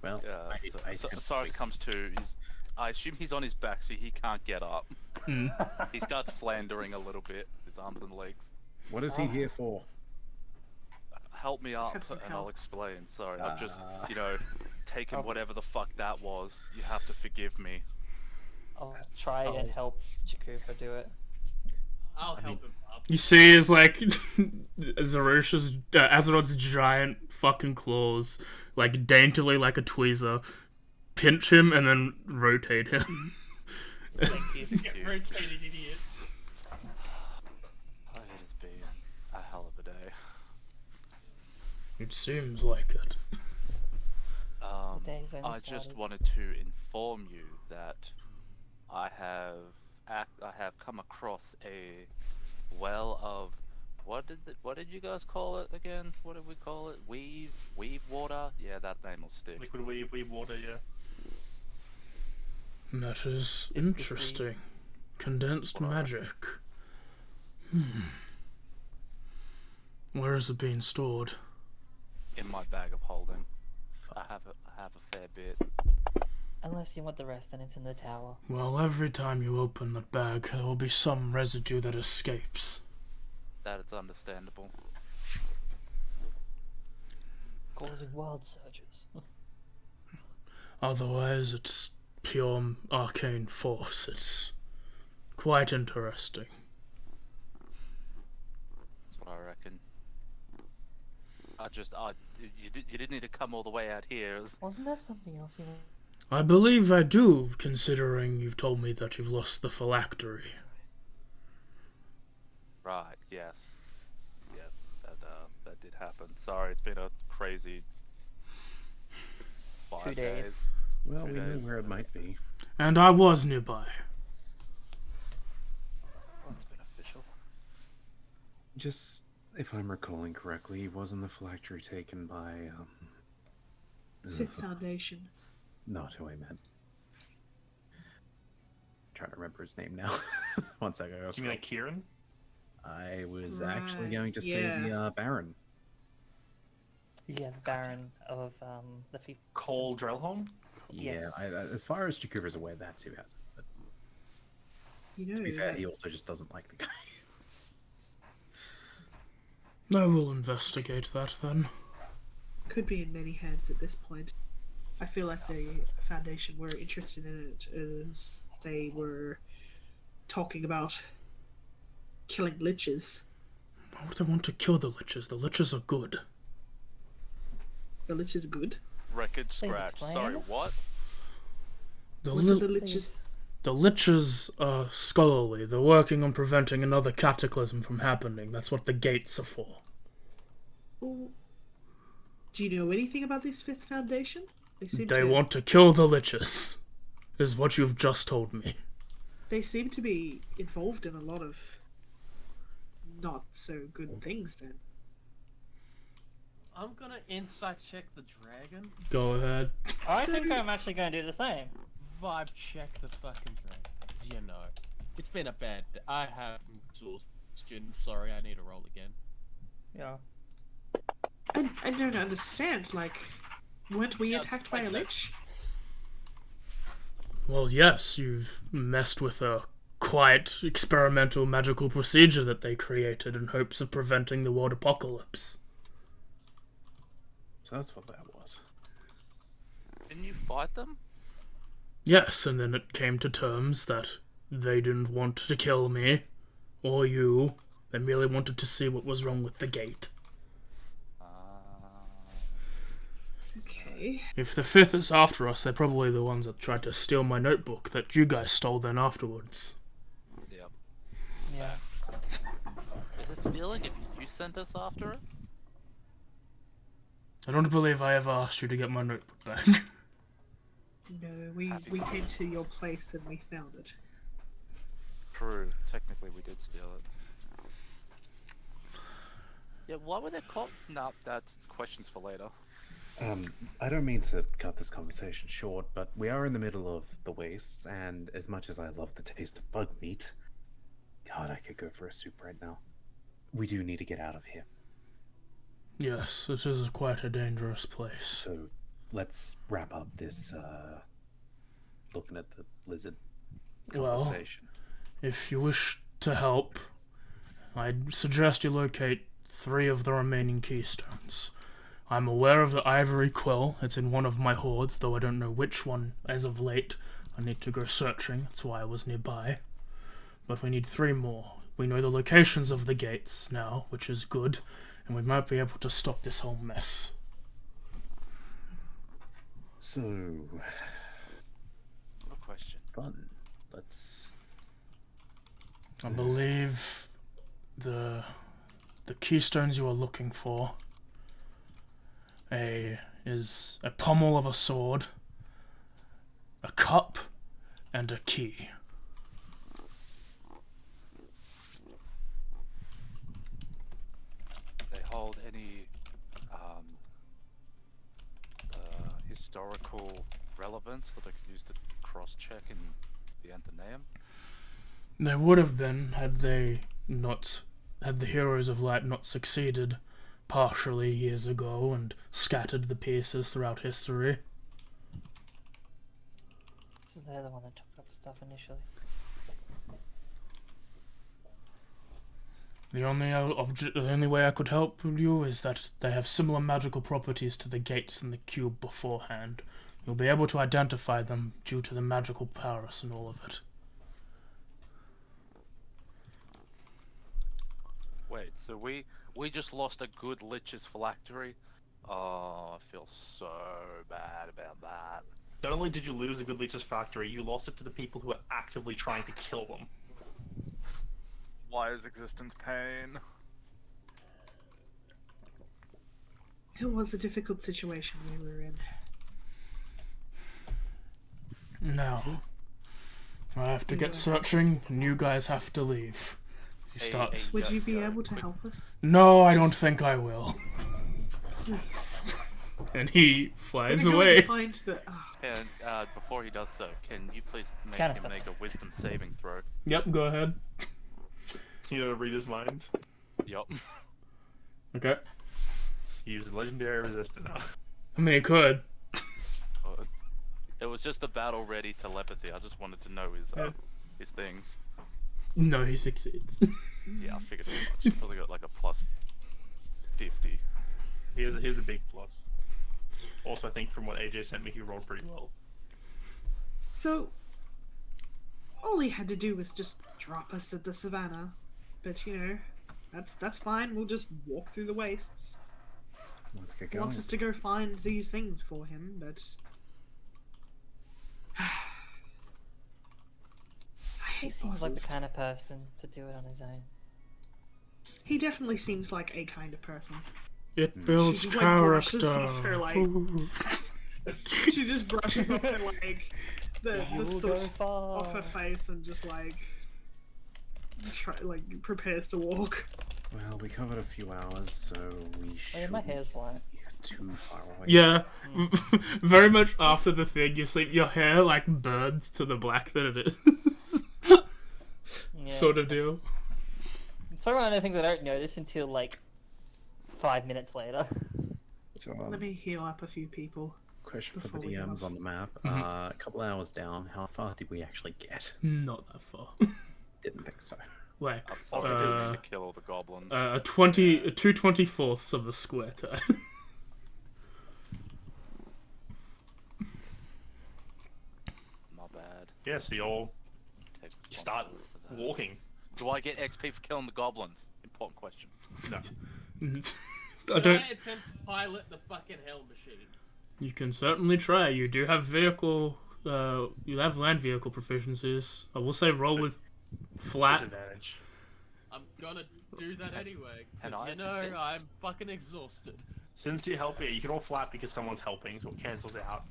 Well, Yeah. I So, attempt Cyrus to- comes to. I assume he's on his back, so he can't get up. Mm. He starts floundering a little bit, his arms and legs. What is he here for? Help me up, Have some and I'll health. explain. Sorry, I've just, Ah. taken Oh. whatever the fuck that was. You have to forgive me. I'll try and help Jakuba do it. I'll help him up. You see is like Zarosha's Azeroth's giant fucking claws, like daintily like a tweezer, pinch him and then rotate him. Thank you. Get rotated, idiot. Oh, it has been a hell of a day. It seems like it. day's only I just started. wanted to inform you that I have come across a well of what did you guys call it again? What did we call it? Weave water? Yeah, that name will stick. Liquid weave water, yeah. That is It's interesting. Condensed magic. Where is it being stored? In my bag of holding. I have a fair bit. Unless you want the rest, and it's in the tower. Well, every time you open that bag, there will be some residue that escapes. That is understandable. Causing wild surges. Otherwise, it's pure arcane force. It's quite interesting. That's what I reckon. You didn't need to come all the way out here. Wasn't there something else you know? I believe I do, considering you've told me that you've lost the phylactery. Right, yes. Yes, that did happen. Sorry, it's been a crazy 5 2 days. Well, 2 we know days. where it might be. And I was nearby. Well, it's been official. Just, if I'm recalling correctly, wasn't the phylactery taken by, Fifth Foundation. not who I meant. Trying to remember his name now. One second. Do you mean like Kieran? I was actually Right, going to say the Baron. Yeah, the Baron of the Fifth. Cole Drellholm? Yes. Yeah, as far as Jakuba's aware, that's who has it. But You to be know, fair, he also just doesn't like the guy. I will investigate that then. could be in many hands at this point. I feel like the Foundation were interested in it as they were talking about killing liches. Why would they want to kill the liches? The liches are good. The lich is good. Record Please scratch. explain. Sorry, what? The, What li- do the liches? Please. the liches are scholarly. They're working on preventing another cataclysm from happening. That's what the gates are for. Well, do you know anything about this Fifth Foundation? They to, want to kill the liches, is what you've just told me. They seem to be involved in a lot of not so good things. Then I'm gonna insight check the dragon. Go ahead. I So think do- I'm actually going to do the same. Vibe check the fucking dragon. 'Cause you know, it's been a bad day. I have exhaustion. Sorry, I need to roll again. Yeah. I don't understand. Like, weren't we Yeah, attacked by a like that. lich? Well, yes, you've messed with a quite experimental magical procedure that they created in hopes of preventing the world apocalypse. So that's what that was. Didn't you fight them? Yes, and then it came to terms that they didn't want to kill me, or you. They merely wanted to see what was wrong with the gate. Okay. If the fifth is after us, they're probably the ones that tried to steal my notebook that you guys stole then afterwards. Yep. Yeah. Is it stealing if you sent us after it? I don't believe I ever asked you to get my notebook back. No, we came to your place and we found it. True. Technically, we did steal it. Yeah, why were they caught? Nah, that's questions for later. I don't mean to cut this conversation short, but we are in the middle of the wastes, and as much as I love the taste of bug meat, God, I could go for a soup right now. We do need to get out of here. Yes, this is quite a dangerous place. So let's wrap up this looking at the lizard conversation. Well, if you wish to help, I'd suggest you locate 3 of the remaining keystones. I'm aware of the ivory quill. It's in one of my hoards, though I don't know which one as of late. I need to go searching, that's why I was nearby. But we need 3 more. We know the locations of the gates now, which is good, and we might be able to stop this whole mess. So, No question. fun. Let's... I believe the keystones you are looking for is a pommel of a sword, a cup, and a key. They hold any historical relevance that I could use to cross-check in the Atheneum? There would have been had the Heroes of Light not succeeded partially years ago and scattered the pieces throughout history. So they're the one that took that stuff initially. The only way I could help you is that they have similar magical properties to the gates in the cube beforehand. You'll be able to identify them due to the magical powers and all of it. Wait, so we just lost a good Lich's phylactery? Oh, I feel so bad about that. Not only did you lose a good Leech's factory, you lost it to the people who are actively trying to kill them. Why is existence pain? It was a difficult situation we were in. Now, I have to get searching, and you guys have to leave. He starts. Would you be able to help us? No, I don't think I will. Please. And he flies We're going away. to find the... And before he does so, can you please make Kinda him stuff. make a wisdom saving throw? Yep, go ahead. You know, read his mind. Yup. Okay. Use legendary resistor. I mean, he could. It was just a battle ready telepathy. I just wanted to know his things. No, he succeeds. Yeah, I figured as much. He's probably got like a plus 50. Here's a big plus. Also, I think from what AJ sent me, he rolled pretty well. So, all he had to do was just drop us at the savannah. But, you know, that's fine. We'll just walk through the wastes. Let's get He going. wants us to go find these things for him, but... I He hate seems like the bosses. kind of person to do it on his own. He definitely seems like a kind of person. It builds She just, like, brushes character. off her, like- She just brushes off her, like, the You'll go soot far. off her face and just, like, prepares to walk. Well, we covered a few hours, so we Oh, yeah, should my hair's flying. too far away. Yeah, very much after the thing, you see your hair like burns to the black that it is. Yeah. Sort of deal. It's probably one of the things I don't notice until like 5 minutes later. So, Let me heal up a few people. Question for the Before we get DMs off. on the map. Mhm. A couple hours down, how far did we actually get? Not that far. Didn't think so. Like, I thought we Also, needed to kill all the goblins. a 2/24 of a square time. Not bad. yeah, so you start responsibility for that. walking. Do I get XP for killing the goblins? Important question. No. I don't. I attempt to pilot the fucking hell machine. You can certainly try. You do have vehicle. You have land vehicle proficiencies. I will say roll with flat. Disadvantage. I'm gonna do that anyway. And Because I you know assist. I'm fucking exhausted. Since you help, yeah, you can all flat because someone's helping, so it cancels out.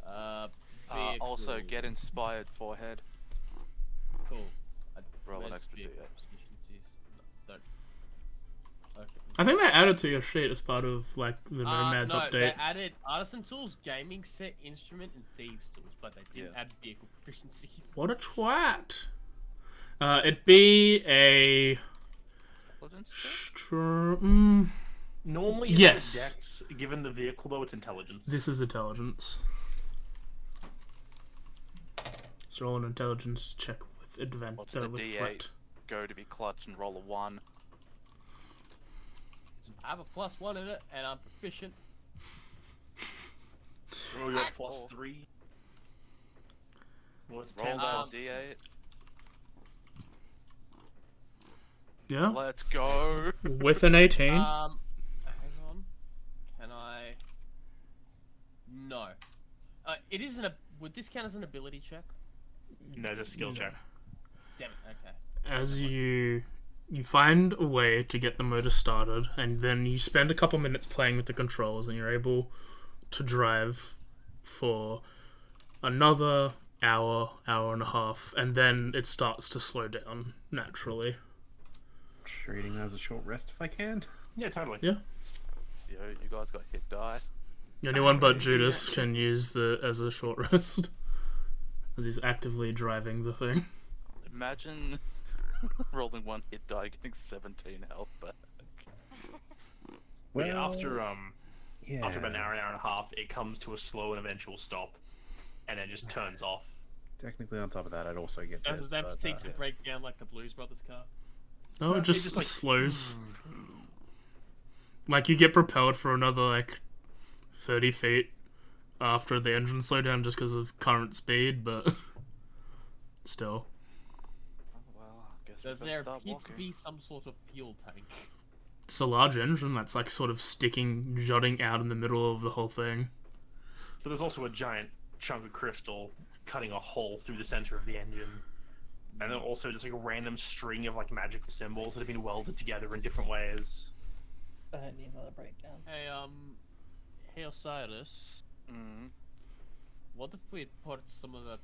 Okay. Also, vehicle. get inspired forehead. Cool. Roll an Where's extra vehicle D8. proficiencies? No, don't. Okay. I think they added to your sheet as part of like the Nomads no, they update. added artisan tools, gaming set, instrument, and thieves tools, but they didn't Yeah. add vehicle proficiencies. What a twat! It'd be a. Intelligence check? Normally, Yes. it's dex. Given the vehicle, though, it's intelligence. This is intelligence. So roll an intelligence check with What's the with D8? flat. Go to be clutch and roll a 1. I have a +1 in it, and I'm proficient. Roll your Cool. +3. What's Roll 10 that plus? D8. Yeah, Let's go. with an 18. Hang on. Can I? No. It isn't a. Would this count as an ability check? No, just skill check. Damn it. Okay. As you find a way to get the motor started, and then you spend a couple minutes playing with the controls, and you're able to drive for another hour and a half, and then it starts to slow down naturally. Treating that as a short rest if I can. Yeah, totally. Yeah. Yo, you guys got hit die. Anyone but Judas can use the as a short rest, as he's actively driving the thing. Imagine rolling 1 hit die, getting 17 health back. But yeah, after yeah. after about an hour and a half, it comes to a slow and eventual stop, and then just turns off. Technically, on top of that, I'd also get Does this. that But, takes a breakdown like the Blues Brothers car? No, it it just, just, like, slows. Like you get propelled for another like 30 feet after the engine slow down just because of current speed, but still. Oh, well, I guess we Does better there start appear to walking. be some sort of fuel tank? It's a large engine that's like sort of jutting out in the middle of the whole thing. But there's also a giant chunk of crystal cutting a hole through the center of the engine. And then also just like a random string of like magical symbols that have been welded together in different ways. I don't need another breakdown. Hey Osiris, Mm. what if we put some of that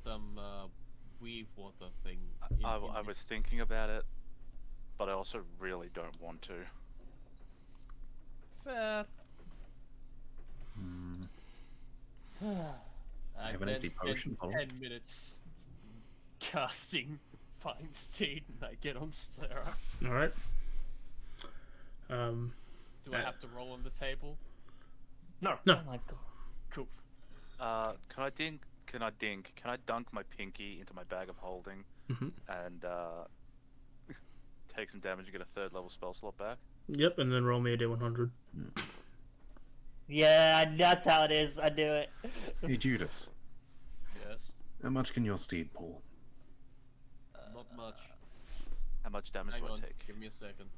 weave water thing I in was this? thinking about it, but I also really don't want to. Fair. I have an then empty spend potion bottle. 10 minutes casting Fine Steed and I get on Slera. All right. Do I have to roll on the table? No. No. Oh my god. Cool. Can I dunk my pinky into my bag of holding Mhm. and take some damage and get a 3rd level spell slot back? Yep, and then roll me a d100. Yeah, that's how it is. I do it. Hey Judas, Yes. how much can your steed pull? Not much. How much damage Hang do I on. take? Give me a second.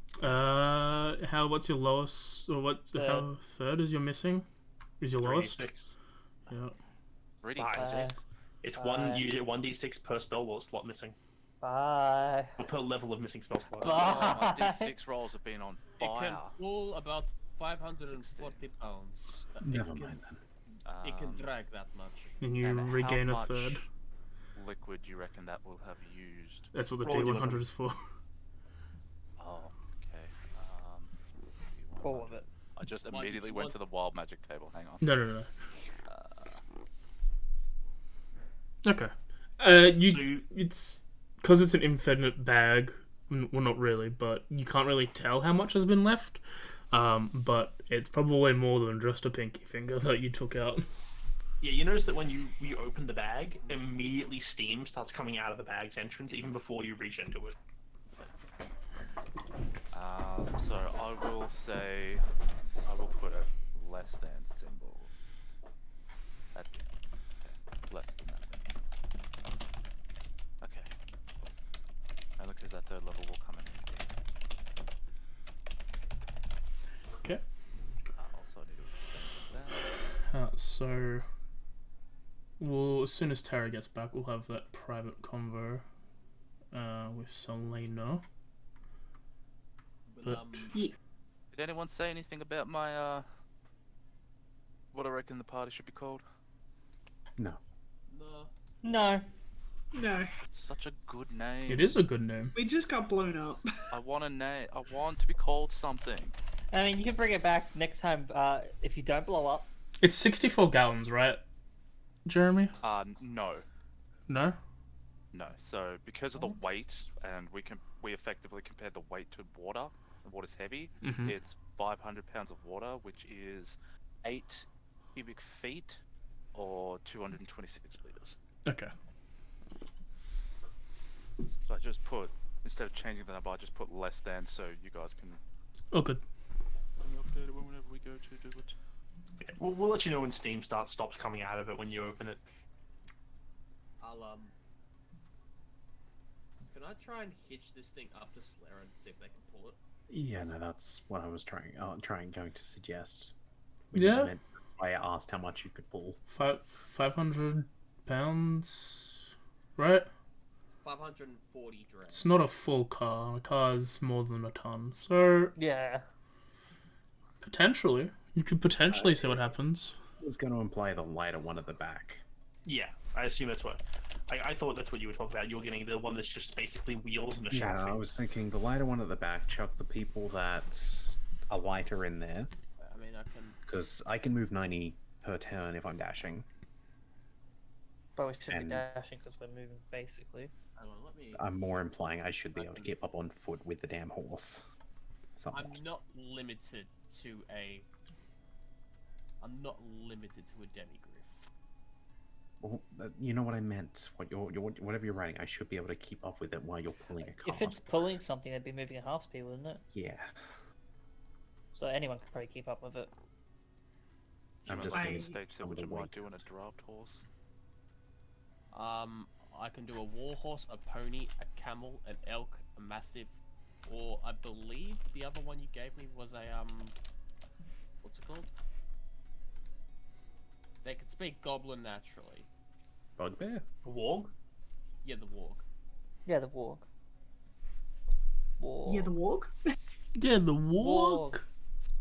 What's your lowest, or what? How third is your missing? Is your lowest? 3d6. Yeah. 3d6. It's Bye. one. You get 1d6 per spell or slot missing, Bye. or per level of missing spell slot. Oh, my Bye. d6 rolls have been on It can fire. pull about 540 pounds. Never it mind then. It can Um, drag that much. And you and how regain a much third. liquid do you reckon that will have used? That's what the Roll a d100 is for. Oh, okay. All of it. I just Why did immediately you went want- to the wild magic table. Hang on. No. Okay. So you, It's because it's an infinite bag. Well, not really, but you can't really tell how much has been left. but it's probably more than just a pinky finger that you took out. Yeah, you notice that when you open the bag, immediately steam starts coming out of the bag's entrance even before you reach into it. So I will say, I will put a less than symbol at the end. Okay. Less than that. Okay. And because that third level will come in handy. Okay. Also I need to extend that. So, as soon as Tara gets back, we'll have that private convo with Selena. But Yeah. Did anyone say anything about my what I reckon the party should be called? No. No. No. No, Such a good name. it is a good name. we just got blown up. I want a name. I want to be called something. I mean, you can bring it back next time if you don't blow up. It's 64 gallons, right, Jeremy? No. No? No. So because of the weight, and we effectively compare the weight to water, and water's heavy. Mhm. It's 500 pounds of water, which is 8 cubic feet, or 226 liters. Okay. So I just put, instead of changing the number, I just put less than, so you guys can Oh, good. update it whenever we go to do it. Yeah, we'll let you know when steam stops coming out of it when you open it. I'll Can I try and hitch this thing up to Slayer and see if they can pull it? Yeah, no, that's what I was going to suggest. Yeah. That's why I asked how much you could pull. 500 pounds, right? 540 drag. It's not a full car. A car is more than a ton. So, Yeah. potentially. You could potentially see what happens. I was going to imply the lighter one at the back. Yeah, I assume that's what. I thought that's what you were talking about. You're getting the one that's just basically wheels and a Yeah, chassis. I was thinking the lighter one at the back, chuck the people that are lighter in there, I mean, I can. because I can move 90 per turn if I'm dashing. But we should And- be dashing because we're moving basically. Hang on, let me. I'm more implying I should be able to keep up on foot with the damn horse. Somewhat. I'm not limited to a. I'm not limited to a demigriff. Well, you know what I meant. Whatever you're writing, I should be able to keep up with it while you're pulling a car. If it's pulling something, it'd be moving at half speed, wouldn't it? Yeah, So anyone could probably keep up with it. I'm just Why- saying. States some which of I the might weight. do in a draft horse. I can do a warhorse, a pony, a camel, an elk, a mastiff, or I believe the other one you gave me was a what's it called? They can speak goblin naturally. Bugbear? A warg? Yeah, the warg. Yeah, the warg. Warg. Yeah, the walk. Yeah, the walk.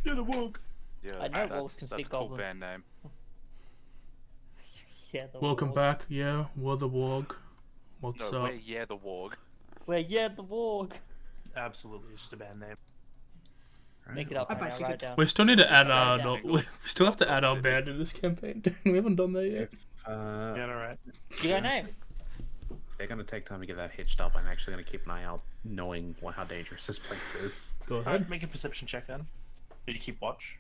Yeah, the warg. Yeah, I know that's, wolves can that's speak a cool goblin. band name. Yeah, the Welcome warg. back. Yeah, we're the walk. What's No, up? we're yeah the warg. Well, yeah, the warg. Absolutely, it's just a band name. Make it up. I Right buy now, write it tickets. down. We still need to add our. Yeah. We still have to add our Shit. band in this campaign. We haven't done that yet. Yeah, alright. You don't know. If they're going to take time to get that hitched up, I'm actually going to keep an eye out, knowing how dangerous this place is. Go Alright, ahead. make a perception check then. Did you keep watch?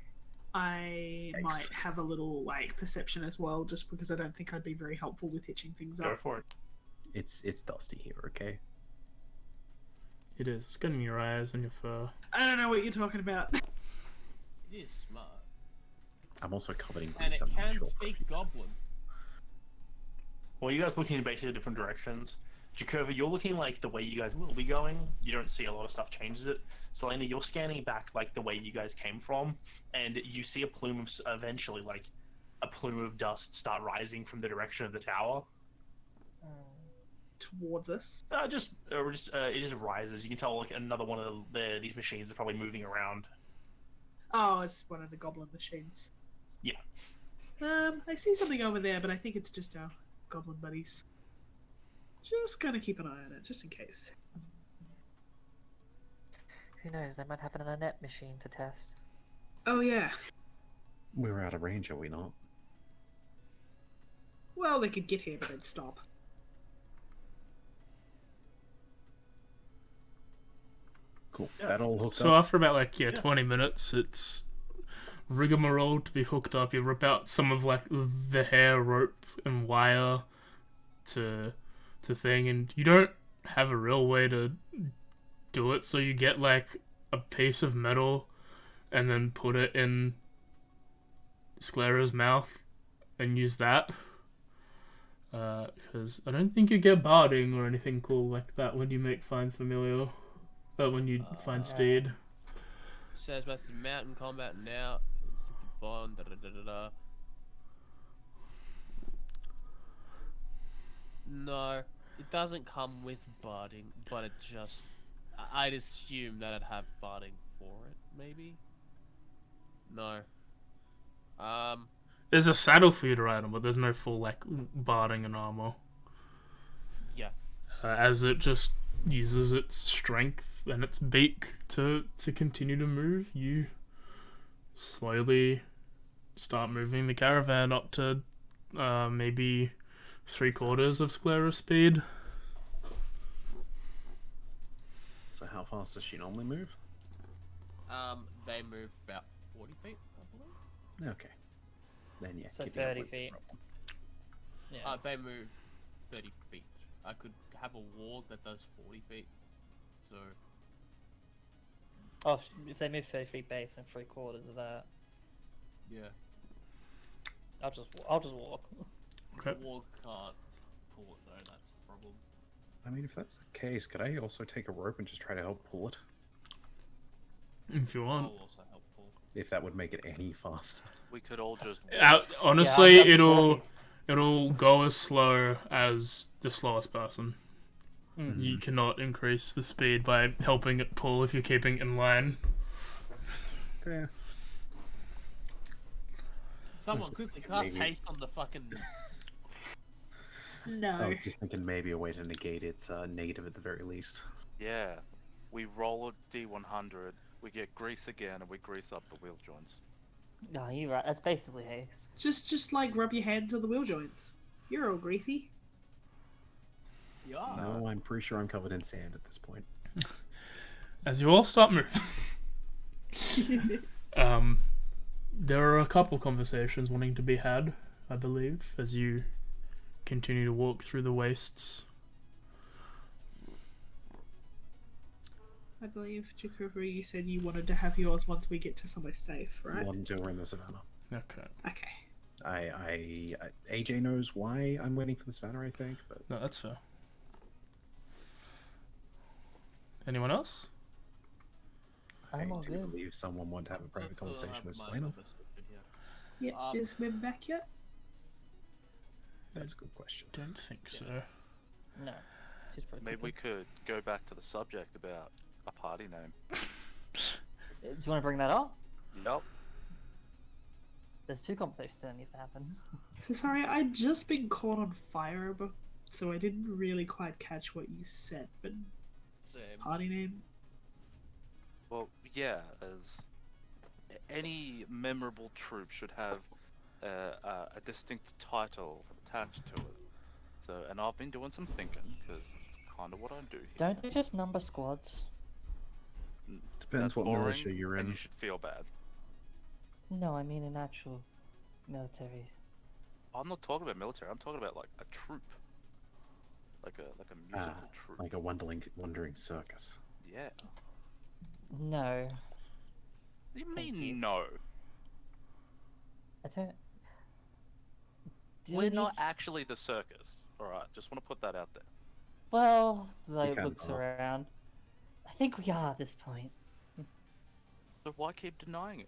I Yikes. might have a little like perception as well, just because I don't think I'd be very helpful with hitching things Go up. for it. It's dusty here, okay? It is. It's getting in your eyes and your fur. I don't know what you're talking about. It is smart. I'm also covered in And grease. it I'm not can sure. speak goblin. Well, you guys looking in basically different directions. Jakova, you're looking like the way you guys will be going. You don't see a lot of stuff changes it. Selena, you're scanning back like the way you guys came from, and you see a plume of eventually like a plume of dust start rising from the direction of the tower. Towards us. It just rises. You can tell like another one of these machines are probably moving around. Oh, it's one of the goblin machines. Yeah. I see something over there, but I think it's just our goblin buddies. Just gonna keep an eye on it, just in case. Who knows? They might have an Annette machine to test. Oh yeah. We're out of range, are we not? Well, they could get here, but they'd stop. Cool. Yeah. That all hooked So up. after about 20 minutes, it's rigmarole to be hooked up. You rip out some of the hair, rope, and wire to thing, and you don't have a real way to do it. So you get a piece of metal, and then put it in Sclera's mouth, and use that. Because I don't think you get barding or anything cool like that when you make Finds Familiar. When you find Steed. Says most of mountain combat now. Instinctive bond. Da da da da da. No, it doesn't come with barding, but it just. I'd assume that it'd have barding for it, maybe. No. There's a saddle for you to ride on, but there's no full barding and armor. Yeah. As it just uses its strength and its beak to continue to move, you slowly start moving the caravan up to maybe 3/4 of Sclera's speed. So how fast does she normally move? They move about 40 feet, I believe. Okay. Then yeah. So keeping up 30 with feet. the problem. Yeah. They move 30 feet. I could have a wall that does 40 feet. So, Oh, if they move 30 feet base and 3/4 of that, yeah. I'll just walk. Okay. The wall can't pull it though, that's the problem. I mean, if that's the case, could I also take a rope and just try to help pull it? If you I'll want. also help pull. If that would make it any faster. We could all just. Honestly, Yeah, I'm just walking. it'll go as slow as the slowest person. Mm. You cannot increase the speed by helping it pull if you're keeping it in line. Fair. Someone just quickly thinking cast maybe- haste on the fucking. No. I was just thinking maybe a way to negate its negative at the very least. Yeah. We roll a D100, we get grease again, and we grease up the wheel joints. No, you're right. That's basically haste. Just rub your hands on the wheel joints. You're all greasy. Yeah. No, I'm pretty sure I'm covered in sand at this point. As you all start moving, there are a couple conversations wanting to be had, I believe, as you continue to walk through the wastes. I believe, Jacoby, you said you wanted to have yours once we get to somewhere safe, right? Not until we're in the savannah. Okay. Okay. AJ knows why I'm waiting for the savannah, I think, but No, that's fair. Anyone else? I'm I all do good. believe someone wanted to have a private conversation with Selena. Yeah, is Mim back yet? That's a good question. Don't think so. No. She's pretty Maybe we could go back to the subject about a party name. Do you want to bring that up? Yep. There's two conversations that needs to happen. So sorry, I'd just been caught on fire, so I didn't really quite catch what you said, but Same. party name? Well, yeah, as any memorable troop should have a distinct title attached to it. So, and I've been doing some thinking because it's kind of what I do here. Don't they just number squads? Depends That's what boring, militia you're and in. you should feel bad. No, I mean an actual military. I'm not talking about military. I'm talking about like a troop, like a musical troop. Like a wandering circus. Yeah. No, What do you Thank mean you. no? I don't. Do We're we not need s- actually the circus. All right, just want to put that out there. Well, they can looks not. around. I think we are at this point. So why keep denying it?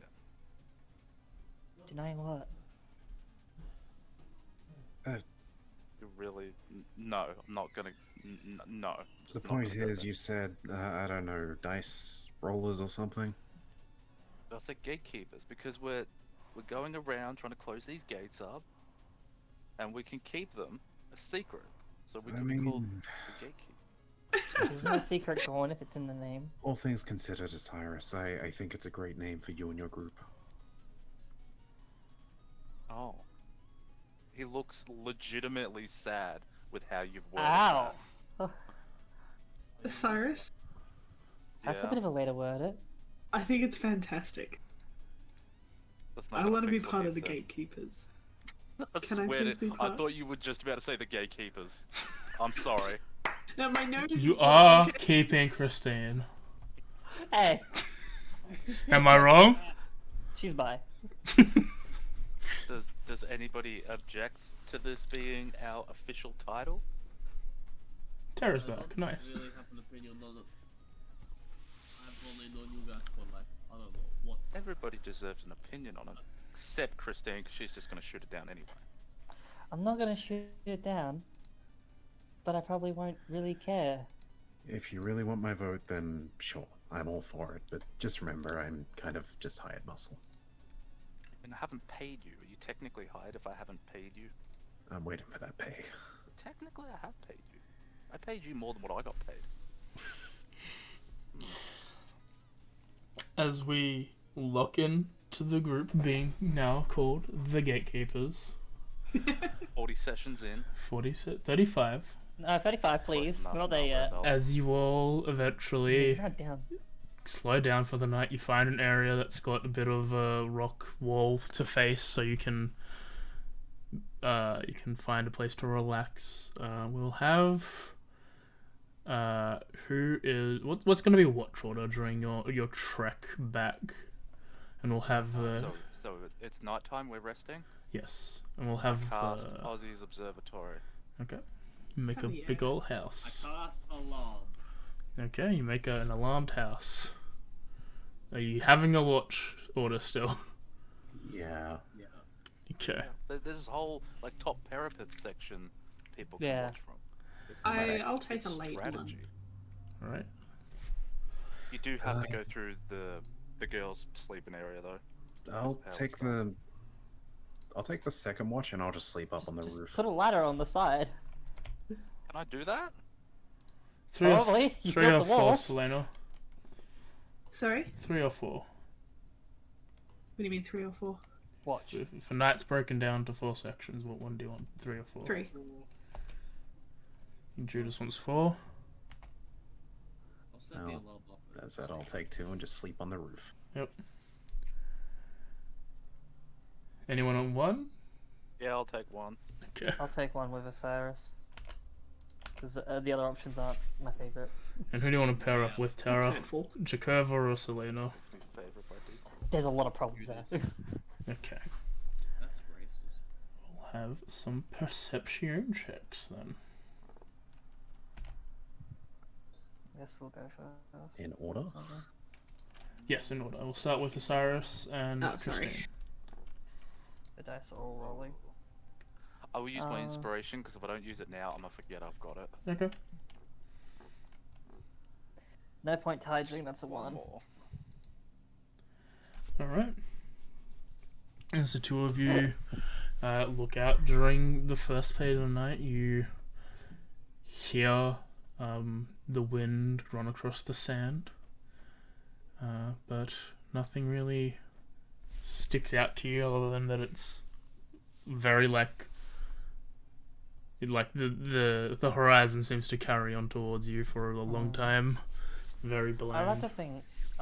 Denying what? You really? No, I'm not gonna. No. just The not point gonna go is, there. you said, I don't know, dice rollers or something? I said gatekeepers because we're going around trying to close these gates up, and we can keep them a secret. So we I can be called mean, the gatekeepers. Isn't a secret gone if it's in the name? all things considered, Osiris, I think it's a great name for you and your group. Oh. He looks legitimately sad with how you've worded Ow! that. Cyrus? That's a Yeah. bit of a way to word it. I think it's fantastic. That's not I gonna want to be fix what part you of the said. gatekeepers. I Can I swear please to- be part? I thought you were just about to say the gatekeepers. I'm sorry. No, my nose You is are broken. keeping Christine. Hey, Am I wrong? she's bi. Does anybody object to this being our official title? Tara's I don't back. Nice. really have an opinion on it. I've only known you guys for like, I don't know, what? Everybody deserves an opinion on it, except Christine, because she's just gonna shoot it down anyway. I'm not gonna shoot it down, but I probably won't really care. If you really want my vote, then sure, I'm all for it. But just remember, I'm kind of just hired muscle. And I haven't paid you. Are you technically hired if I haven't paid you? I'm waiting for that pay. Technically, I have paid you. I paid you more than what I got paid. As we lock in to the group being now called the Gatekeepers, 40 sessions in. 35. 35, please. Close We're not enough, there yet. As you all eventually Not down. slow down for the night, you find an area that's got a bit of a rock wall to face, so you can find a place to relax. We'll have what's going to be watch order during your trek back, and we'll have So it's nighttime. We're resting. yes, and we'll have Cast Aussie's observatory. okay. You make Oh, a yeah. big old I house. cast alarm. Okay, you make an alarmed house. Are you having a watch order still? Yeah. Yeah. Okay. There's this whole like top parapet section people can Yeah. watch from. It's I'll take it's a late strategy. All right. You do have to go through the girls' sleeping area though. I'll Hell's take the second watch and I'll just sleep up on the Just roof. put a ladder on the side. Can I do that? Probably. You Three built or the four, walls. Selena. Sorry? 3 or 4. What do you mean 3 or 4? Watch. If a night's broken down to 4 sections, what one do you want? 3 or 4? 3. And Judas wants 4. I'll set the Oh. alarm off. As that, I'll take 2 and just sleep on the roof. Yep. Anyone on 1? Yeah, I'll take one. Okay. I'll take one with Osiris. Because the other options aren't my favorite. And who do you want to pair up with, That's Tara? hurtful. Jakova or Selena? It's my favorite by default. There's a lot of problems there. Okay. That's racist. We'll have some perception checks then. I guess we'll go first. In order? Yes, in order. We'll start with Osiris and Oh, sorry. Christine. The dice are all rolling. I will use my Uh, inspiration because if I don't use it now, I'm gonna forget I've got it. Okay. No point tiding, that's a 1. more. Alright. As the two of you look out during the first phase of the night, you hear the wind run across the sand, but nothing really sticks out to you other than that it's very the horizon seems to carry on towards you for a long time. Very bland. I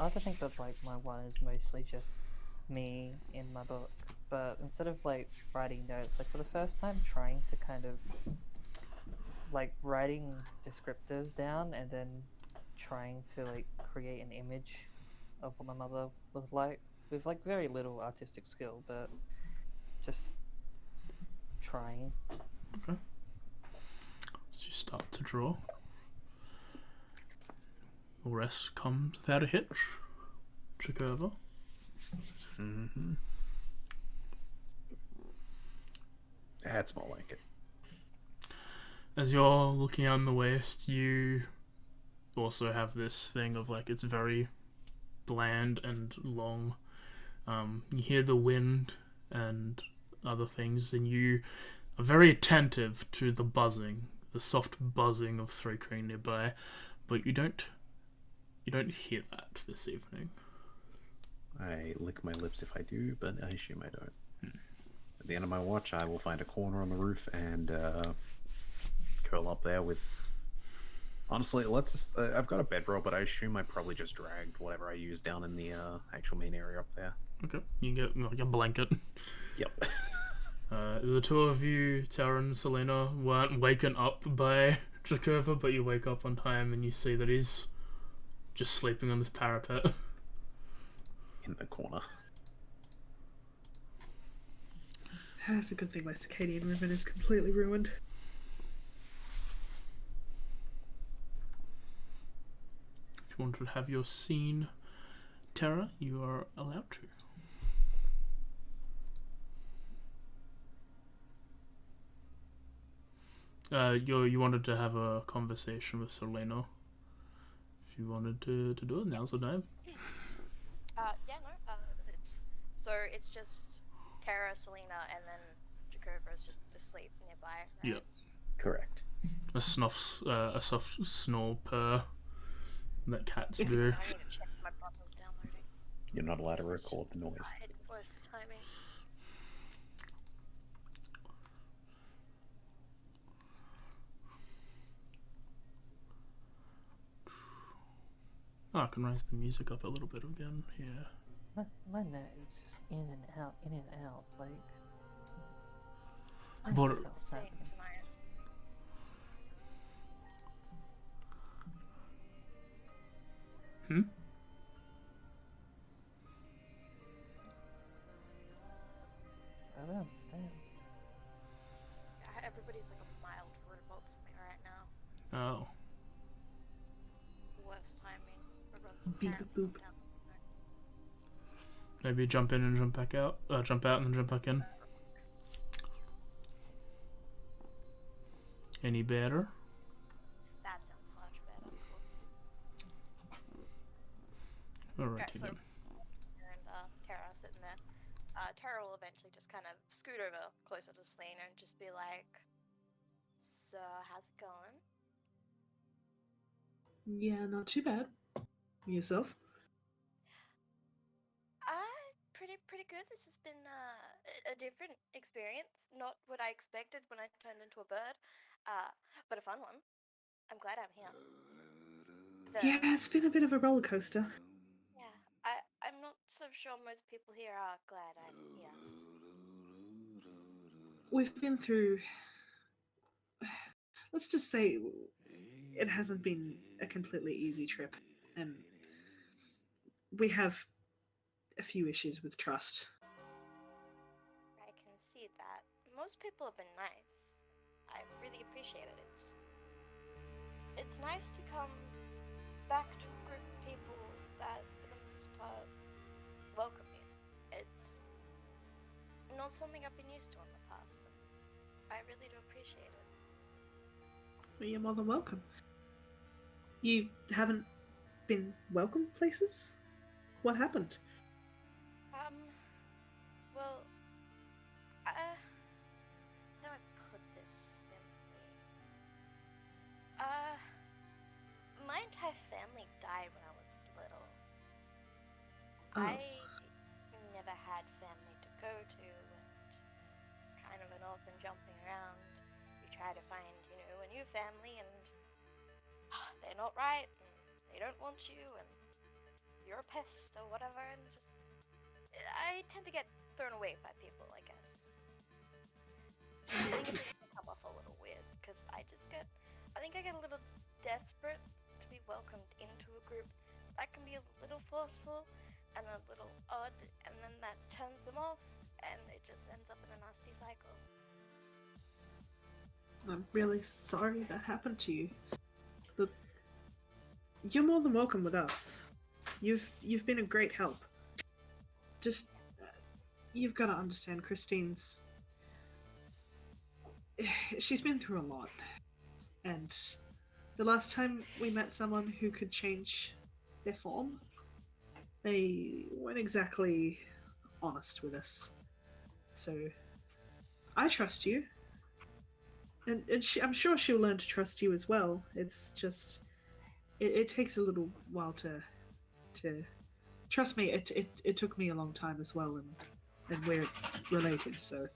like to think that like my 1 is mostly just me in my book, but instead of like writing notes, like for the first time trying to kind of like writing descriptors down and then trying to like create an image of what my mother looked like with like very little artistic skill, but just trying. Okay. So you start to draw. The rest comes without a hitch. Jakova. Mm-hmm. That's more like it. As you're looking out in the west, you also have this thing of like it's very bland and long. You hear the wind and other things, and you are very attentive to the buzzing, the soft buzzing of Three Crane nearby, but you don't hear that this evening. I lick my lips if I do, but I assume I don't. At the end of my watch, I will find a corner on the roof and curl up there with Honestly, let's just, I've got a bedroll, but I assume I probably just dragged whatever I used down in the actual main area up there. Okay, you get like a blanket. Yep. The two of you, Tara and Selena, weren't waken up by Jakova, but you wake up on time and you see that he's just sleeping on this parapet. In the corner. That's a good thing my circadian rhythm is completely ruined. If you want to have your scene, Tara, you are allowed to. You wanted to have a conversation with Selena. If you wanted to do it, now's the time. Yeah, no, it's just Tara, Selena, and then Jakova is just asleep nearby, right? Yep. Correct. A soft snore purr that cats do. I need to check if my brother's downloading. You're not allowed to record the noise. Where's the timing? Oh, I can raise the music up a little bit again. Yeah. My net is just in and out, like... I But- can tell what's happening. Hmm? I don't understand. Yeah, everybody's like a mile above me right now. Oh. Worst timing. Everyone's Beep apparently boop. down. Maybe jump in and jump back out. Jump out and then jump back in. Any better? That sounds much better. Alrighty Okay, so then. and Tara are sitting there. Tara will eventually just kind of scoot over closer to Selena and just be like, "So, how's it going?" Yeah, not too bad. Yourself? Pretty good. This has been a different experience. Not what I expected when I turned into a bird, but a fun one. I'm glad I'm here. Yeah, it's been a bit of a roller coaster. Yeah, I'm not so sure most people here are glad I'm here. We've been through... Let's just say it hasn't been a completely easy trip, and we have a few issues with trust. I can see that. Most people have been nice. I really appreciate it. It's nice to come back to a group of people that, for the most part, welcome you. It's not something I've been used to in the past. I really do appreciate it. Well, you're more than welcome. You haven't been welcome places? What happened? Well, how do I put this simply? My entire family died when I was little. Oh. I never had family to go to, and kind of an orphan jumping around. You try to find, a new family, and they're not right, and they don't want you, and you're a pest or whatever, and just I tend to get thrown away by people, I guess. I think it makes me come off a little weird, because I think I get a little desperate to be welcomed into a group. That can be a little forceful and a little odd, and then that turns them off, and it just ends up in a nasty cycle. I'm really sorry that happened to you. But you're more than welcome with us. You've been a great help. Just you've got to understand, Christine's... She's been through a lot. And the last time we met someone who could change their form, they weren't exactly honest with us. So, I trust you. And I'm sure she'll learn to trust you as well. It's just... It takes a little while to trust me, it took me a long time as well, and we're related, so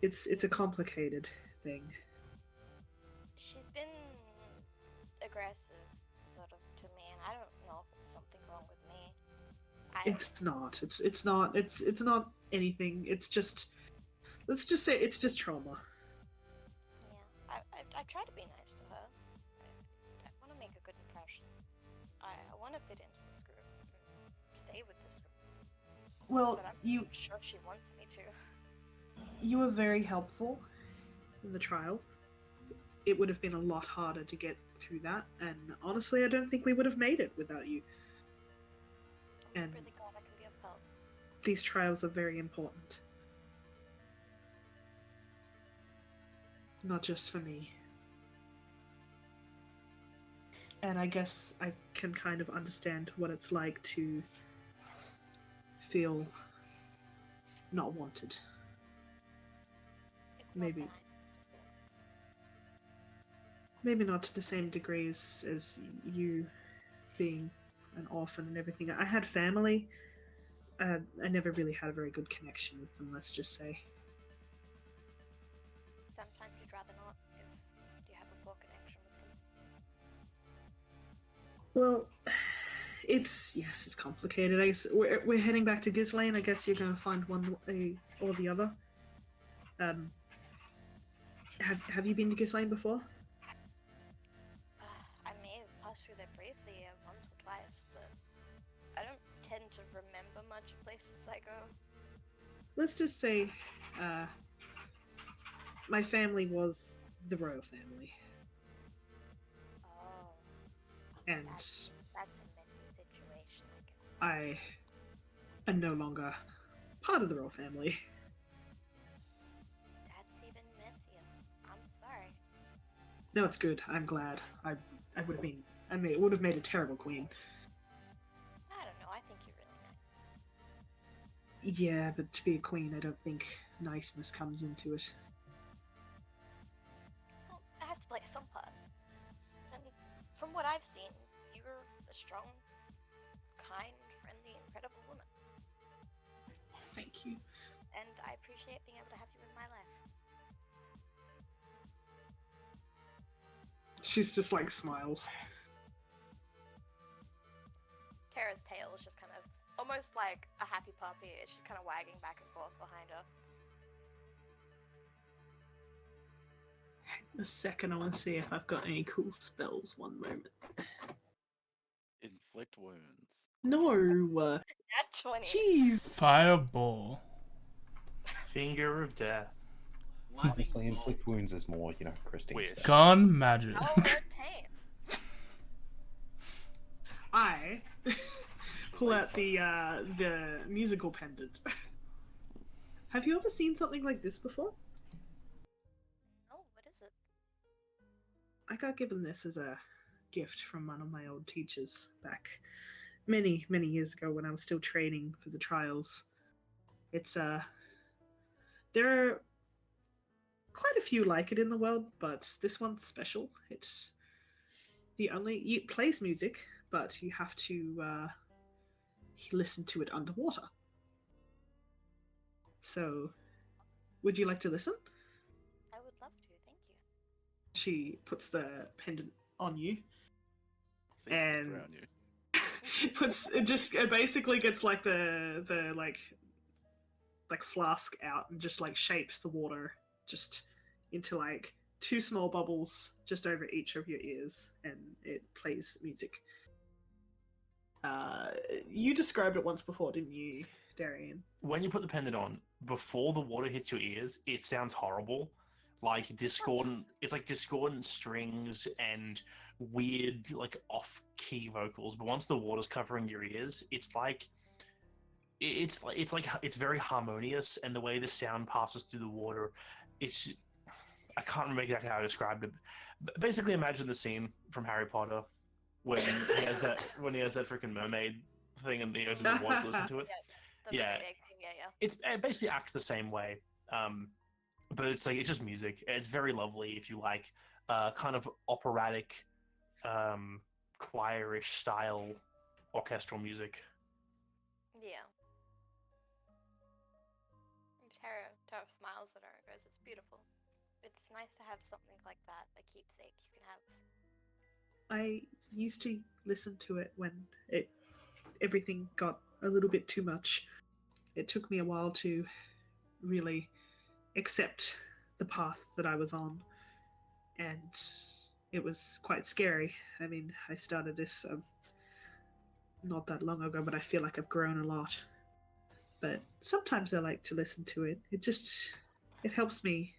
it's a complicated thing. She's been aggressive, sort of, to me, and I don't know if it's something wrong with me. It's not. It's not. It's not anything. It's just. Let's just say it's just trauma. Yeah, I try to be nice to her. I want to make a good impression. I want to fit into this group, and stay with this group. Well, But I'm you sure she wants me to. you were very helpful in the trial. It would have been a lot harder to get through that, and honestly, I don't think we would have made it without you. I'm And really glad I can be of help. these trials are very important. Not just for me. And I guess I can kind of understand what it's like to feel not wanted. It's Maybe. not that I need to feel Maybe not to the same degree as you being an orphan and everything. I had family. I never really had a very good connection with them, let's just say. Sometimes you'd rather not if you have a poor connection with them. Well, it's complicated. I guess we're heading back to Ghislaine. I guess you're going to find one or the other. Have you been to Ghislaine before? I may have passed through there briefly once or twice, but I don't tend to remember much of places I go. Let's just say, my family was the royal family, Oh, and that's a messy situation, I guess. I am no longer part of the royal family. That's even messier. I'm sorry. No, it's good. I'm glad. I would have been. It would have made a terrible queen. I don't know. I think you're really nice. Yeah, but to be a queen, I don't think niceness comes into it. Well, it has to play some part. And from what I've seen, you're a strong, kind, friendly, incredible woman. Thank you. And I appreciate being able to have you in my life. She's just like smiles. Tara's tail is just kind of almost like a happy puppy. It's just kind of wagging back and forth behind her. A second, I want to see if I've got any cool spells. One moment. Inflict wounds. No. At 20. Jeez. Fireball. Finger of death. Honestly, inflict wounds is more, Christine's Weird. stuff. Gun magic. Oh, her pain. I pull out the musical pendant. Have you ever seen something like this before? Oh, what is it? I got given this as a gift from one of my old teachers back many, many years ago when I was still training for the trials. It's there are quite a few like it in the world, but this one's special. It's it plays music, but you have to listen to it underwater. So, would you like to listen? I would love to, thank you. She puts the pendant on you, Seems to and drown you. it basically gets like the like flask out and just like shapes the water just into like two small bubbles just over each of your ears, and it plays music. You described it once before, didn't you, Darian? When you put the pendant on, before the water hits your ears, it sounds horrible. Like discordant. It's like discordant strings and weird, like off-key vocals. But once the water's covering your ears, it's very harmonious, and the way the sound passes through the water, I can't remember exactly how I described it. But basically, imagine the scene from Harry Potter when he has that freaking mermaid thing, and he goes into the water to listen to it. The Yeah. mermaid thing, yeah. It basically acts the same way, but it's just music. It's very lovely if you like kind of operatic, choirish style orchestral music. Yeah. Tara smiles at her and goes, "It's beautiful. It's nice to have something like that, a keepsake you can have." I used to listen to it when everything got a little bit too much. It took me a while to really accept the path that I was on, and it was quite scary. I mean, I started this not that long ago, but I feel like I've grown a lot. But sometimes I like to listen to it. It helps me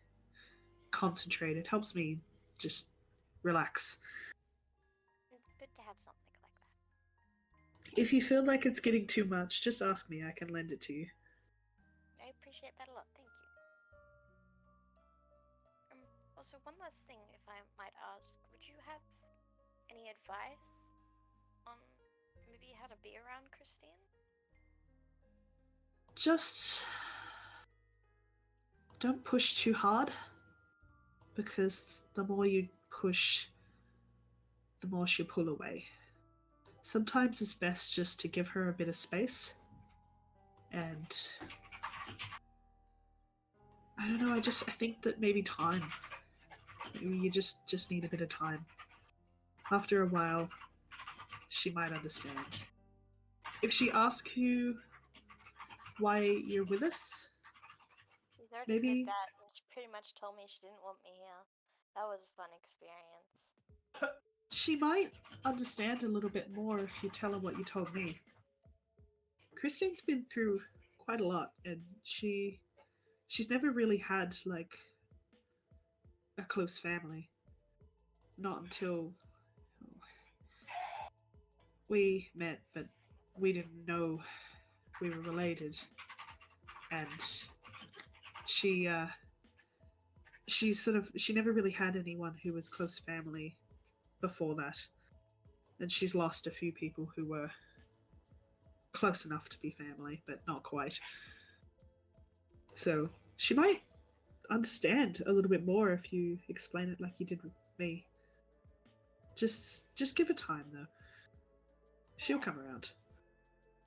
concentrate. It helps me just relax. It's good to have something like that. If you feel like it's getting too much, just ask me. I can lend it to you. I appreciate that a lot. Thank you. Also, one last thing, if I might ask, would you have any advice on maybe how to be around Christine? Just don't push too hard, because the more you push, the more she'll pull away. Sometimes it's best just to give her a bit of space, and I don't know, I think that maybe time. You just need a bit of time. After a while, she might understand. If she asks you why you're with us, She's already maybe did that, and she pretty much told me she didn't want me here. That was a fun experience. she might understand a little bit more if you tell her what you told me. Christine's been through quite a lot, and she's never really had like a close family. Not until we met, but we didn't know we were related. And she never really had anyone who was close family before that. And she's lost a few people who were close enough to be family, but not quite. So she might understand a little bit more if you explain it like you did with me. Just give her time, though. She'll come around.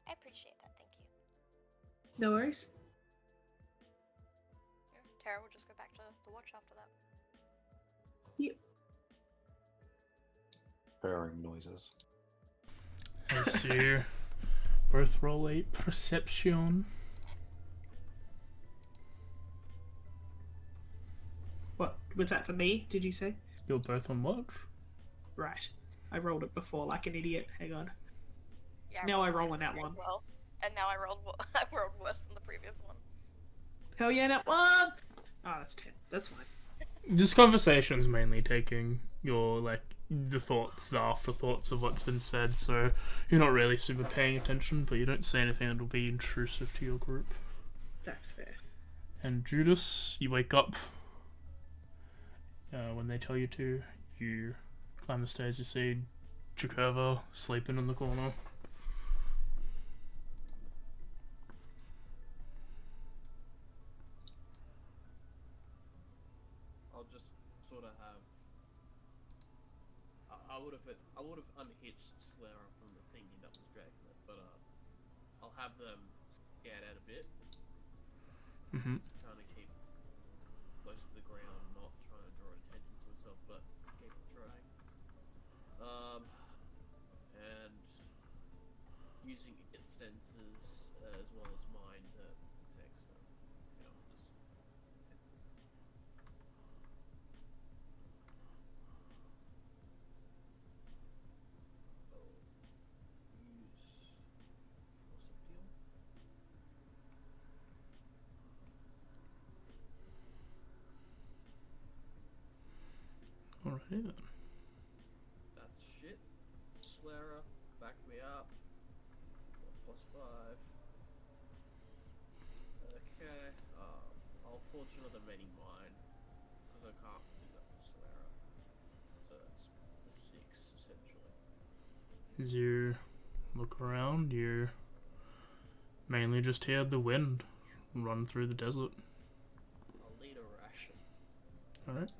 I appreciate that, thank you. No worries. Yeah, Tara will just go back to the watch after that. Yep. Purring noises. As you both roll a perception. What was that for me? Did you say? You're both on watch. Right. I rolled it before like an idiot. Hang on. Yeah, Now I roll mine on that as one. well. And now I rolled worse than the previous one. Hell yeah, that one! Oh, that's 10. That's fine. This conversation's mainly taking your, the thoughts, the afterthoughts of what's been said, so you're not really super paying attention, but you don't say anything that'll be intrusive to your group. That's fair. And Judas, you wake up when they tell you to. You climb the stairs, you see Jakurva sleeping in the corner. I'll just sort of have. I would have unhitched Slayer from the thingy that was dragging it, but I'll have them scared out a bit. Mm-hmm. Trying to keep close to the ground, not trying to draw attention to herself, but keep trying. And using its senses as well as mine to protect stuff. Alrighty then. That's shit. Slayer, back me up. +5. Okay. I'll fortune of the many mine. Because I can't do that for Slayer. So that's the 6, essentially. As you look around, you mainly just hear the wind run through the desert. I'll need a ration. Alright. Ration.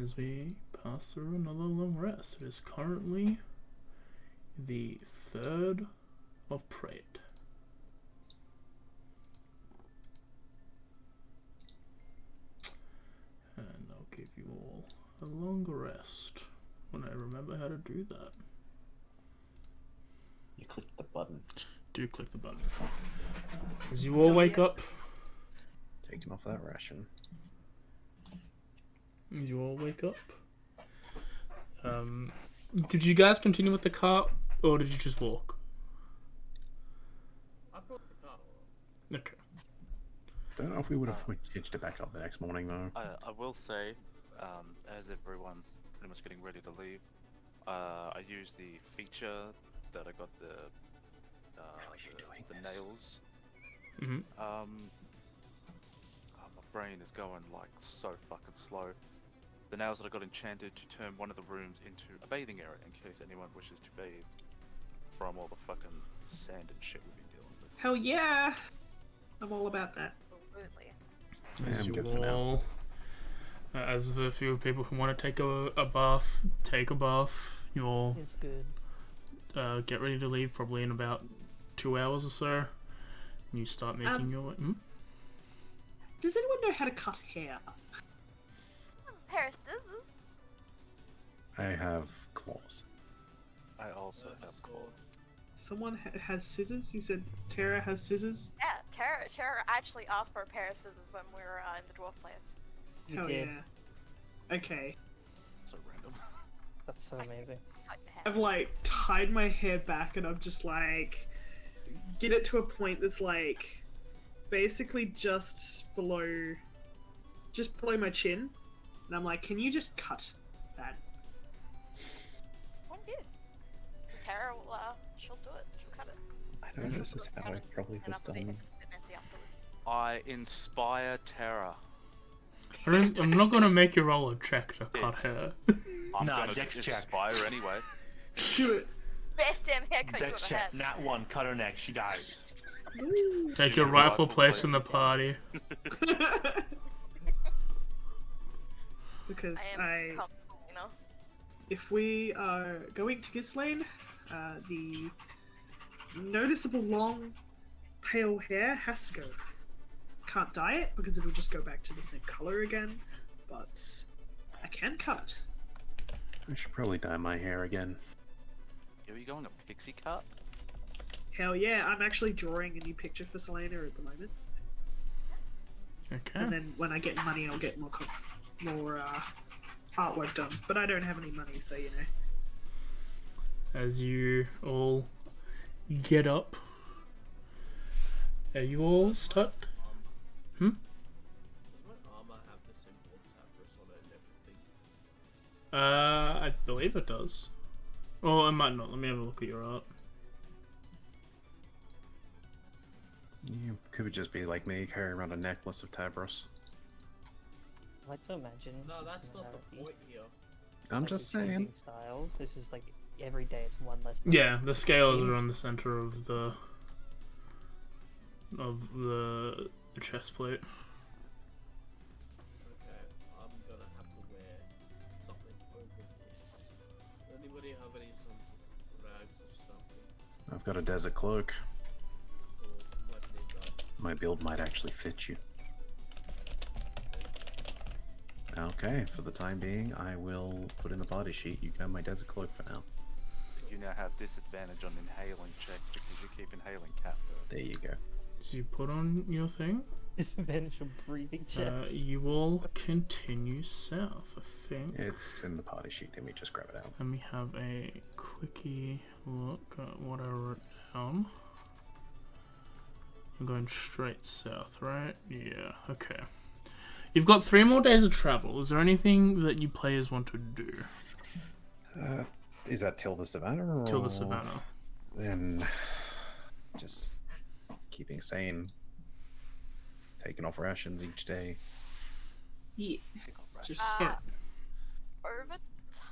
As we pass through another long rest, it is currently the 3rd of Prate. A long rest. When I remember how to do that. You click the button. Do click the button. As you all wake up. Taking off that ration. As you all wake up. Did you guys continue with the cart, or did you just walk? I brought the car. Okay. Don't know if we would have hitched it back up the next morning though. I will say, as everyone's pretty much getting ready to leave, I use the feature that I got the nails. Mm-hmm. My brain is going like so fucking slow. The nails that I got enchanted to turn one of the rooms into a bathing area in case anyone wishes to bathe from all the fucking sand and shit we've been dealing with. Hell yeah! I'm all about that. Absolutely. As I'm you good for now. all, as the few people who want to take a bath, take a bath. You all It's good. get ready to leave, probably in about 2 hours or so. And you start making your way. Does anyone know how to cut hair? Pair of scissors. I have claws. I also have claws. Someone has scissors? You said Tara has scissors? Yeah, Tara actually asked for a pair of scissors when we were in the dwarf place. You Hell did. yeah. Okay. So random. That's so amazing. Cut your hair. I've like tied my hair back and I'm just like get it to a point that's like basically just below my chin. And I'm like, can you just cut that? What do you? Tara will, she'll do it. She'll cut it. I know this is how I probably And was I'll be done. messy afterwards. I inspire terror. I'm not gonna make you roll a check to cut hair. I'm Nah, gonna dex check. inspire anyway. Do it. Best damn haircut Dex you ever check. had. Nat 1. Cut her neck. She dies. Take your rightful place in the party. Because I am comfortable, you know? if we are going to Gislane, the noticeable long pale hair has to go. Can't dye it because it'll just go back to the same color again, but I can cut. I should probably dye my hair again. Are you going a pixie cut? Hell yeah, I'm actually drawing a new picture for Selena at the moment. Okay. And then when I get money, I'll get more artwork done. But I don't have any money, so you know. As you all get up, you all start. Does my armor have the symbol Tabris on it and everything? I believe it does. Oh, it might not. Let me have a look at your art. You could just be like me, carry around a necklace of Tabros. I like to imagine. No, that's not the similarity, point here. I'm like just with changing saying. Styles. It's just like every day it's one less. Yeah, the scales are on the center of the chest plate. Okay, I'm gonna have to wear something over this. Anybody have any some rags or something? I've got a desert cloak. Or might need that. My build might actually fit you. Okay, for the time being, I will put in the body sheet. You can have my desert cloak for now. You now have disadvantage on inhaling checks because you keep inhaling cat fur. There you go. So you put on your thing. Disadvantage of breathing checks. You will continue south, I think. It's in the party sheet. Let me just grab it out. Let me have a quickie look at what I wrote down. You're going straight south, right? Yeah, okay. You've got 3 more days of travel. Is there anything that you players want to do? Is that till the savannah? Or... Till the savannah. Then just keeping sane. Taking off rations each day. Yeah. Just Over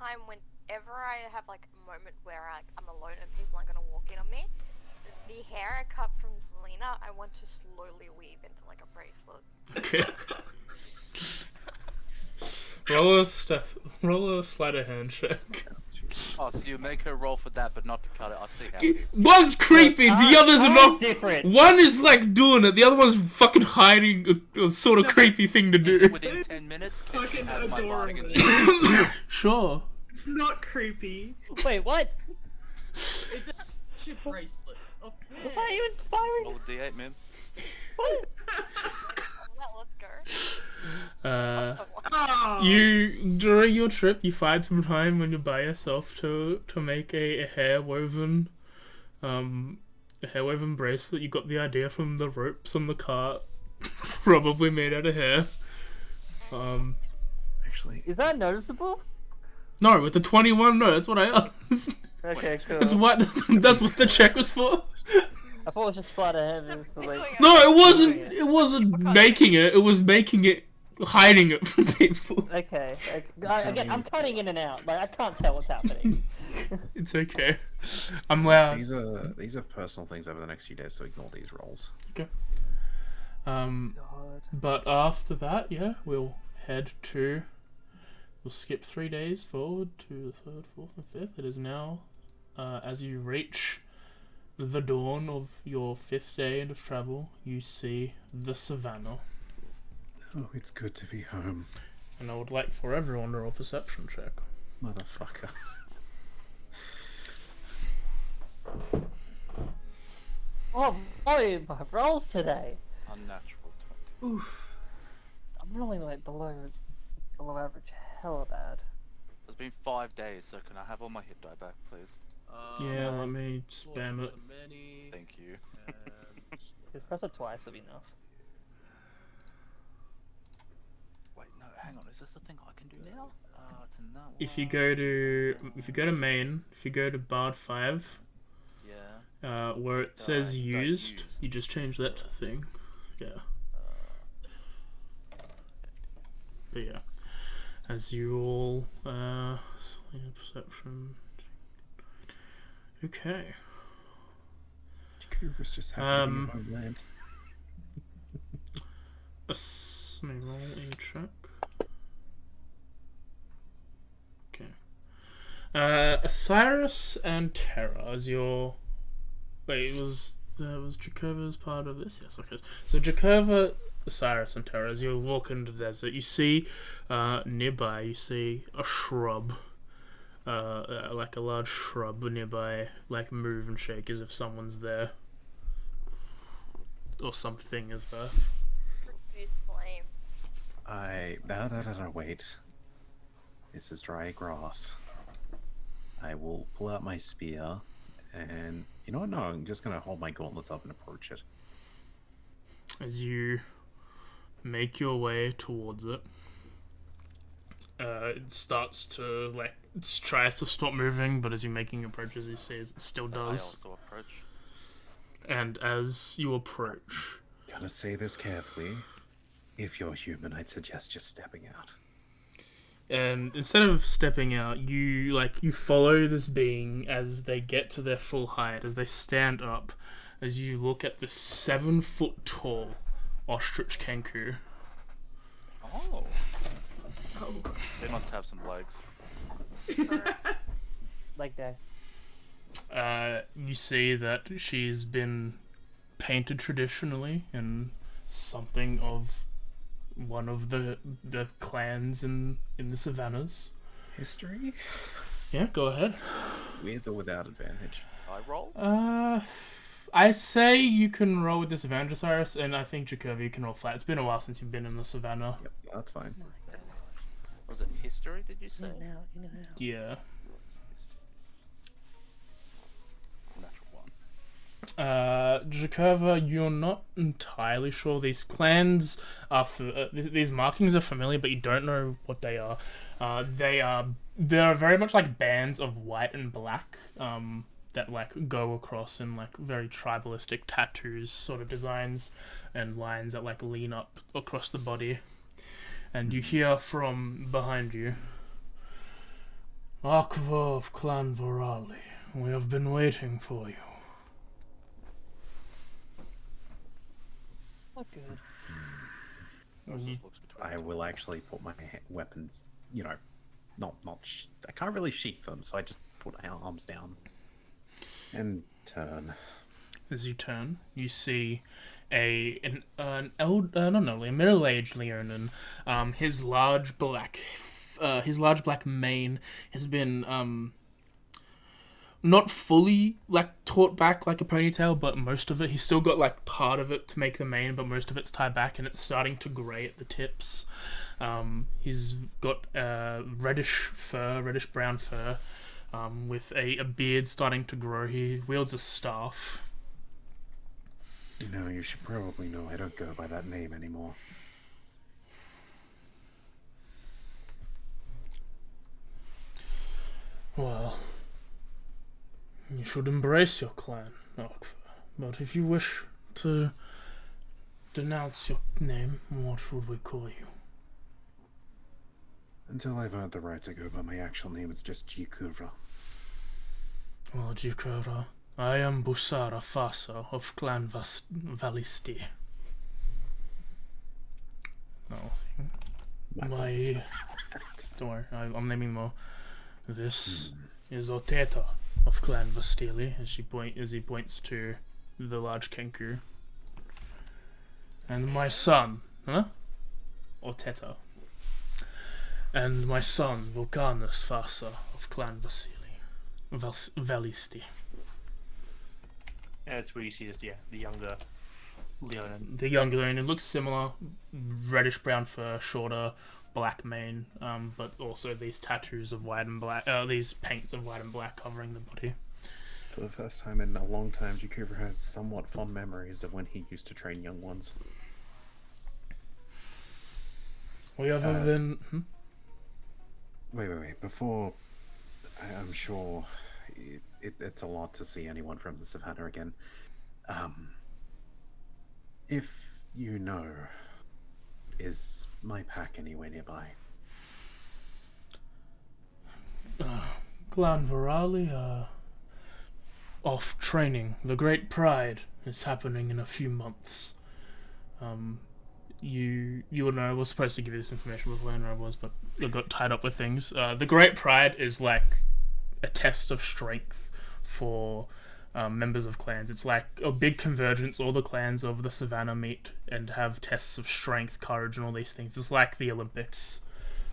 time, whenever I have like a moment where I'm alone and people aren't gonna walk in on me, the hair I cut from Selena, I want to slowly weave into like a bracelet. Okay. Roll a sleight of hand check. Oh, so you make her roll for that, but not to cut it. I see how it is. One's creepy, the others are not. different. One is like doing it, the other one's fucking hiding a sort of creepy thing to Is do. it within 10 minutes? Can she Fucking have my adorable. bardic Sure. It's not creepy. Wait, what? It's a ship bracelet. Oh, Why are you inspiring? Roll a d8, man. What? Well, let's go. Someone. Oh. During your trip, you find some time when you're by yourself to make a hair woven bracelet. You got the idea from the ropes on the cart, probably made out of hair. Actually, Is that noticeable? No, with the 21, no, that's what I asked. Okay, cool. That's what the check was for. I thought it was just sleight of hand. It was like, No, it wasn't. It wasn't making it. It was making it, hiding it from people. okay. Again, I'm cutting in and out. Like I can't tell what's happening. It's okay. I'm loud. these are personal things over the next few days, so ignore these rolls. Okay. God. But after that, yeah, we'll skip 3 days forward to the 3rd, 4th, and 5th. It is now, as you reach the dawn of your 5th day of travel, you see the savannah. Oh, it's good to be home, And I would like for everyone to roll a perception check. motherfucker. Oh boy, my rolls today. Unnatural 20. I'm rolling like below average. Hella bad. It's been 5 days, so can I have all my hit die back, please? Yeah, let me spam it. Many, Thank you. and Just press it twice would be enough. Wait, no, hang on. Is this the thing I can do now? It's in that one. If you go to main, if you go to Bard 5, Yeah. where it says Die used, used. you just change that to thing. Yeah. But yeah, as you all perception. Okay. Kubra's just happy to be in homeland. Let me roll a check. Okay. Osiris and Terra as your. Wait, was Jacova's part of this? Yes, okay. So Jacova, Osiris, and Terra, as you walk into the desert, you see nearby, you see a shrub. Like a large shrub nearby, like move and shake as if someone's there. Or something is there. Use flame. No, wait. This is dry grass. I will pull out my spear, and you know what? No, I'm just gonna hold my gauntlets up and approach it. As you make your way towards it, it starts to it tries to stop moving, but as you're making approaches, you see it still I does. also approach. And as you approach, Gotta say this carefully. If you're human, I'd suggest just stepping out. and instead of stepping out, you follow this being as they get to their full height, as they stand up, as you look at this 7-foot tall ostrich kenku. Oh. They must have some legs. Like that. You see that she's been painted traditionally in something of one of the clans in the savannas. History? Yeah, go ahead. With or without advantage? I roll? I say you can roll with disadvantage, Osiris, and I think Jacoby you can roll flat. It's been a while since you've been in the savannah. Yep, that's fine. Was it history, did you say? You know now. Yeah. Natural 1. Jakova, you're not entirely sure. These clans are these markings are familiar, but you don't know what they are. They're very much like bands of white and black that go across in very tribalistic tattoos, sort of designs and lines that lean up across the body. And you hear from behind you, Akva of Clan Vorali, we have been waiting for you. Not good. Moses looks between I will actually put my weapons, I can't really sheath them, so I just put my arms down and turn. As you turn, you see a middle-aged Leonin. His large black mane has been not fully like taut back like a ponytail, but most of it. He's still got like part of it to make the mane, but most of it's tied back, and it's starting to grey at the tips. He's got reddish brown fur, with a beard starting to grow. He wields a staff. You know, you should probably know I don't go by that name anymore. Well, you should embrace your clan, Arkfa. But if you wish to denounce your name, what should we call you? Until I've earned the right to go by my actual name, it's just Jikura. Well, Jikura, I am Busara Fasa of Clan Valisti. Nothing. Don't worry, I'm naming more. This is Oteta of Clan Vastili, as he points to the large Kenku. And my son, Oteta. And my son, Vulcanus Fasa of Clan Valisti. And that's where you see this, the younger Leonin. The younger Leonin looks similar, reddish brown fur, shorter, black mane, but also these tattoos of white and black, these paints of white and black covering the body. For the first time in a long time, Jikura has somewhat fond memories of when he used to train young ones. We ever been... Wait. Before... I'm sure it's a lot to see anyone from the Savannah again. If you know, is my pack anywhere nearby? Clan Virali, off training. The Great Pride is happening in a few months. You would know, I was supposed to give you this information before I was, but I got tied up with things. The Great Pride is like a test of strength for members of clans. It's like a big convergence. All the clans of the Savannah meet and have tests of strength, courage, and all these things. It's like the Olympics.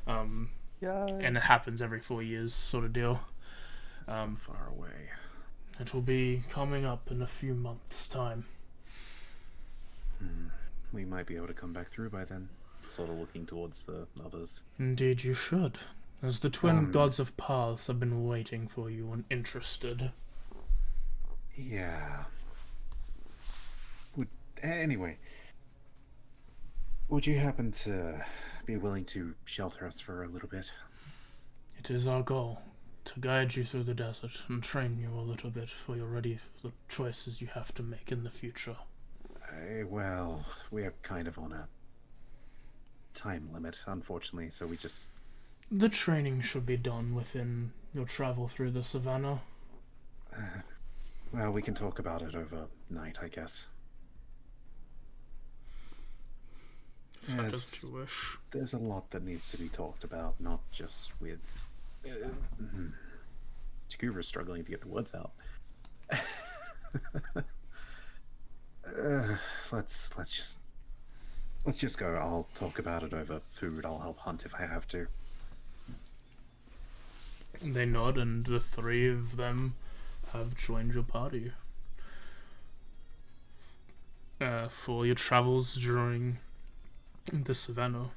And it happens every 4 years, sort of deal. So far away. It will be coming up in a few months' time. We might be able to come back through by then. Sort of looking towards the others. Indeed you should. As the twin gods of paths have been waiting for you and interested. Yeah. Anyway, would you happen to be willing to shelter us for a little bit? It is our goal to guide you through the desert and train you a little bit for you're ready for the choices you have to make in the future. Well, we are kind of on a time limit, unfortunately, so we just... The training should be done within your travel through the Savannah. Well, we can talk about it overnight, I guess. As you wish. There's a lot that needs to be talked about, not just with... Chikura's struggling to get the words out. Let's just go. I'll talk about it over food. I'll help hunt if I have to. They nod, and the three of them have joined your party for your travels during the Savannah.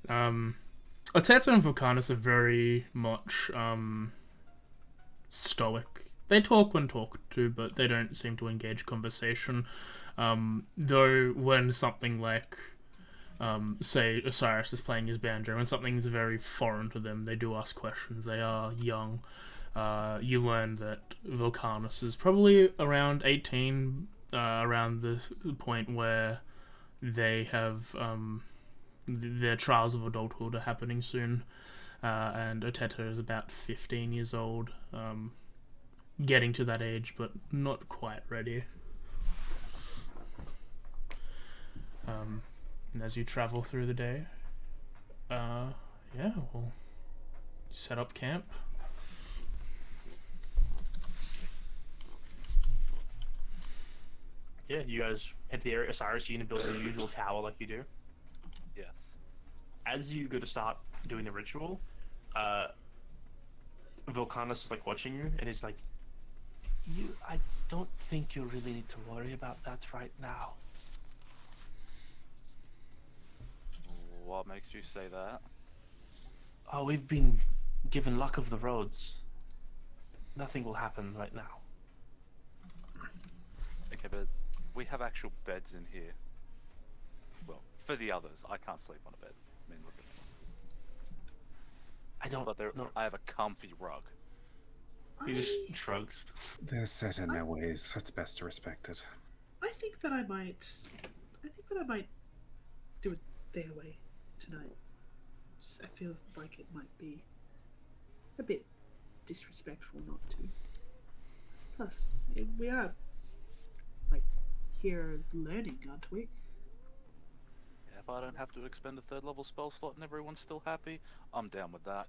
Oteta and Vulcanus are very much stoic. They talk when talked to, but they don't seem to engage conversation. Though when something like, say, Osiris is playing his banjo, when something's very foreign to them, they do ask questions. They are young. You learn that Vulcanus is probably around 18, around the point where they have their trials of adulthood are happening soon. And Oteta is about 15 years old. Getting to that age, but not quite ready. And as you travel through the day, well, set up camp. Yeah, you guys head to the area. Osiris, you gonna build the usual tower like you do. Yes. As you go to start doing the ritual, Volcanus is like watching you and is like, I don't think you really need to worry about that right now. What makes you say that? Oh, we've been given luck of the roads. Nothing will happen right now. Okay, but we have actual beds in here. Well, for the others, I can't sleep on a bed. I mean, look at me. I don't. But No. I have a comfy rug. He just shrugs. They're set in their ways. It's best to respect it. I think that I might do it their way tonight. I feel like it might be a bit disrespectful not to. Plus, we are like here learning, aren't we? If I don't have to expend a 3rd level spell slot and everyone's still happy, I'm down with that.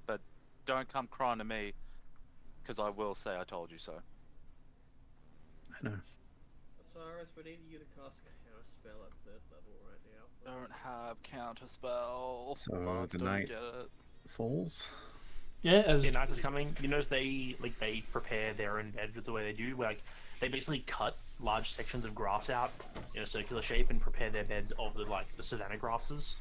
But don't come crying to me, because I will say I told you so. I know. Osiris, we need you to cast counter spell at 3rd level right now. Please. Don't have counter spell. So the night falls. Yeah, as The night is coming. You notice they prepare their own bed with the way they do. Where, like, they basically cut large sections of grass out in a circular shape and prepare their beds of the savanna grasses.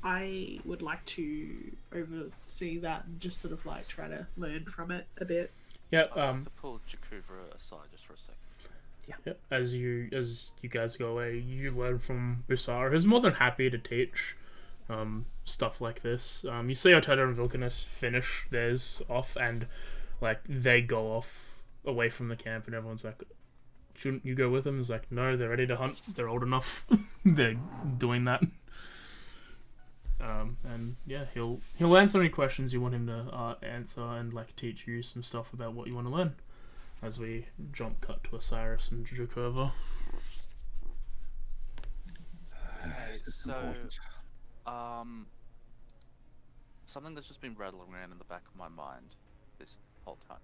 I would like to oversee that and just sort of like try to learn from it a bit. yeah, I have to pull Jakuvra aside just for a second. yeah, as you guys go away, you learn from Busara, who's more than happy to teach stuff like this. You see Ototo and Vulcanus finish theirs off, and like they go off away from the camp, and everyone's like, "Shouldn't you go with them?" It's like, "No, they're ready to hunt. They're old enough. They're doing that." And yeah, he'll answer any questions you want him to answer, and like teach you some stuff about what you want to learn. As we jump cut to Osiris and Jukova. This is So, important. something that's just been rattling around in the back of my mind this whole time.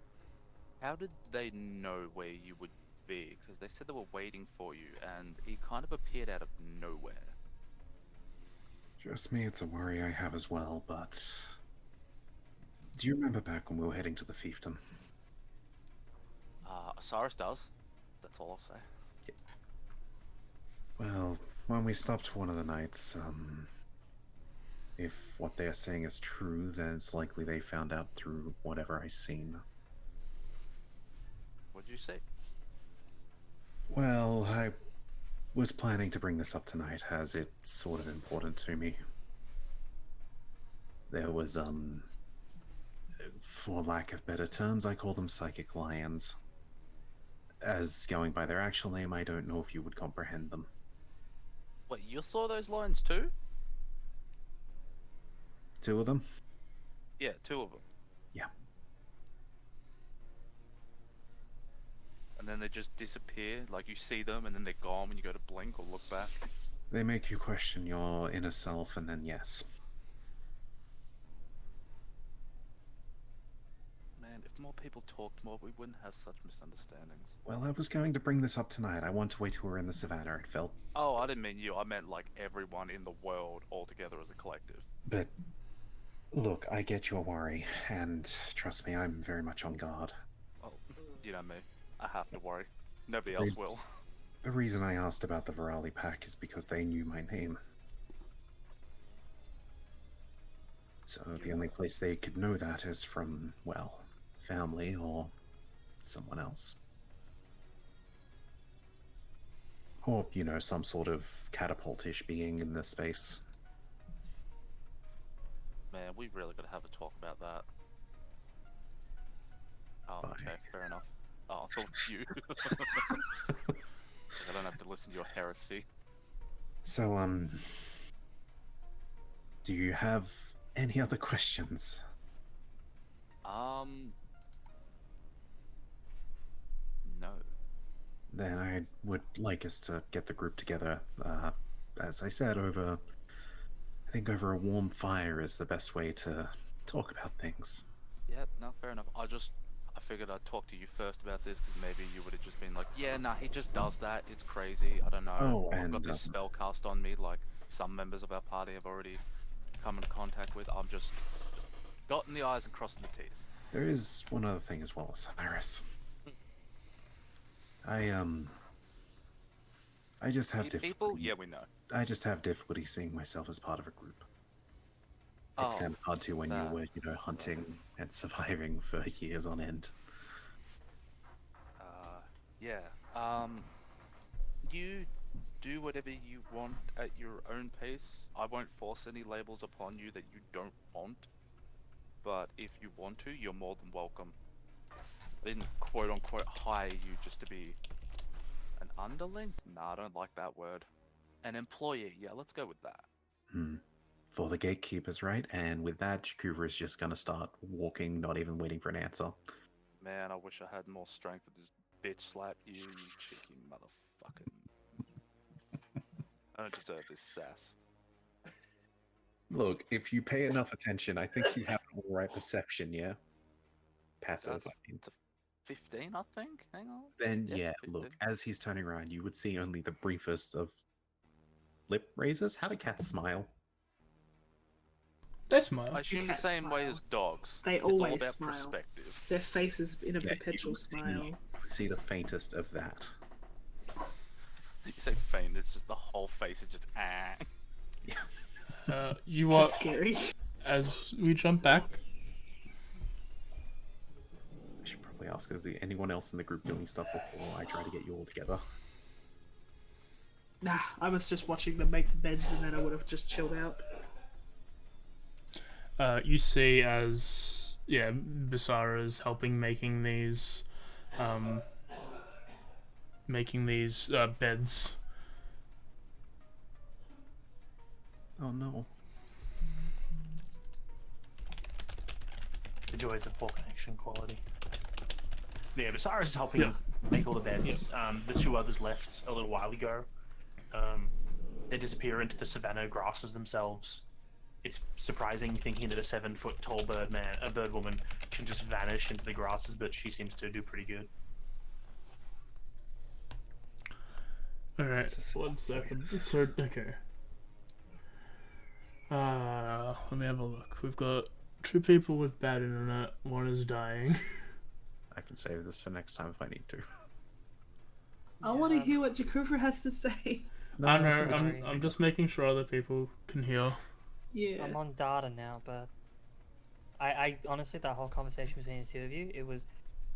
How did they know where you would be? Because they said they were waiting for you, and he kind of appeared out of nowhere. Trust me, it's a worry I have as well, but... Do you remember back when we were heading to the fiefdom? Osiris does. That's all I'll say. Well, when we stopped for one of the nights, if what they're saying is true, then it's likely they found out through whatever I seen. What'd you say? Well, I was planning to bring this up tonight, as it's sort of important to me. There was, for lack of better terms, I call them psychic lions. As going by their actual name, I don't know if you would comprehend them. Wait, you saw those lions too? 2 of them? Yeah, 2 of them. Yeah. And then they just disappear, like you see them and then they're gone when you go to blink or look back. They make you question your inner self, and then yes. Man, if more people talked more, we wouldn't have such misunderstandings. Well, I was going to bring this up tonight. I want to wait till we're in the savannah. It felt... Oh, I didn't mean you. I meant like everyone in the world all together as a collective. But, look, I get your worry, and trust me, I'm very much on guard. Oh, you know me. I have to worry. Nobody else will. The reason I asked about the Virali pack is because they knew my name. So the only place they could know that is from, well, family or someone else. Or, you know, some sort of catapult-ish being in this space. Man, we really gotta have a talk about that. Oh, Bye. okay, fair enough. Oh, I thought you. I don't have to listen to your heresy. So, do you have any other questions? No. Then I would like us to get the group together, as I said, over... I think over a warm fire is the best way to talk about things. Yeah, no, fair enough. I figured I'd talk to you first about this because maybe you would have just been like, yeah, nah, he just does that. It's crazy. I don't know. Oh, Or I've got and this spell cast on me like some members of our party have already come into contact with. I'm just dotting the I's and crossing the T's. there is one other thing as well, Cyrus. I just have People? difficulty. Yeah, we know. I just have difficulty seeing myself as part of a group. It's Oh, kind of hard to when you that. were, hunting and surviving for years on end. Yeah. You do whatever you want at your own pace. I won't force any labels upon you that you don't want. But if you want to, you're more than welcome. I didn't quote unquote hire you just to be an underling? Nah, I don't like that word. An employee, yeah, let's go with that. For the gatekeepers, right? And with that, Jakuva is just gonna start walking, not even waiting for an answer. Man, I wish I had more strength to just bitch slap you, you cheeky motherfucker. I don't deserve this sass. Look, if you pay enough attention, I think you have all right perception, yeah? Passive, That's I mean. it's a 15, I think? Hang on. Then, Yep, yeah, 15. look, as he's turning around, you would see only the briefest of lip raises. How do cats smile? They smile. I assume the cats same way smile. as dogs. They It's always all about smile. perspective. Their faces in a Yeah, perpetual you would smile. see the faintest of that. You say faint, it's just the whole face is just ah. You are, That's scary. as we jump back, I should probably ask, is there anyone else in the group doing stuff before I try to get you all together? Nah, I was just watching them make the beds and then I would have just chilled out. you see as, yeah, Basara's helping making these beds. Oh no. The joys of poor connection quality. Yeah, but Cyrus is helping him make all the beds. The two others left a little while ago. They disappear into the savanna grasses themselves. It's surprising thinking that a 7-foot tall bird woman can just vanish into the grasses, but she seems to do pretty good. Alright, 1 second. So, okay. Let me have a look. We've got 2 people with bad internet, 1 is dying. I can save this for next time if I need to. I want to hear what Jakuva has to say. I know, sorry. I'm just making sure other people can hear. Yeah. I'm on data now, but I honestly, that whole conversation between the two of you, it was,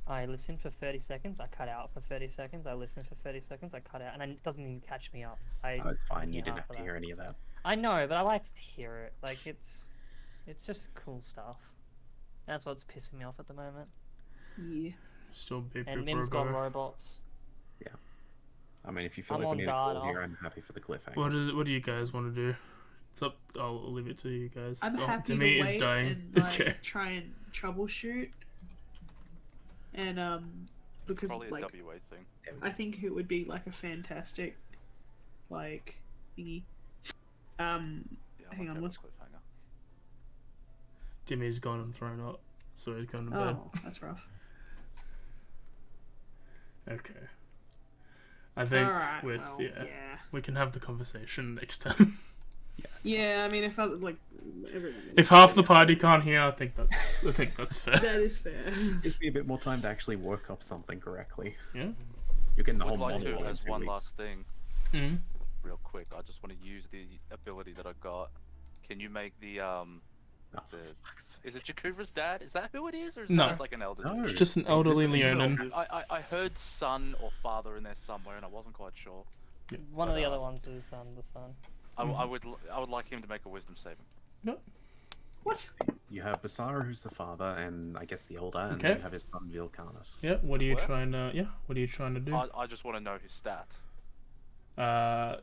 I listened for 30 seconds, I cut out for 30 seconds, I listened for 30 seconds, I cut out, and it doesn't even catch me up. Oh, it's fine. You yeah, didn't have for to that. hear any of that. I know, but I like to hear it. Like, it's just cool stuff. That's what's pissing me off at the moment. Yeah. Still beep And beep Mim's got robo. robots. I mean, if you feel I'm like we on need a call data. here, I'm happy for the cliffhanger. What do you guys want to do? It's up. I'll leave it to you guys. I'm happy Demi to is wait dying. and like, Okay. try and troubleshoot. And because Probably a like WA thing. I think it would be like a fantastic like thingy. Yeah, Hang on, okay, what's- cliffhanger. Demi's gone and thrown up, so he's gone to bed. Oh, that's rough. Okay. I think Alright, with well, yeah, yeah. we can have the conversation next time. Yeah, I mean, if I like everyone. If half the party can't hear, I think that's fair. That is fair. Gives me a bit more time to actually work up something correctly. Yeah. You're getting the Would whole like to, monologue in as 2 one weeks. last thing, Mm-hmm. real quick, I just want to use the ability that I got. Can you make the Oh, the- for fuck's is it Jakuva's dad? Is that who it is, or is No. that just like an elder? No. It's just an elderly This is Leonin. I heard son or father in there somewhere, and I wasn't quite sure. One of the other ones is the son. I would like him to make a wisdom saving. What? You have Basara, who's the father, and I guess the older, and Okay. then you have his son Vilcanus. Yeah. What are you What? trying to? Yeah. What are you trying to do? I just want to know his stats. I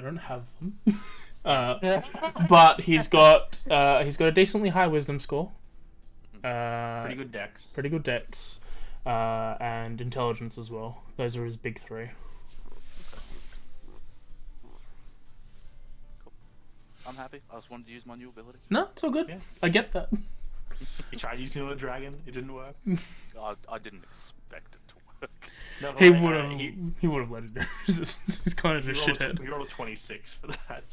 don't have them. But he's got a decently high wisdom score. Pretty good dex. Pretty good dex, and intelligence as well. Those are his big 3. I'm happy. I just wanted to use my new ability. No, it's all good. Yeah. I get that. He tried using it on a dragon. It didn't work. I didn't expect it to work. No, He like, would have. He would have let it do resistance. He's kind of a shithead. He rolled a 26 for that.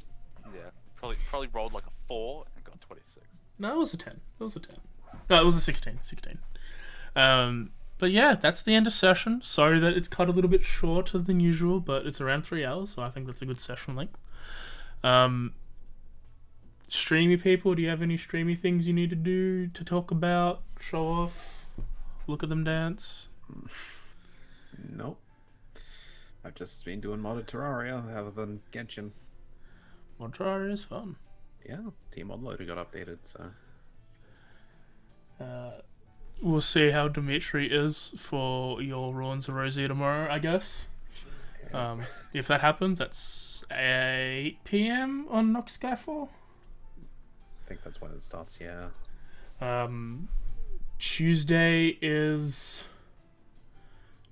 Yeah, probably rolled like a 4 and got 26. No, it was a 10. It was a 10. No, it was a 16. 16. But yeah, that's the end of session. Sorry that it's cut a little bit shorter than usual, but it's around 3 hours, so I think that's a good session length. Streamy people, do you have any streamy things you need to do to talk about, show off, look at them dance? Nope. I've just been doing modded Terraria other than Genshin. Mod Terraria is fun. Yeah, Team Mod Loader got updated, so... We'll see how Dimitri is for your Ruins of Rosia tomorrow, I guess. If that happens, that's 8 PM on Nox Skyfall. I think that's when it starts, yeah. Tuesday is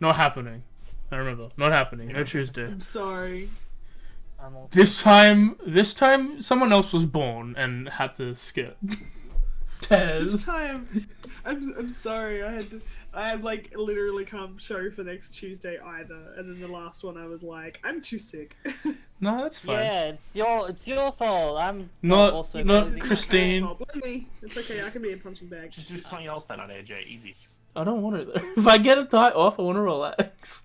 not happening. I remember. Not happening. No Tuesday. I'm sorry. I'm also This time someone else was born and had to skip. This Tez. time, I'm sorry. I like literally can't show for next Tuesday either. And then the last one, I was like, I'm too sick. No, that's fine. Yeah, it's your fault. I'm Not- also not busy. Christine. Blame me. It's okay. I can be a punching bag. Just do something else then on AJ. Easy. I don't want it though. If I get a die off, I want to relax.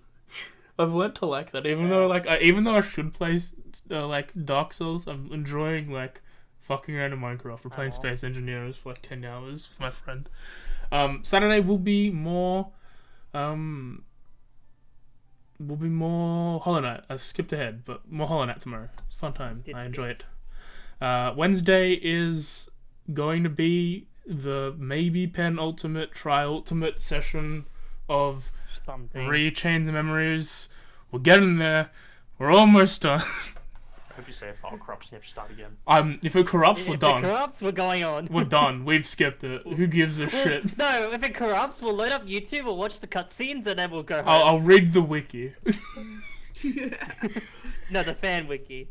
I've learnt to like that. Even though I should play like Dark Souls, I'm enjoying like fucking around in Minecraft. We're playing Space Engineers for like 10 hours with my friend. Saturday will be more Hollow Knight. I skipped ahead, but more Hollow Knight tomorrow. It's a fun time. I enjoy it. Wednesday is going to be the maybe penultimate tri-ultimate session of Something. Chains of Memories. We're getting there. We're almost done. I hope you say a file corrupts and you have to start again. If it corrupts, we're If done. it corrupts, we're going on. We're done. We've skipped it. Who gives a shit? No, if it corrupts, we'll load up YouTube, we'll watch the cutscenes, and then we'll go home. I'll read the wiki. No, the fan wiki.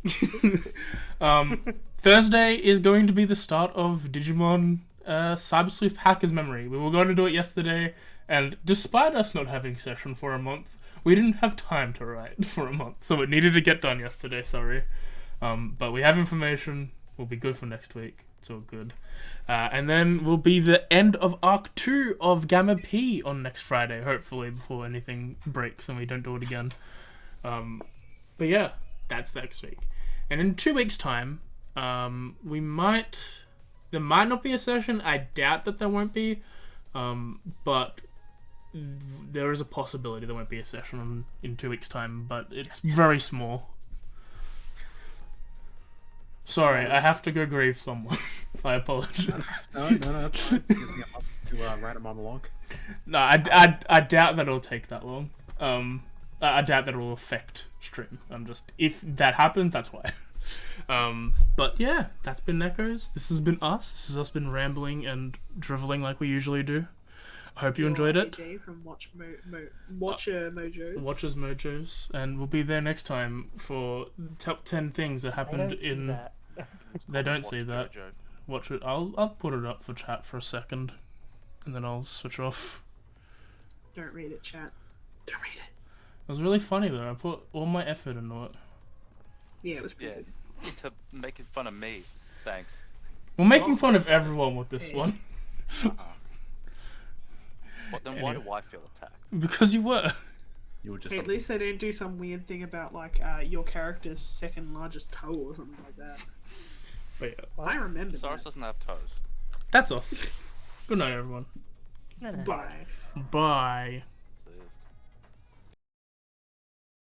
Thursday is going to be the start of Digimon Cyber Sleuth Hacker's Memory. We were going to do it yesterday, and despite us not having session for a month, we didn't have time to write for a month, so it needed to get done yesterday, sorry. But we have information. We'll be good for next week. It's all good. And then will be the end of Arc 2 of Gamma P on next Friday, hopefully, before anything breaks and we don't do it again. But yeah, that's next week. And in 2 weeks' time, there might not be a session. I doubt that there won't be. But there is a possibility there won't be a session in 2 weeks' time, but it's very small. Sorry, I have to go grieve someone. I apologize. No, that's fine. Gives me a month to write a monologue. No, I doubt that it'll take that long. I doubt that it'll affect stream. If that happens, that's why. But yeah, that's been Echoes. This has been us. This has us been rambling and driveling like we usually do. I hope you enjoyed it. AJ from Watcher Mojos. Watchers Mojos, and we'll be there next time for top 10 things that happened in. That. They don't see Watch that. Jojo. Watch it. I'll put it up for chat for a second, and then I'll switch off. Don't read it, chat. Don't read it. It was really funny though. I put all my effort into it. Yeah, it was pretty Yeah, good. to making fun of me. Thanks. We're making fun of everyone with this Yeah. one Then why do I feel attacked? because you were. You were just Hey, at least they didn't do some weird thing about like your character's second largest toe or something like that. But yeah, I remember Saurus that. doesn't have toes. that's us. Good night, everyone. No. Bye. Bye.